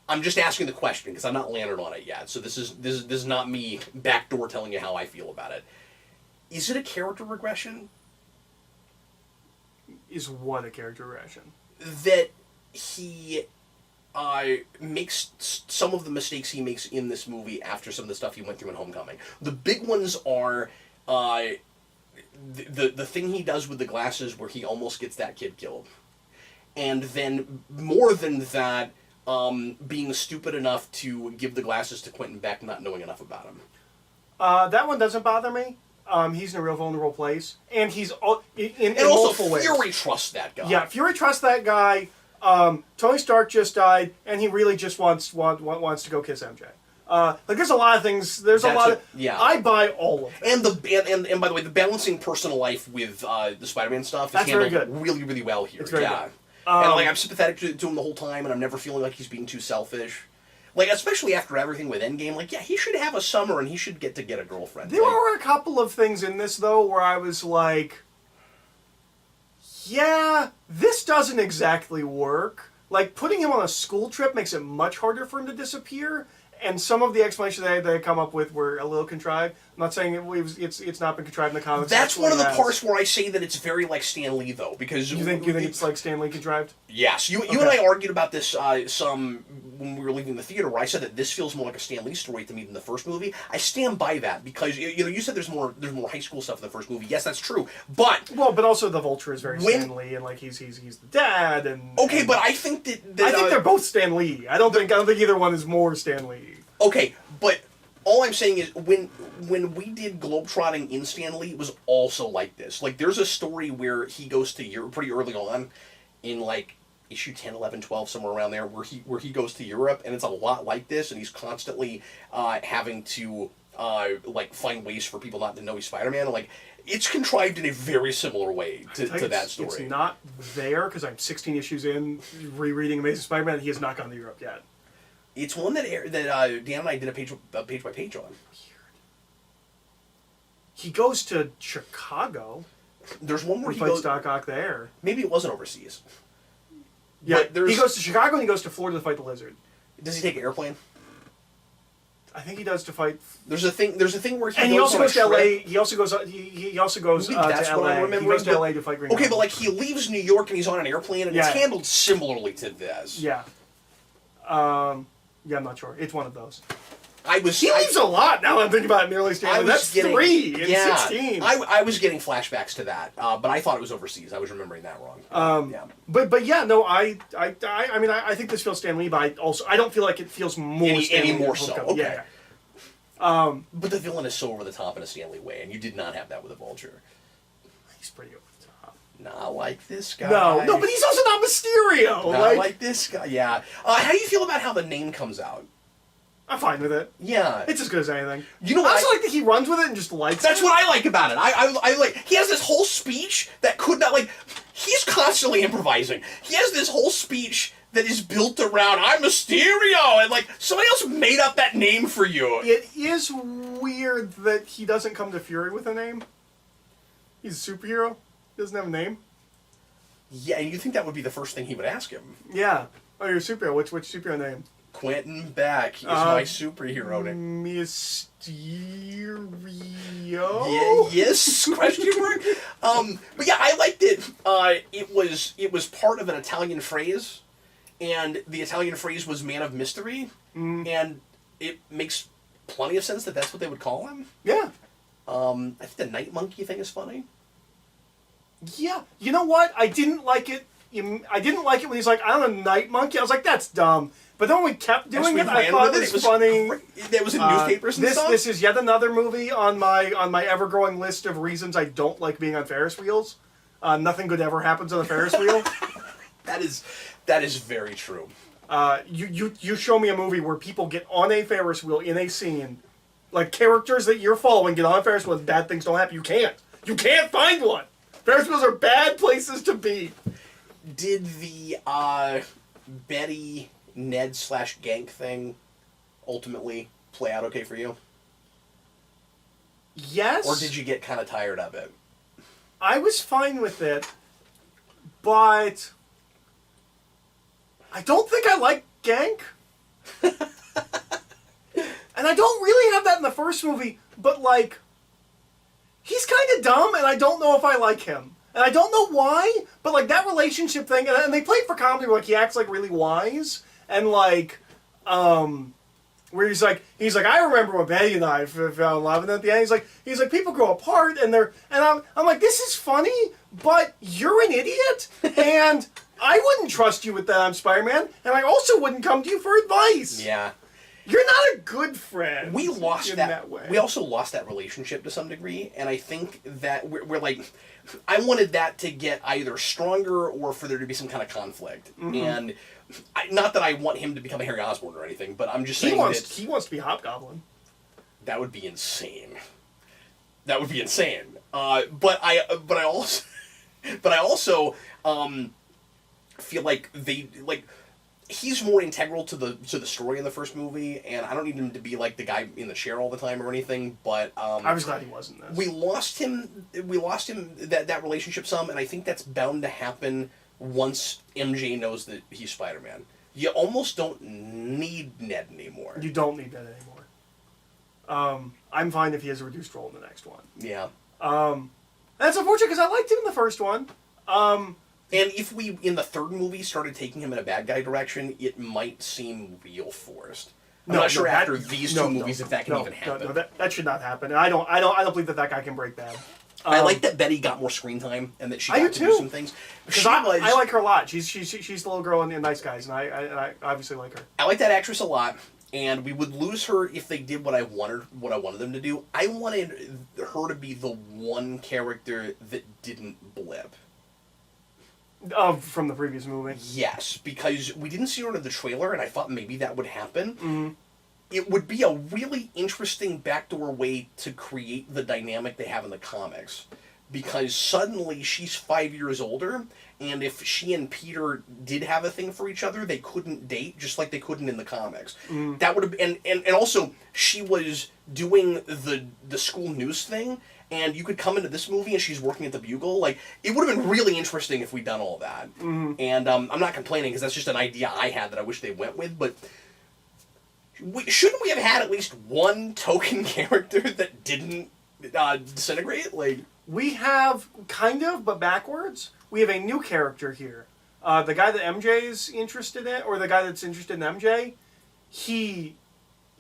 Speaker 1: I'm just asking the question because I'm not landed on it yet. So this is not me backdoor telling you how I feel about it. Is it a character regression?
Speaker 2: Is what a character regression?
Speaker 1: That he makes some of the mistakes he makes in this movie after some of the stuff he went through in Homecoming. The big ones are the thing he does with the glasses where he almost gets that kid killed. And then more than that, being stupid enough to give the glasses to Quentin Beck, not knowing enough about him.
Speaker 2: That one doesn't bother me. He's in a real vulnerable place, and he's in
Speaker 1: also
Speaker 2: multiple ways.
Speaker 1: Fury trusts that guy.
Speaker 2: Yeah, Fury trusts that guy. Tony Stark just died, and he really just wants to go kiss MJ. There's a lot of things.
Speaker 1: Yeah.
Speaker 2: I buy all of it.
Speaker 1: And by the way, the balancing personal life with the Spider-Man stuff is handled really, really well here.
Speaker 2: It's very good.
Speaker 1: And I'm sympathetic to him the whole time, and I'm never feeling like he's being too selfish. Like, especially after everything with Endgame, he should have a summer and he should get a girlfriend.
Speaker 2: There were a couple of things in this, though, where I was like, yeah, this doesn't exactly work. Like, putting him on a school trip makes it much harder for him to disappear, and some of the explanations they come up with were a little contrived. I'm not saying it's not been contrived in the comics.
Speaker 1: That's one of the parts where I say that it's very like Stan Lee, though, because
Speaker 2: you think it's like Stan Lee contrived?
Speaker 1: Yes, you and I argued about this some when we were leaving the theater, where I said that this feels more like a Stan Lee story to me than the first movie. I stand by that because you said there's more high school stuff in the first movie. Yes, that's true, but
Speaker 2: also the Vulture is very Stan Lee, and like he's the dad, and
Speaker 1: okay,
Speaker 2: and
Speaker 1: but I think that
Speaker 2: I think they're both Stan Lee. I don't think either one is more Stan Lee.
Speaker 1: Okay, but all I'm saying is when we did Globetrotting in Stan Lee, it was also like this. Like, there's a story where he goes to Europe pretty early on, in like issue 10, 11, 12, somewhere around there, where he goes to Europe, and it's a lot like this, and he's constantly having to like find ways for people not to know he's Spider-Man. And, like, it's contrived in a very similar way to that story.
Speaker 2: It's not there because I'm 16 issues in rereading Amazing Spider-Man. He has not gone to Europe yet.
Speaker 1: It's one that Dan and I did a page by page on. Weird.
Speaker 2: He goes to Chicago.
Speaker 1: There's one where
Speaker 2: he fights Doc Ock there.
Speaker 1: Maybe it wasn't overseas.
Speaker 2: Yeah, he goes to Chicago and he goes to Florida to fight the Lizard.
Speaker 1: Does he take an airplane?
Speaker 2: I think he does to fight.
Speaker 1: There's a thing where
Speaker 2: he also goes to L.A. He also goes. He also goes to L.A. He goes to L.A. to fight Green Goblin.
Speaker 1: Okay, but like he leaves New York and he's on an airplane and it's handled similarly to this.
Speaker 2: Yeah. I'm not sure. It's one of those.
Speaker 1: He
Speaker 2: leaves a lot now I'm thinking about it, nearly Stanley. That's 3 in 16.
Speaker 1: I was getting flashbacks to that, but I thought it was overseas. I was remembering that wrong.
Speaker 2: But yeah, no, I mean, I think this feels Stan Lee, but I don't feel like it feels more
Speaker 1: any more so. Okay.
Speaker 2: Yeah.
Speaker 1: But the villain is so over the top in a Stan Lee way, and you did not have that with a Vulture.
Speaker 2: He's pretty over the top.
Speaker 1: Not like this guy.
Speaker 2: No, but he's also not Mysterio.
Speaker 1: Not like this guy. Yeah. How do you feel about how the name comes out?
Speaker 2: I'm fine with it.
Speaker 1: Yeah.
Speaker 2: It's as good as anything.
Speaker 1: You know what?
Speaker 2: I also like that he runs with it and just likes
Speaker 1: That's what I like about it. I like, he has this whole speech that could not, like, he's constantly improvising. He has this whole speech that is built around, I'm Mysterio, and like, somebody else made up that name for you.
Speaker 2: It is weird that he doesn't come to Fury with a name. He's a superhero. He doesn't have a name.
Speaker 1: Yeah, and you think that would be the first thing he would ask him.
Speaker 2: Yeah. Oh, you're a superhero. Which superhero name?
Speaker 1: Quentin Beck is my superhero name.
Speaker 2: Mysterio?
Speaker 1: Yeah, yes, question mark? But yeah, I liked it. It was part of an Italian phrase, and the Italian phrase was man of mystery, and it makes plenty of sense that that's what they would call him.
Speaker 2: Yeah.
Speaker 1: I think the night monkey thing is funny.
Speaker 2: Yeah. You know what? I didn't like it. I didn't like it when he's like, I'm a night monkey. I was like, that's dumb. But then when we kept doing it, I thought it was funny.
Speaker 1: That was in newspapers and stuff?
Speaker 2: This is yet another movie on my ever-growing list of reasons I don't like being on Ferris wheels. Nothing good ever happens on a Ferris wheel.
Speaker 1: That is very true.
Speaker 2: You show me a movie where people get on a Ferris wheel in a scene, like characters that you're following get on a Ferris wheel and bad things don't happen. You can't find one. Ferris wheels are bad places to be.
Speaker 1: Did the Betty Ned / Gank thing ultimately play out okay for you?
Speaker 2: Yes.
Speaker 1: Or did you get kind of tired of it?
Speaker 2: I was fine with it, but I don't think I like Gank. And I don't really have that in the first movie, but like, he's kind of dumb and I don't know if I like him. And I don't know why, but like that relationship thing, and they play it for comedy where like he acts like really wise, and like, where he's like, I remember when Betty and I fell in love, and at the end he's like, people grow apart, and I'm like, this is funny, but you're an idiot, and I wouldn't trust you with that, I'm Spider-Man, and I also wouldn't come to you for advice.
Speaker 1: Yeah.
Speaker 2: You're not a good friend.
Speaker 1: We lost that
Speaker 2: way.
Speaker 1: We also lost that relationship to some degree, and I think that we're like, I wanted that to get either stronger or for there to be some kind of conflict. Mm-hmm. And not that I want him to become a Harry Osborn or anything, but I'm just saying
Speaker 2: he wants to be Hobgoblin.
Speaker 1: That would be insane. That would be insane. But I also feel like he's more integral to the story in the first movie, and I don't need him to be like the guy in the chair all the time or anything. But
Speaker 2: I was glad he wasn't this.
Speaker 1: We lost him. That relationship some, and I think that's bound to happen once MJ knows that he's Spider-Man. You almost don't need Ned anymore.
Speaker 2: You don't need Ned anymore. I'm fine if he has a reduced role in the next one.
Speaker 1: Yeah.
Speaker 2: That's unfortunate because I liked him in the first one.
Speaker 1: And if we, in the third movie, started taking him in a bad guy direction, it might seem real forced. I'm not sure after these two movies if that can even happen.
Speaker 2: No, that should not happen. And I don't believe that guy can break bad.
Speaker 1: I like that Betty got more screen time and that she got to do some things.
Speaker 2: Because I like her a lot. She's the little girl in Nice Guys, and I obviously like her.
Speaker 1: I like that actress a lot, and we would lose her if they did what I wanted them to do. I wanted her to be the one character that didn't blip.
Speaker 2: From the previous movie.
Speaker 1: Yes, because we didn't see her in the trailer, and I thought maybe that would happen.
Speaker 2: Mm-hmm.
Speaker 1: It would be a really interesting backdoor way to create the dynamic they have in the comics. Because suddenly she's 5 years older, and if she and Peter did have a thing for each other, they couldn't date, just like they couldn't in the comics.
Speaker 2: Mm.
Speaker 1: That would have and also she was doing the school news thing, and you could come into this movie and she's working at the Bugle. Like, it would have been really interesting if we'd done all that.
Speaker 2: Mm-hmm.
Speaker 1: And I'm not complaining because that's just an idea I had that I wish they went with, but shouldn't we have had at least one token character that didn't disintegrate? Like,
Speaker 2: we have kind of, but backwards. We have a new character here. The guy that MJ's interested in, or the guy that's interested in MJ, he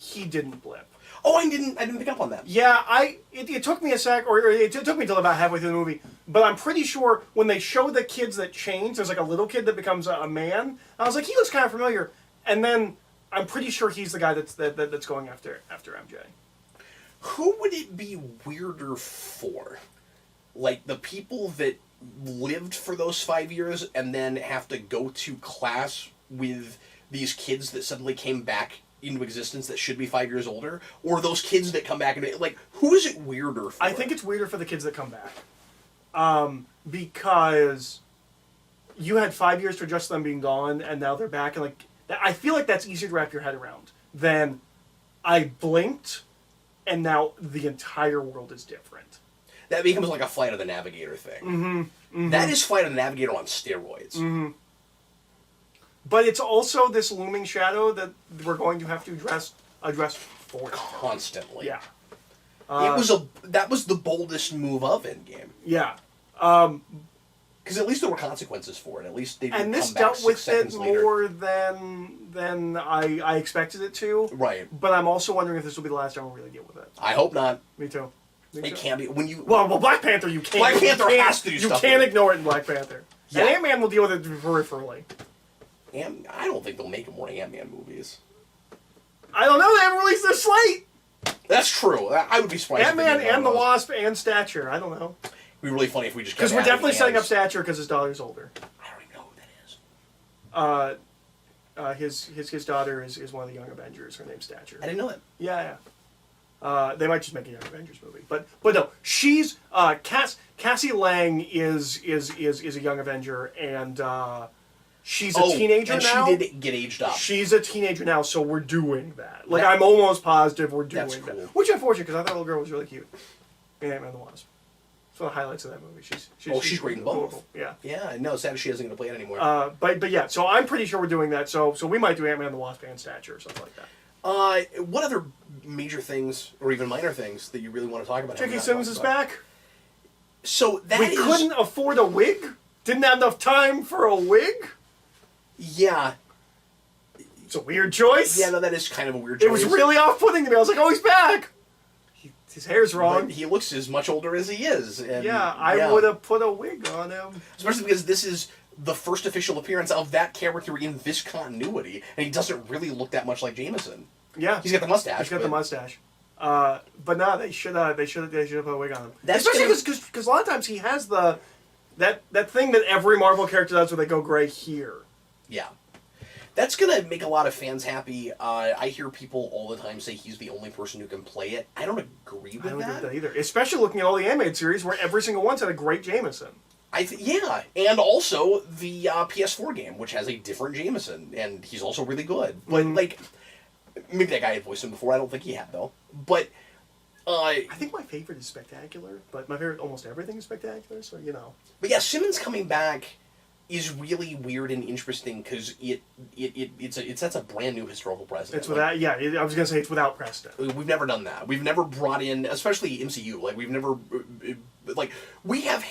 Speaker 2: didn't blip.
Speaker 1: Oh, I didn't pick up on that.
Speaker 2: Yeah, it took me a sec, or it took me until about halfway through the movie. But I'm pretty sure when they show the kids that change, there's like a little kid that becomes a man. I was like, he looks kind of familiar. And then I'm pretty sure he's the guy that's going after MJ.
Speaker 1: Who would it be weirder for? Like, the people that lived for those 5 years and then have to go to class with these kids that suddenly came back into existence that should be 5 years older, or those kids that come back and, like, who is it weirder for?
Speaker 2: I think it's weirder for the kids that come back, because you had 5 years to adjust to them being gone, and now they're back, and like I feel like that's easier to wrap your head around than I blinked, and now the entire world is different.
Speaker 1: That becomes like a Flight of the Navigator thing.
Speaker 2: Mm-hmm. Mm-hmm.
Speaker 1: That is Flight of the Navigator on steroids.
Speaker 2: Mm-hmm. But it's also this looming shadow that we're going to have to address for
Speaker 1: constantly.
Speaker 2: Yeah.
Speaker 1: That was the boldest move of Endgame.
Speaker 2: Yeah.
Speaker 1: Because at least there were consequences for it. At least they didn't
Speaker 2: and this
Speaker 1: come back
Speaker 2: dealt
Speaker 1: 6
Speaker 2: with it
Speaker 1: seconds later.
Speaker 2: more than I expected it to.
Speaker 1: Right.
Speaker 2: But I'm also wondering if this will be the last time we really deal with it.
Speaker 1: I hope not.
Speaker 2: Me too.
Speaker 1: It can't be when you.
Speaker 2: Well, Black Panther, you can't.
Speaker 1: Black Panther has to do stuff.
Speaker 2: You can't ignore it in Black Panther.
Speaker 1: Yeah.
Speaker 2: And Ant-Man will deal with it peripherally.
Speaker 1: I don't think they'll make more Ant-Man movies.
Speaker 2: I don't know. They haven't released their slate.
Speaker 1: That's true. I would be surprised.
Speaker 2: Ant-Man and the Wasp and Stature. I don't know.
Speaker 1: It'd be really funny if we just.
Speaker 2: Because we're definitely setting up Stature because his daughter's older.
Speaker 1: I don't even know who that is.
Speaker 2: His daughter is one of the Young Avengers. Her name's Stature.
Speaker 1: I didn't know that.
Speaker 2: Yeah. They might just make a Young Avengers movie, but no, she's Cassie Lang is a Young Avenger, and she's a teenager now.
Speaker 1: She did get aged up.
Speaker 2: She's a teenager now, so we're doing that. Like, I'm almost positive we're doing
Speaker 1: that's cool.
Speaker 2: that. Which is unfortunate because I thought the little girl was really cute. Ant-Man and the Wasp. It's one of the highlights of that movie. She's
Speaker 1: great in both.
Speaker 2: Yeah.
Speaker 1: Yeah, no, sad she isn't going to play it anymore.
Speaker 2: But yeah, so I'm pretty sure we're doing that. So we might do Ant-Man and the Wasp and Stature or something like that.
Speaker 1: What other major things, or even minor things, that you really want to talk about?
Speaker 2: J.K. Simmons is back.
Speaker 1: So
Speaker 2: we couldn't afford a wig? Didn't have enough time for a wig?
Speaker 1: Yeah.
Speaker 2: It's a weird choice.
Speaker 1: Yeah, no, that is kind of a weird choice.
Speaker 2: It was really off-putting to me. I was like, oh, he's back! His hair's wrong.
Speaker 1: But he looks as much older as he is. And,
Speaker 2: yeah, I would have put a wig on him.
Speaker 1: Especially because this is the first official appearance of that character in this continuity, and he doesn't really look that much like Jameson.
Speaker 2: Yeah.
Speaker 1: He's got the mustache.
Speaker 2: He's got the mustache. But no, they should have put a wig on him.
Speaker 1: That's
Speaker 2: especially because a lot of times he has that thing that every Marvel character does where they go gray here.
Speaker 1: Yeah. That's going to make a lot of fans happy. I hear people all the time say he's the only person who can play it. I don't agree with that.
Speaker 2: I don't agree with that either. Especially looking at all the animated series where every single one's had a great Jameson.
Speaker 1: Yeah, and also the PS4 game, which has a different Jameson, and he's also really good. But like, maybe that guy had voiced him before. I don't think he had though. But
Speaker 2: I think my favorite is Spectacular, but my favorite almost everything is Spectacular. So you know.
Speaker 1: But yeah, Simmons coming back is really weird and interesting because it sets a brand new historical precedent.
Speaker 2: It's without, I was gonna say it's without precedent.
Speaker 1: We've never done that. We've never brought in, especially MCU. Like we've never, like we have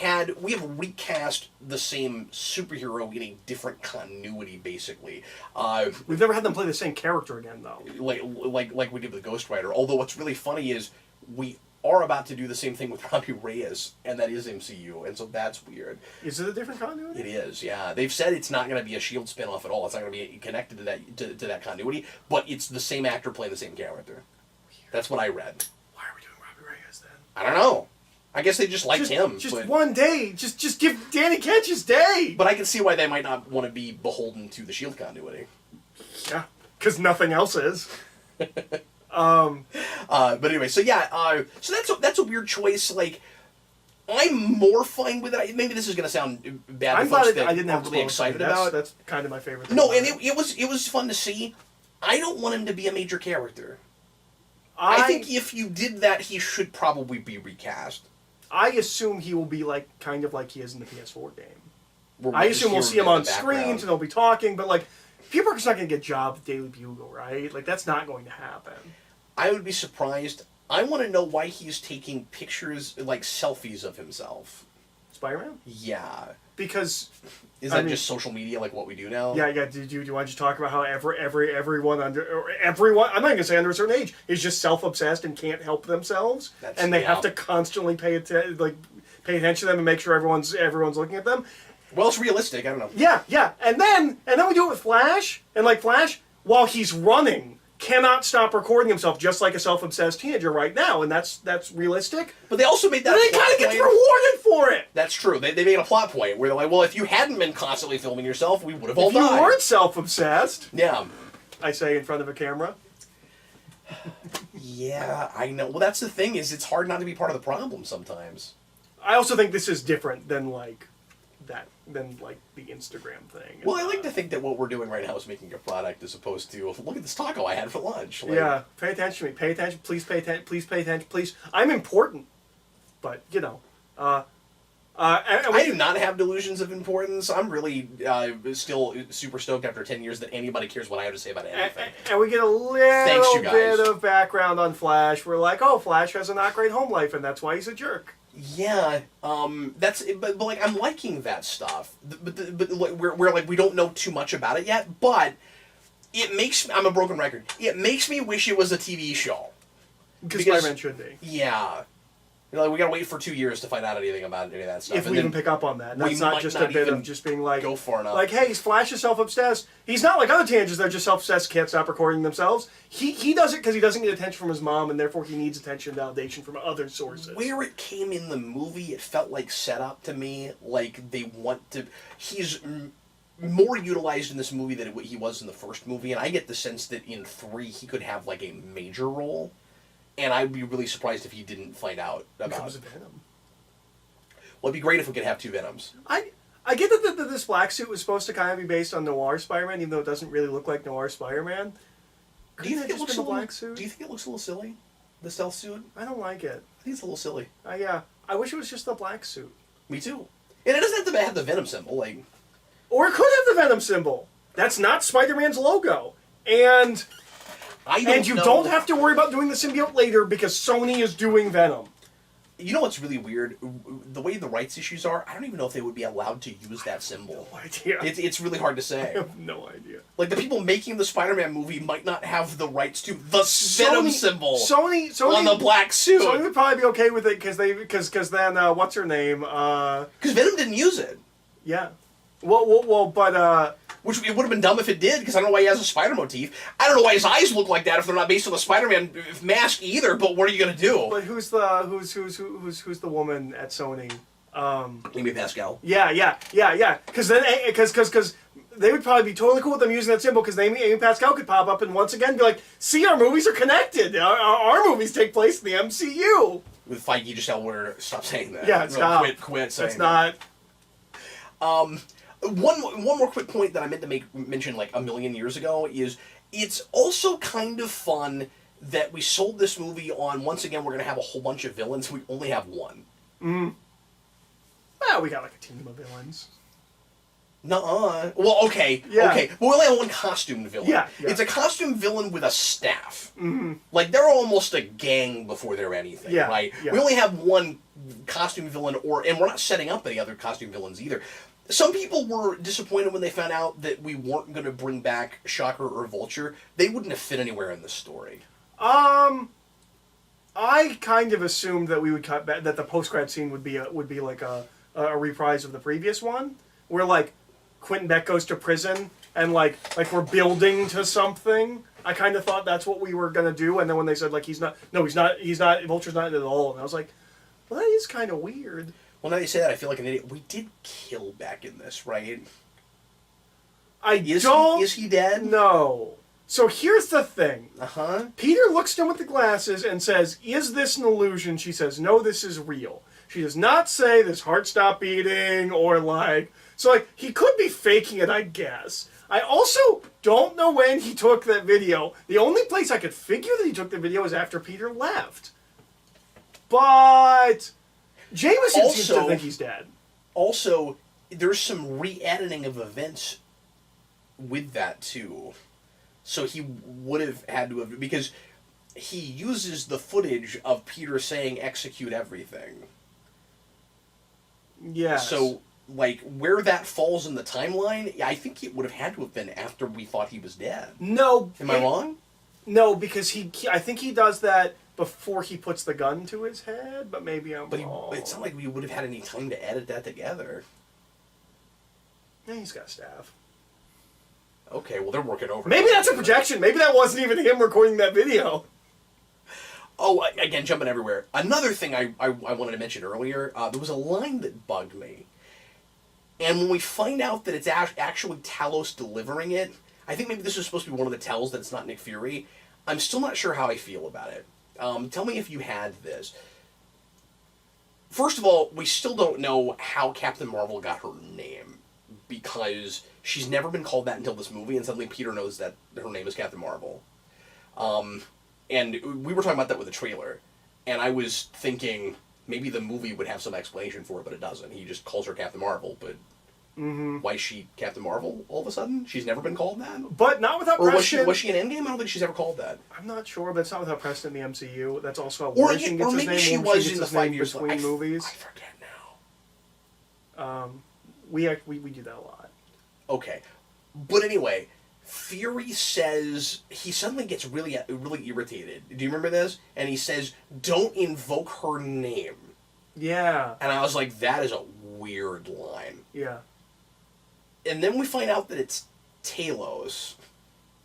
Speaker 1: recast the same superhero in a different continuity, basically.
Speaker 2: We've never had them play the same character again, though.
Speaker 1: Like we did with Ghost Rider. Although what's really funny is we are about to do the same thing with Robbie Reyes, and that is MCU, and so that's weird.
Speaker 2: Is it a different continuity?
Speaker 1: It is, yeah. They've said it's not going to be a S.H.I.E.L.D. spinoff at all. It's not going to be connected to that continuity, but it's the same actor playing the same character. That's what I read.
Speaker 2: Why are we doing Robbie Reyes then?
Speaker 1: I don't know. I guess they just liked him.
Speaker 2: Just one day. Just give Danny Ketch his day.
Speaker 1: But I can see why they might not want to be beholden to the S.H.I.E.L.D. continuity.
Speaker 2: Yeah, because nothing else is.
Speaker 1: But anyway, so yeah, so that's a weird choice. Like, I'm more fine with it. Maybe this is going to sound bad.
Speaker 2: I'm glad I didn't have
Speaker 1: really excited about.
Speaker 2: That's kind of my favorite thing.
Speaker 1: No, and it was fun to see. I don't want him to be a major character. I think if you did that, he should probably be recast.
Speaker 2: I assume he will be kind of like he is in the PS4 game. I assume we'll see him on screens and they'll be talking, but like, Peter Parker's not going to get a job at Daily Bugle, right? Like, that's not going to happen.
Speaker 1: I would be surprised. I want to know why he's taking pictures, like selfies of himself.
Speaker 2: Spider-Man?
Speaker 1: Yeah.
Speaker 2: Because...
Speaker 1: Is that just social media, like what we do now?
Speaker 2: Yeah. Do you want to talk about how everyone I'm not going to say under a certain age, is just self-obsessed and can't help themselves, and they have to constantly pay attention to them and make sure everyone's looking at them.
Speaker 1: Well, it's realistic. I don't know.
Speaker 2: Yeah. And then we do it with Flash, and Flash, while he's running, cannot stop recording himself just like a self-obsessed teenager right now, and that's realistic.
Speaker 1: But they also made that.
Speaker 2: And he kind of gets rewarded for it.
Speaker 1: That's true. They made a plot point where they're like, well, if you hadn't been constantly filming yourself, we would have all died.
Speaker 2: If you weren't self-obsessed.
Speaker 1: Yeah.
Speaker 2: I say in front of a camera.
Speaker 1: Yeah, I know. Well, that's the thing, is it's hard not to be part of the problem sometimes.
Speaker 2: I also think this is different than the Instagram thing.
Speaker 1: Well, I like to think that what we're doing right now is making a product as opposed to, look at this taco I had for lunch.
Speaker 2: Yeah, pay attention to me. Pay attention. Please pay attention. Please pay attention. Please. I'm important. But,
Speaker 1: I do not have delusions of importance. I'm really still super stoked after 10 years that anybody cares what I have to say about anything.
Speaker 2: And we get a little bit of background on Flash. We're like, oh, Flash has a not great home life, and that's why he's a jerk.
Speaker 1: Yeah, but I'm liking that stuff. But we're we don't know too much about it yet. But it makes I'm a broken record. It makes me wish it was a TV show.
Speaker 2: Because Spider-Man should be.
Speaker 1: Yeah. We gotta wait for 2 years to find out anything about any of that stuff.
Speaker 2: If we even pick up on that. That's not just a bit of just being
Speaker 1: go far enough.
Speaker 2: Hey, Flash is self-obsessed. He's not like other teenagers that are just self-obsessed, can't stop recording themselves. He does it because he doesn't get attention from his mom, and therefore he needs attention and validation from other sources.
Speaker 1: Where it came in the movie, it felt like set up to me. Like they want to... He's more utilized in this movie than he was in the first movie, and I get the sense that in 3 he could have a major role. And I'd be really surprised if he didn't find out about it.
Speaker 2: Becomes a Venom.
Speaker 1: Well, it'd be great if we could have 2 Venoms.
Speaker 2: I get that this black suit was supposed to kind of be based on Noir Spider-Man, even though it doesn't really look like Noir Spider-man.
Speaker 1: Do you think it looks a little silly? The stealth suit?
Speaker 2: I don't like it.
Speaker 1: I think it's a little silly.
Speaker 2: Yeah. I wish it was just the black suit.
Speaker 1: Me too. And it doesn't have to have the Venom symbol.
Speaker 2: Or it could have the Venom symbol. That's not Spider-Man's logo. And you don't have to worry about doing the symbiote later because Sony is doing Venom.
Speaker 1: You know what's really weird? The way the rights issues are, I don't even know if they would be allowed to use that symbol.
Speaker 2: I have no idea.
Speaker 1: It's really hard to say.
Speaker 2: I have no idea.
Speaker 1: The people making the Spider-Man movie might not have the rights to the Venom symbol
Speaker 2: Sony
Speaker 1: on the black suit.
Speaker 2: Sony would probably be okay with it because then what's her name?
Speaker 1: Because Venom didn't use it.
Speaker 2: Yeah. Well, but
Speaker 1: which it would have been dumb if it did, because I don't know why he has a spider motif. I don't know why his eyes look like that if they're not based on the Spider-Man mask either. But what are you gonna do?
Speaker 2: But who's the woman at Sony?
Speaker 1: Amy Pascal.
Speaker 2: Yeah. Because they would probably be totally cool with them using that symbol, because Amy Pascal could pop up and once again be like, "See, our movies are connected. Our movies take place in the MCU."
Speaker 1: With Feige, just tell her stop saying that.
Speaker 2: Yeah, stop.
Speaker 1: Quit saying
Speaker 2: That's not.
Speaker 1: One more quick point that I meant to mention like a million years ago is it's also kind of fun that we sold this movie on, once again, we're going to have a whole bunch of villains. We only have one.
Speaker 2: Well, we got like a team of villains.
Speaker 1: Nuh-uh. Well, okay.
Speaker 2: Yeah.
Speaker 1: Okay. But we only have one costume villain.
Speaker 2: Yeah.
Speaker 1: It's a costume villain with a staff.
Speaker 2: Mm-hmm.
Speaker 1: Like, they're almost a gang before they're anything,
Speaker 2: Yeah.
Speaker 1: right?
Speaker 2: Yeah.
Speaker 1: We only have one costume villain, and we're not setting up any other costume villains either. Some people were disappointed when they found out that we weren't going to bring back Shocker or Vulture. They wouldn't have fit anywhere in the story.
Speaker 2: I kind of assumed that we would cut back, that the post-grad scene would be like a reprise of the previous one, where like Quentin Beck goes to prison and like we're building to something. I kind of thought that's what we were gonna do, and then when they said like he's not, Vulture's not in it at all, and I was like, well, that is kind of weird.
Speaker 1: Well, now you say that, I feel like an idiot. We did kill Beck in this, right? Is he dead?
Speaker 2: No. So here's the thing.
Speaker 1: Uh-huh.
Speaker 2: Peter looks at him with the glasses and says, "Is this an illusion?" She says, "No, this is real." She does not say this heart stopped beating or like... So, like, he could be faking it, I guess. I also don't know when he took that video. The only place I could figure that he took the video is after Peter left. But Jameson seems to think he's dead.
Speaker 1: Also, there's some re-editing of events with that, too. So he would have had to have... Because he uses the footage of Peter saying, "Execute everything."
Speaker 2: Yeah.
Speaker 1: So, like, where that falls in the timeline, I think it would have had to have been after we thought he was dead.
Speaker 2: No.
Speaker 1: Am I wrong?
Speaker 2: No, because I think he does that before he puts the gun to his head, but maybe I'm wrong.
Speaker 1: But it's not like we would have had any time to edit that together.
Speaker 2: Yeah, he's got staff.
Speaker 1: Okay, well, they're working over.
Speaker 2: Maybe that's a projection. Maybe that wasn't even him recording that video.
Speaker 1: Oh, again, jumping everywhere. Another thing I wanted to mention earlier, there was a line that bugged me. And when we find out that it's actually Talos delivering it, I think maybe this is supposed to be one of the tells that it's not Nick Fury. I'm still not sure how I feel about it. Tell me if you had this. First of all, we still don't know how Captain Marvel got her name, because she's never been called that until this movie, and suddenly Peter knows that her name is Captain Marvel. And we were talking about that with the trailer, and I was thinking maybe the movie would have some explanation for it, but it doesn't. He just calls her Captain Marvel, but why is she Captain Marvel all of a sudden? She's never been called that?
Speaker 2: But not without
Speaker 1: or
Speaker 2: precedent.
Speaker 1: was she in Endgame? I don't think she's ever called that.
Speaker 2: I'm not sure, but it's not without precedent in the MCU. That's also how
Speaker 1: Or
Speaker 2: Washington gets his
Speaker 1: maybe
Speaker 2: name.
Speaker 1: she
Speaker 2: Washington
Speaker 1: was
Speaker 2: gets
Speaker 1: in the
Speaker 2: his
Speaker 1: 5
Speaker 2: name
Speaker 1: years
Speaker 2: between movies.
Speaker 1: I forget now.
Speaker 2: We do that a lot.
Speaker 1: Okay. But anyway, Fury says, he suddenly gets really irritated. Do you remember this? And he says, "Don't invoke her name."
Speaker 2: Yeah.
Speaker 1: And I was like, that is a weird line.
Speaker 2: Yeah.
Speaker 1: And then we find out that it's Talos.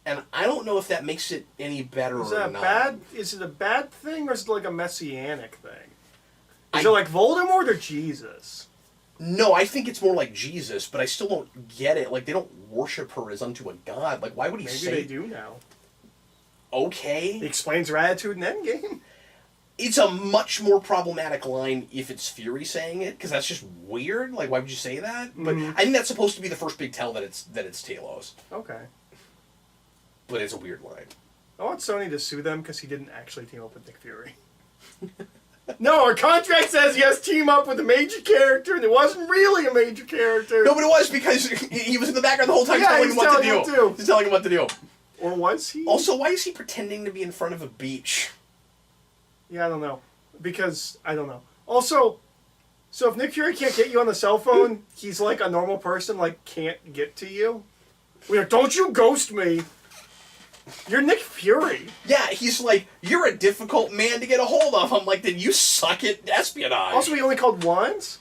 Speaker 1: And I don't know if that makes it any better
Speaker 2: Is
Speaker 1: or
Speaker 2: that
Speaker 1: not.
Speaker 2: bad? Is it a bad thing, or is it like a messianic thing? Is it like Voldemort or Jesus?
Speaker 1: No, I think it's more like Jesus, but I still don't get it. Like, they don't worship her as unto a god. Like, why would he say...
Speaker 2: Maybe they do now.
Speaker 1: Okay.
Speaker 2: He explains her attitude in Endgame.
Speaker 1: It's a much more problematic line if it's Fury saying it, because that's just weird. Like, why would you say that? But I think that's supposed to be the first big tell that it's Talos.
Speaker 2: Okay.
Speaker 1: But it's a weird line.
Speaker 2: I want Sony to sue them because he didn't actually team up with Nick Fury. No, our contract says he has to team up with a major character, and it wasn't really a major character.
Speaker 1: No, but it was because he was in the background the whole time telling him what to do. He's telling him what to do.
Speaker 2: Or was he?
Speaker 1: Also, why is he pretending to be in front of a beach?
Speaker 2: Yeah, I don't know. Because, I don't know. Also, so if Nick Fury can't get you on the cell phone, he's like a normal person, like, can't get to you? We're like, don't you ghost me. You're Nick Fury.
Speaker 1: Yeah, he's like, you're a difficult man to get a hold of. I'm like, then you suck at espionage.
Speaker 2: Also, he only called once?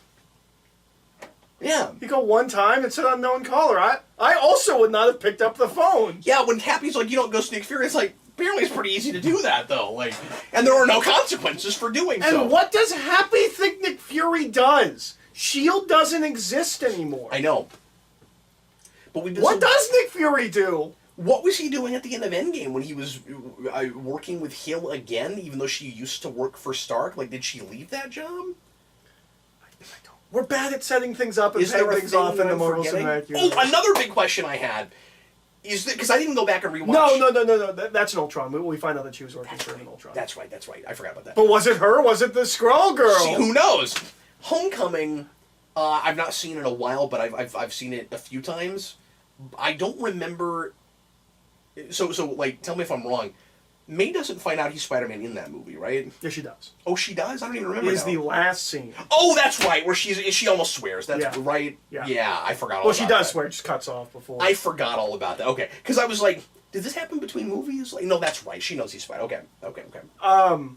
Speaker 1: Yeah.
Speaker 2: He called one time and said unknown caller. I also would not have picked up the phone.
Speaker 1: Yeah, when Happy's like, you don't ghost Nick Fury, it's like, apparently it's pretty easy to do that, though. Like, and there are no consequences for doing so.
Speaker 2: And what does Happy think Nick Fury does? S.H.I.E.L.D. doesn't exist anymore.
Speaker 1: I know. But
Speaker 2: what does Nick Fury do?
Speaker 1: What was he doing at the end of Endgame when he was working with Hill again, even though she used to work for Stark? Like, did she leave that job?
Speaker 2: I don't We're bad at setting things up and
Speaker 1: Is there
Speaker 2: paying
Speaker 1: a
Speaker 2: things
Speaker 1: thing
Speaker 2: off in
Speaker 1: that
Speaker 2: the
Speaker 1: I'm
Speaker 2: Marvel
Speaker 1: forgetting?
Speaker 2: Cinematic Universe.
Speaker 1: Oh, another big question I had is that because I didn't go back and rewatch.
Speaker 2: No. That's an Ultron. We find out that she was working for an Ultron.
Speaker 1: That's right. I forgot about that.
Speaker 2: But was it her? Was it the Skrull girl?
Speaker 1: See, who knows? Homecoming, I've not seen in a while, but I've seen it a few times. I don't remember. So like, tell me if I'm wrong. May doesn't find out he's Spider-Man in that movie, right?
Speaker 2: Yeah, she does.
Speaker 1: Oh, she does? I don't even remember.
Speaker 2: It is
Speaker 1: now.
Speaker 2: the last scene.
Speaker 1: Oh, that's right. Where she almost swears. That's right.
Speaker 2: Yeah.
Speaker 1: I forgot all
Speaker 2: Well,
Speaker 1: about
Speaker 2: she does
Speaker 1: that.
Speaker 2: swear. It just cuts off before.
Speaker 1: I forgot all about that. Okay, because I was like, did this happen between movies? Like, no, that's right. She knows he's Spider. Okay.
Speaker 2: Can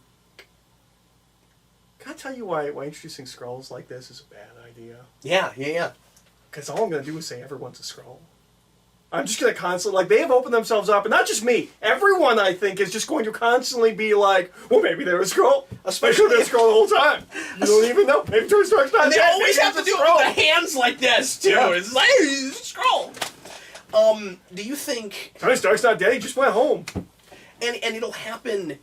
Speaker 2: I tell you why introducing Skrulls like this is a bad idea?
Speaker 1: Yeah.
Speaker 2: Because all I'm going to do is say everyone's a Skrull. I'm just going to constantly, like, they have opened themselves up, and not just me, everyone, I think, is just going to constantly be like, well, maybe they're a Skrull. Especially they're a Skrull the whole time. You don't even know. Maybe Tony Stark's not
Speaker 1: And they
Speaker 2: dead.
Speaker 1: always
Speaker 2: Maybe
Speaker 1: have to
Speaker 2: he's
Speaker 1: do
Speaker 2: a
Speaker 1: it with
Speaker 2: Skrull.
Speaker 1: the hands like this, too.
Speaker 2: Yeah.
Speaker 1: It's like, hey, he's a Skrull. Do you think...
Speaker 2: Tony Stark's not dead, he just went home.
Speaker 1: And it'll happen...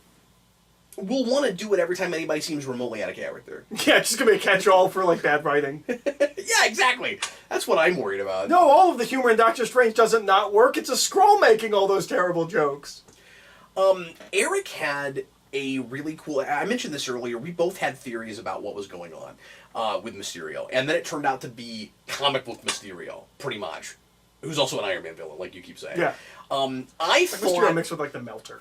Speaker 1: We'll want to do it every time anybody seems remotely out of character.
Speaker 2: Yeah, it's just going to be a catch-all for, like, bad writing.
Speaker 1: Yeah, exactly. That's what I'm worried about.
Speaker 2: No, all of the humor in Doctor Strange doesn't not work. It's a Skrull making all those terrible jokes.
Speaker 1: Eric had a really cool... I mentioned this earlier. We both had theories about what was going on with Mysterio. And then it turned out to be comic book Mysterio, pretty much. Who's also an Iron Man villain, like you keep saying.
Speaker 2: Yeah.
Speaker 1: I thought...
Speaker 2: Mysterio mixed with, like, the Melter.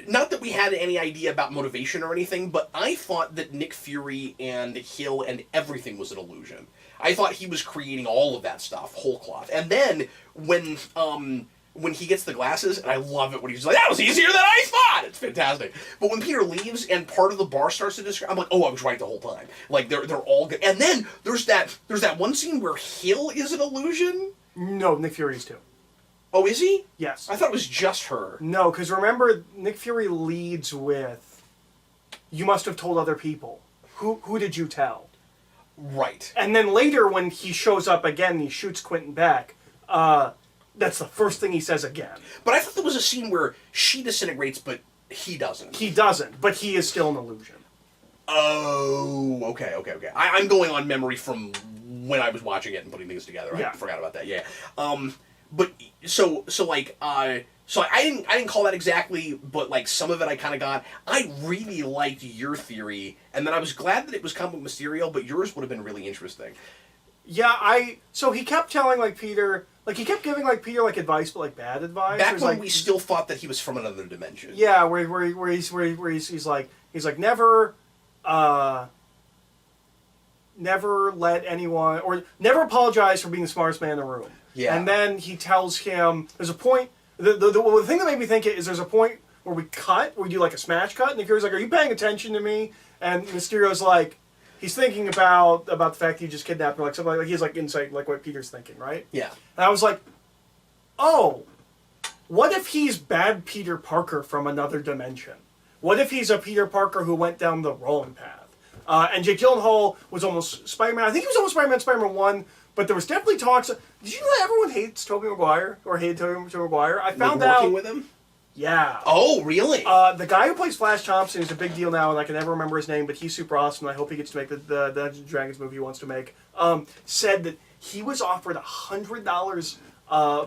Speaker 1: Not that we had any idea about motivation or anything, but I thought that Nick Fury and Hill and everything was an illusion. I thought he was creating all of that stuff, whole cloth. And then when he gets the glasses, and I love it when he's like, that was easier than I thought! It's fantastic. But when Peter leaves and part of the bar starts to describe, I'm like, oh, I was right the whole time. Like, they're all good. And then there's that one scene where Hill is an illusion?
Speaker 2: No, Nick Fury's too.
Speaker 1: Oh, is he?
Speaker 2: Yes.
Speaker 1: I thought it was just her.
Speaker 2: No, because remember, Nick Fury leads with, you must have told other people. Who did you tell?
Speaker 1: Right.
Speaker 2: And then later, when he shows up again and he shoots Quentin back, that's the first thing he says again.
Speaker 1: But I thought there was a scene where she disintegrates, but he doesn't.
Speaker 2: He doesn't, but he is still an illusion.
Speaker 1: Oh, okay. I'm going on memory from when I was watching it and putting things together.
Speaker 2: Yeah.
Speaker 1: I forgot about that. Yeah. But so I didn't call that exactly, but like some of it I kind of got. I really liked your theory, and then I was glad that it was comic Mysterio, but yours would have been really interesting.
Speaker 2: Yeah, so he kept telling like Peter, like he kept giving like Peter like advice, but like bad advice.
Speaker 1: Back when
Speaker 2: like,
Speaker 1: we still thought that he was from another dimension.
Speaker 2: Yeah, where he's like never let anyone or never apologize for being the smartest man in the room.
Speaker 1: Yeah.
Speaker 2: And then he tells him there's a point. The thing that made me think it is there's a point where we do like a smash cut, and Nick Fury's like, "Are you paying attention to me?" And Mysterio's like, he's thinking about the fact that you just kidnapped her, like something like he's like insight like what Peter's thinking, right?
Speaker 1: Yeah.
Speaker 2: And I was like, oh, what if he's bad Peter Parker from another dimension? What if he's a Peter Parker who went down the wrong path? And Jake Gyllenhaal was almost Spider-Man. I think he was almost Spider-Man 1, but there was definitely talks. Did you know that everyone hates Tobey Maguire or hated Tobey Maguire? I found out.
Speaker 1: Working with him?
Speaker 2: Yeah.
Speaker 1: Oh, really?
Speaker 2: The guy who plays Flash Thompson is a big deal now, and I can never remember his name, but he's super awesome. And I hope he gets to make the Dungeons and Dragons movie he wants to make. Said that he was offered $100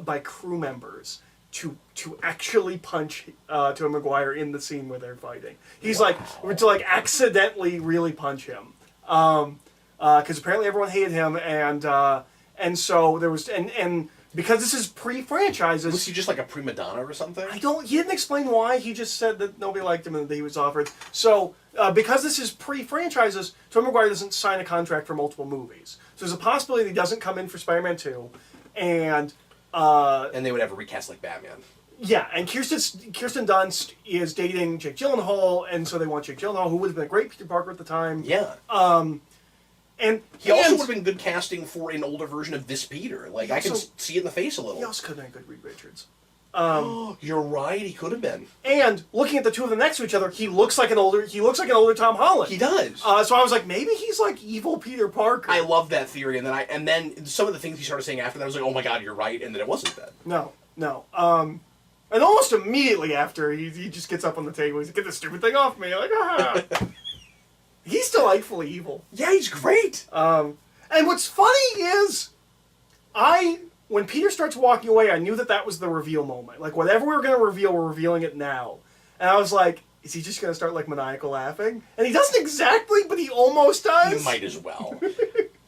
Speaker 2: by crew members to actually punch Tobey Maguire in the scene where they're fighting. He's like to like accidentally really punch him, because apparently everyone hated him, and so there was and because this is pre-franchises.
Speaker 1: Was he just like a prima donna or something?
Speaker 2: He didn't explain why. He just said that nobody liked him and that he was offered. So because this is pre-franchises, Tobey Maguire doesn't sign a contract for multiple movies. So there's a possibility that he doesn't come in for Spider-Man 2, and
Speaker 1: they would have a recast like Batman.
Speaker 2: Yeah, and Kirsten Dunst is dating Jake Gyllenhaal, and so they want Jake Gyllenhaal, who would have been a great Peter Parker at the time.
Speaker 1: Yeah.
Speaker 2: And
Speaker 1: he also would have been good casting for an older version of this Peter. Like, I can see it in the face a little.
Speaker 2: He also could have been a good Reed Richards.
Speaker 1: You're right, he could have been.
Speaker 2: And looking at the two of them next to each other, he looks like an older Tom Holland.
Speaker 1: He does.
Speaker 2: So I was like, maybe he's like evil Peter Parker.
Speaker 1: I love that theory, and then some of the things he started saying after that, I was like, oh my god, you're right, and then it wasn't that.
Speaker 2: No. And almost immediately after, he just gets up on the table. He's like, get this stupid thing off me. Like, ah. He's delightfully evil.
Speaker 1: Yeah, he's great.
Speaker 2: And what's funny is, when Peter starts walking away, I knew that was the reveal moment. Like, whatever we were going to reveal, we're revealing it now. And I was like, is he just going to start, like, maniacal laughing? And he doesn't exactly, but he almost does.
Speaker 1: You might as well.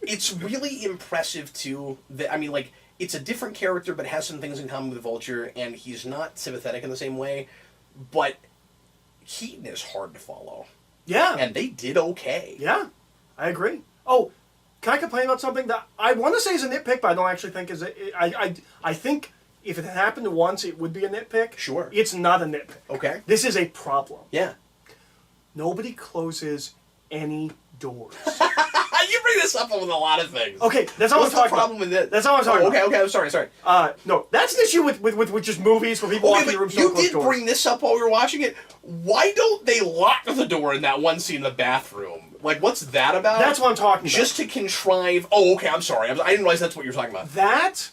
Speaker 1: It's really impressive, too, that, I mean, like, it's a different character, but has some things in common with Vulture, and he's not sympathetic in the same way, but Keaton is hard to follow.
Speaker 2: Yeah.
Speaker 1: And they did okay.
Speaker 2: Yeah, I agree. Oh, can I complain about something that I want to say is a nitpick, but I don't actually think is it? I think if it had happened once, it would be a nitpick.
Speaker 1: Sure.
Speaker 2: It's not a nitpick.
Speaker 1: Okay.
Speaker 2: This is a problem.
Speaker 1: Yeah.
Speaker 2: Nobody closes any doors.
Speaker 1: You bring this up with a lot of things.
Speaker 2: Okay, that's all I'm talking about.
Speaker 1: What's the problem with it?
Speaker 2: That's all I'm talking about.
Speaker 1: Okay, I'm sorry.
Speaker 2: No, that's an issue with just movies where people walk in the rooms.
Speaker 1: You did bring this up while we were watching it. Why don't they lock the door in that one scene in the bathroom? Like, what's that about?
Speaker 2: That's what I'm talking about.
Speaker 1: Just to contrive... Oh, okay, I'm sorry. I didn't realize that's what you were talking about.
Speaker 2: That,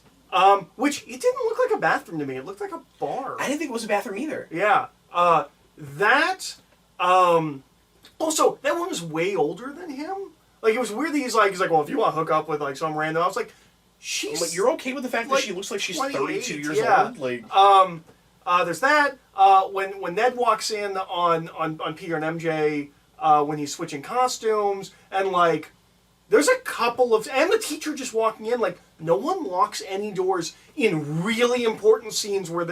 Speaker 2: which, it didn't look like a bathroom to me. It looked like a bar.
Speaker 1: I didn't think it was a bathroom either.
Speaker 2: Yeah. Also, that one was way older than him. Like, it was weird that he's like, well, if you want to hook up with, like, some random... I was like, she's...
Speaker 1: But you're okay with the fact that she looks like she's 32 years old? Like...
Speaker 2: There's that. When Ned walks in on Peter and MJ, when he's switching costumes, and, like, there's a couple of... And the teacher just walking in, like, no one locks any doors in really important scenes where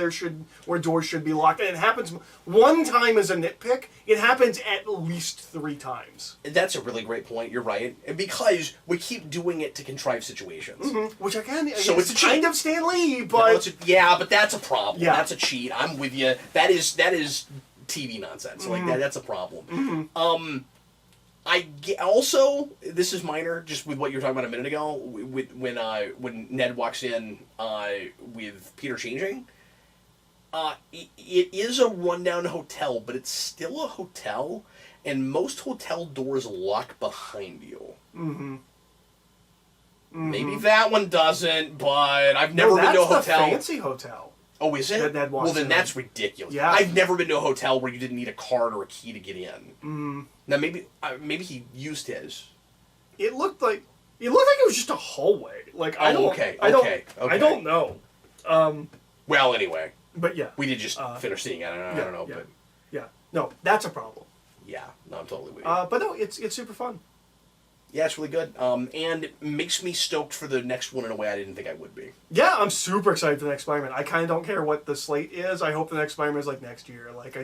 Speaker 2: doors should be locked. And it happens one time as a nitpick. It happens at least 3 times.
Speaker 1: That's a really great point. You're right. Because we keep doing it to contrive situations.
Speaker 2: Mm-hmm. Which, again,
Speaker 1: so it's
Speaker 2: kind of Stan Lee, but...
Speaker 1: No, but that's a problem.
Speaker 2: Yeah.
Speaker 1: That's a cheat. I'm with you. That is TV nonsense.
Speaker 2: Mm-hmm.
Speaker 1: Like, that's a problem.
Speaker 2: Mm-hmm.
Speaker 1: Also, this is minor, just with what you were talking about a minute ago, when Ned walks in with Peter changing. It is a rundown hotel, but it's still a hotel, and most hotel doors lock behind you. Mm-hmm. Maybe that one doesn't, but I've never been to a hotel.
Speaker 2: That's the fancy hotel.
Speaker 1: Oh, is it?
Speaker 2: Ned walks
Speaker 1: well, then
Speaker 2: in.
Speaker 1: That's ridiculous.
Speaker 2: Yeah.
Speaker 1: I've never been to a hotel where you didn't need a card or a key to get in. Now, maybe he used his.
Speaker 2: It looked like it was just a hallway. Like, I don't know.
Speaker 1: Well, anyway.
Speaker 2: But yeah.
Speaker 1: We did just finish seeing it. I don't know.
Speaker 2: Yeah.
Speaker 1: But
Speaker 2: yeah. No, that's a problem.
Speaker 1: Yeah. No, I'm totally with you.
Speaker 2: But no, it's super fun.
Speaker 1: Yeah, it's really good. And it makes me stoked for the next one in a way I didn't think I would be.
Speaker 2: Yeah, I'm super excited for the next Spider-Man. I kind of don't care what the slate is. I hope the next Spider-Man is like next year. Like,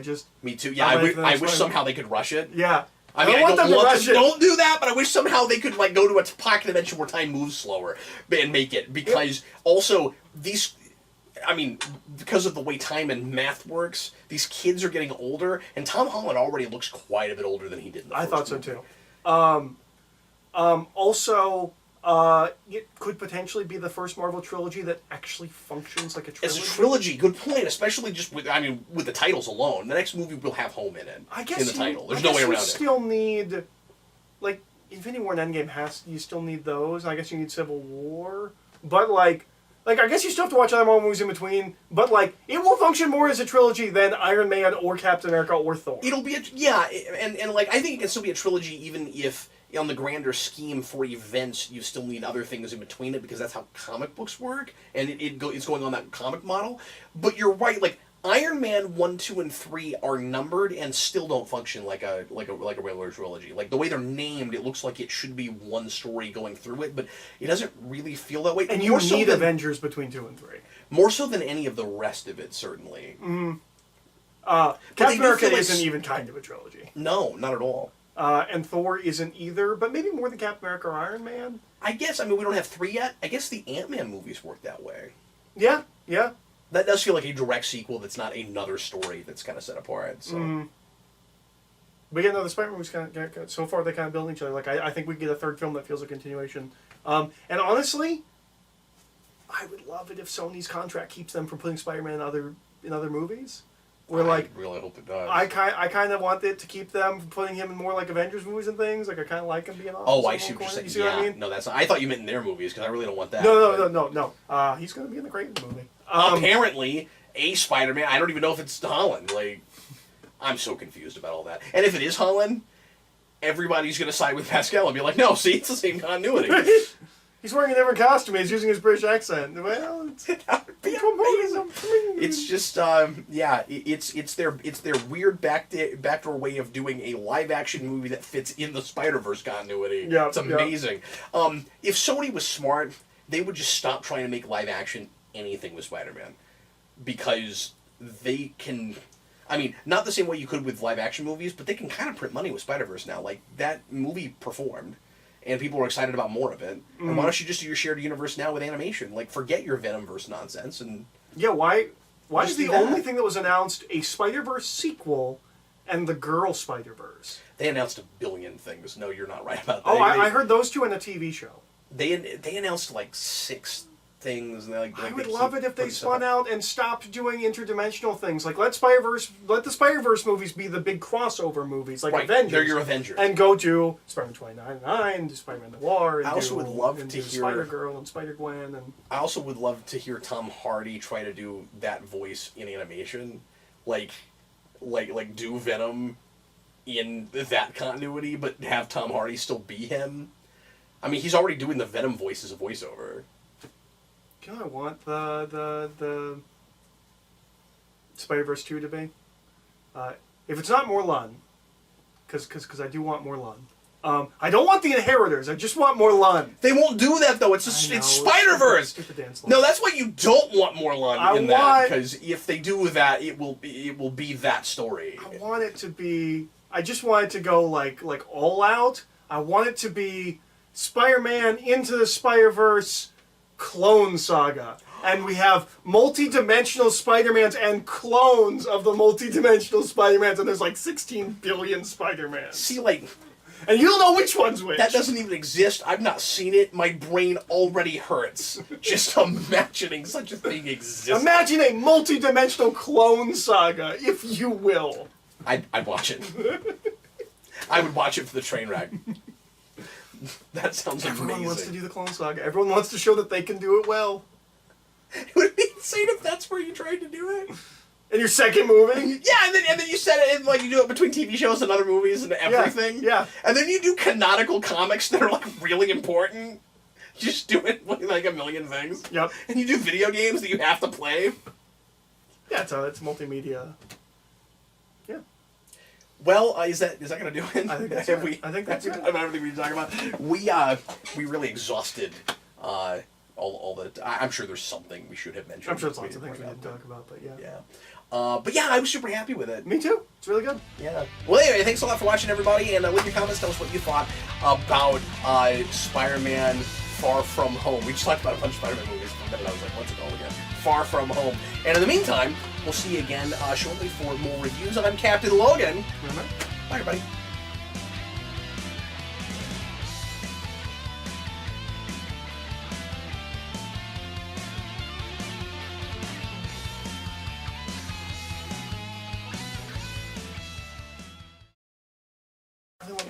Speaker 2: Me too. Yeah, I wish somehow they could rush it. Yeah.
Speaker 1: I mean, I don't want them to don't do that, but I wish somehow they could, like, go to a pocket dimension where time moves slower and make it. Because also, because of the way time and math works, these kids are getting older, and Tom Holland already looks quite a bit older than he did in the first
Speaker 2: thought so
Speaker 1: movie.
Speaker 2: too. Also, it could potentially be the first Marvel trilogy that actually functions like a trilogy.
Speaker 1: As a trilogy, good point. Especially just with the titles alone. The next movie will have home in it.
Speaker 2: I guess
Speaker 1: in the title. There's no way around it.
Speaker 2: You still need, like, Infinity War and Endgame you still need those. I guess you need Civil War, but like I guess you still have to watch other Marvel movies in between. But like, it will function more as a trilogy than Iron Man or Captain America or Thor.
Speaker 1: It'll be and like I think it can still be a trilogy even if, on the grander scheme for events, you still need other things in between it because that's how comic books work, and it's going on that comic model. But you're right, like Iron Man 1, 2, and 3 are numbered and still don't function like a regular trilogy. Like the way they're named, it looks like it should be one story going through it, but it doesn't really feel that way.
Speaker 2: And you need Avengers between 2 and 3.
Speaker 1: More so than any of the rest of it, certainly.
Speaker 2: Captain America isn't even kind of a trilogy.
Speaker 1: No, not at all.
Speaker 2: And Thor isn't either, but maybe more than Captain America or Iron Man.
Speaker 1: I guess, we don't have 3 yet. I guess the Ant-Man movies work that way.
Speaker 2: Yeah.
Speaker 1: That does feel like a direct sequel that's not another story that's kind of set apart. So.
Speaker 2: But yeah, no, the Spider-Man movies kind of, so far they kind of build each other. Like, I think we get a third film that feels a continuation. And honestly, I would love it if Sony's contract keeps them from putting Spider-Man in other movies. Where, like,
Speaker 1: I really hope it does.
Speaker 2: I kind of want it to keep them from putting him in more like Avengers movies and things. Like, I kind of like him being on.
Speaker 1: Oh, I see what you're saying.
Speaker 2: You see what I mean?
Speaker 1: No, that's not, I thought you meant in their movies because I really don't want that.
Speaker 2: No. He's going to be in the Creighton movie.
Speaker 1: Apparently, a Spider-Man. I don't even know if it's Holland. Like, I'm so confused about all that. And if it is Holland, everybody's going to side with Pascal and be like, no, see, it's the same continuity.
Speaker 2: He's wearing a different costume. He's using his British accent. Well,
Speaker 1: That would be amazing. It's just, it's their weird backdoor way of doing a live-action movie that fits in the Spider-Verse continuity.
Speaker 2: Yeah,
Speaker 1: it's amazing. Yeah. If Sony was smart, they would just stop trying to make live-action anything with Spider-Man. Because they can... I mean, not the same way you could with live-action movies, but they can kind of print money with Spider-Verse now. Like, that movie performed, and people were excited about more of it. And why don't you just do your shared universe now with animation? Like, forget your Venomverse nonsense and...
Speaker 2: Yeah, why is the only thing that was announced a Spider-Verse sequel and the Girl Spider-Verse?
Speaker 1: They announced a billion things. No, you're not right about that.
Speaker 2: Oh, I heard those two in a TV show.
Speaker 1: They announced, like, 6 things. And
Speaker 2: I would love it if they spun out and stopped doing interdimensional things. Like, let the Spider-Verse movies be the big crossover movies, like Avengers.
Speaker 1: They're your Avengers.
Speaker 2: And go to Spider-Man 2099, do Spider-Man Noir, and
Speaker 1: I also would love to hear
Speaker 2: Spider-Girl and Spider-Gwen. And
Speaker 1: I also would love to hear Tom Hardy try to do that voice in animation. Like do Venom in that continuity, but have Tom Hardy still be him. I mean, he's already doing the Venom voice as a voiceover.
Speaker 2: You know, I want the Spider-Verse 2 to be. If it's not Morlun, because I do want Morlun. I don't want the Inheritors. I just want Morlun.
Speaker 1: They won't do that though. It's Spider-Verse. No, that's why you don't want Morlun in that. Because if they do that, it will be that story.
Speaker 2: I want it to be. I just want it to go like all out. I want it to be Spider-Man into the Spider-Verse clone saga. And we have multi-dimensional Spider-Mans and clones of the multi-dimensional Spider-Mans, and there's like 16 billion Spider-Mans.
Speaker 1: See, like...
Speaker 2: And you don't know which one's which.
Speaker 1: That doesn't even exist. I've not seen it. My brain already hurts just imagining such a thing exists.
Speaker 2: Imagine a multi-dimensional clone saga, if you will.
Speaker 1: I'd watch it. I would watch it for the train wreck. That sounds amazing.
Speaker 2: Everyone wants to do the clone saga. Everyone wants to show that they can do it well.
Speaker 1: It would be insane if that's where you tried to do it.
Speaker 2: In your second movie?
Speaker 1: Yeah, and then you set it in, like, you do it between TV shows and other movies and everything.
Speaker 2: Yeah.
Speaker 1: And then you do canonical comics that are, like, really important. Just do it with, like, a million things.
Speaker 2: Yep.
Speaker 1: And you do video games that you have to play.
Speaker 2: Yeah, it's multimedia. Yeah.
Speaker 1: Well, is that going to do it?
Speaker 2: I think that's it. I think that's it.
Speaker 1: About everything we talk about. We really exhausted all the... I'm sure there's something we should have mentioned.
Speaker 2: I'm sure there's lots of things we didn't talk about, but yeah.
Speaker 1: Yeah. But yeah, I was super happy with it.
Speaker 2: Me too. It's really good.
Speaker 1: Yeah. Well, anyway, thanks a lot for watching, everybody, and leave your comments. Tell us what you thought about Spider-Man Far From Home. We just talked about a bunch of Spider-Man movies for a minute. I was like, what's it called again? Far From Home. And in the meantime, we'll see you again shortly for more reviews. I'm Captain Logan. Bye, everybody.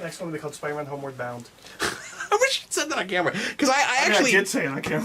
Speaker 2: Next one will be called Spider-Man Homeward Bound.
Speaker 1: I wish you'd said that on camera, because I actually
Speaker 2: did say it on camera.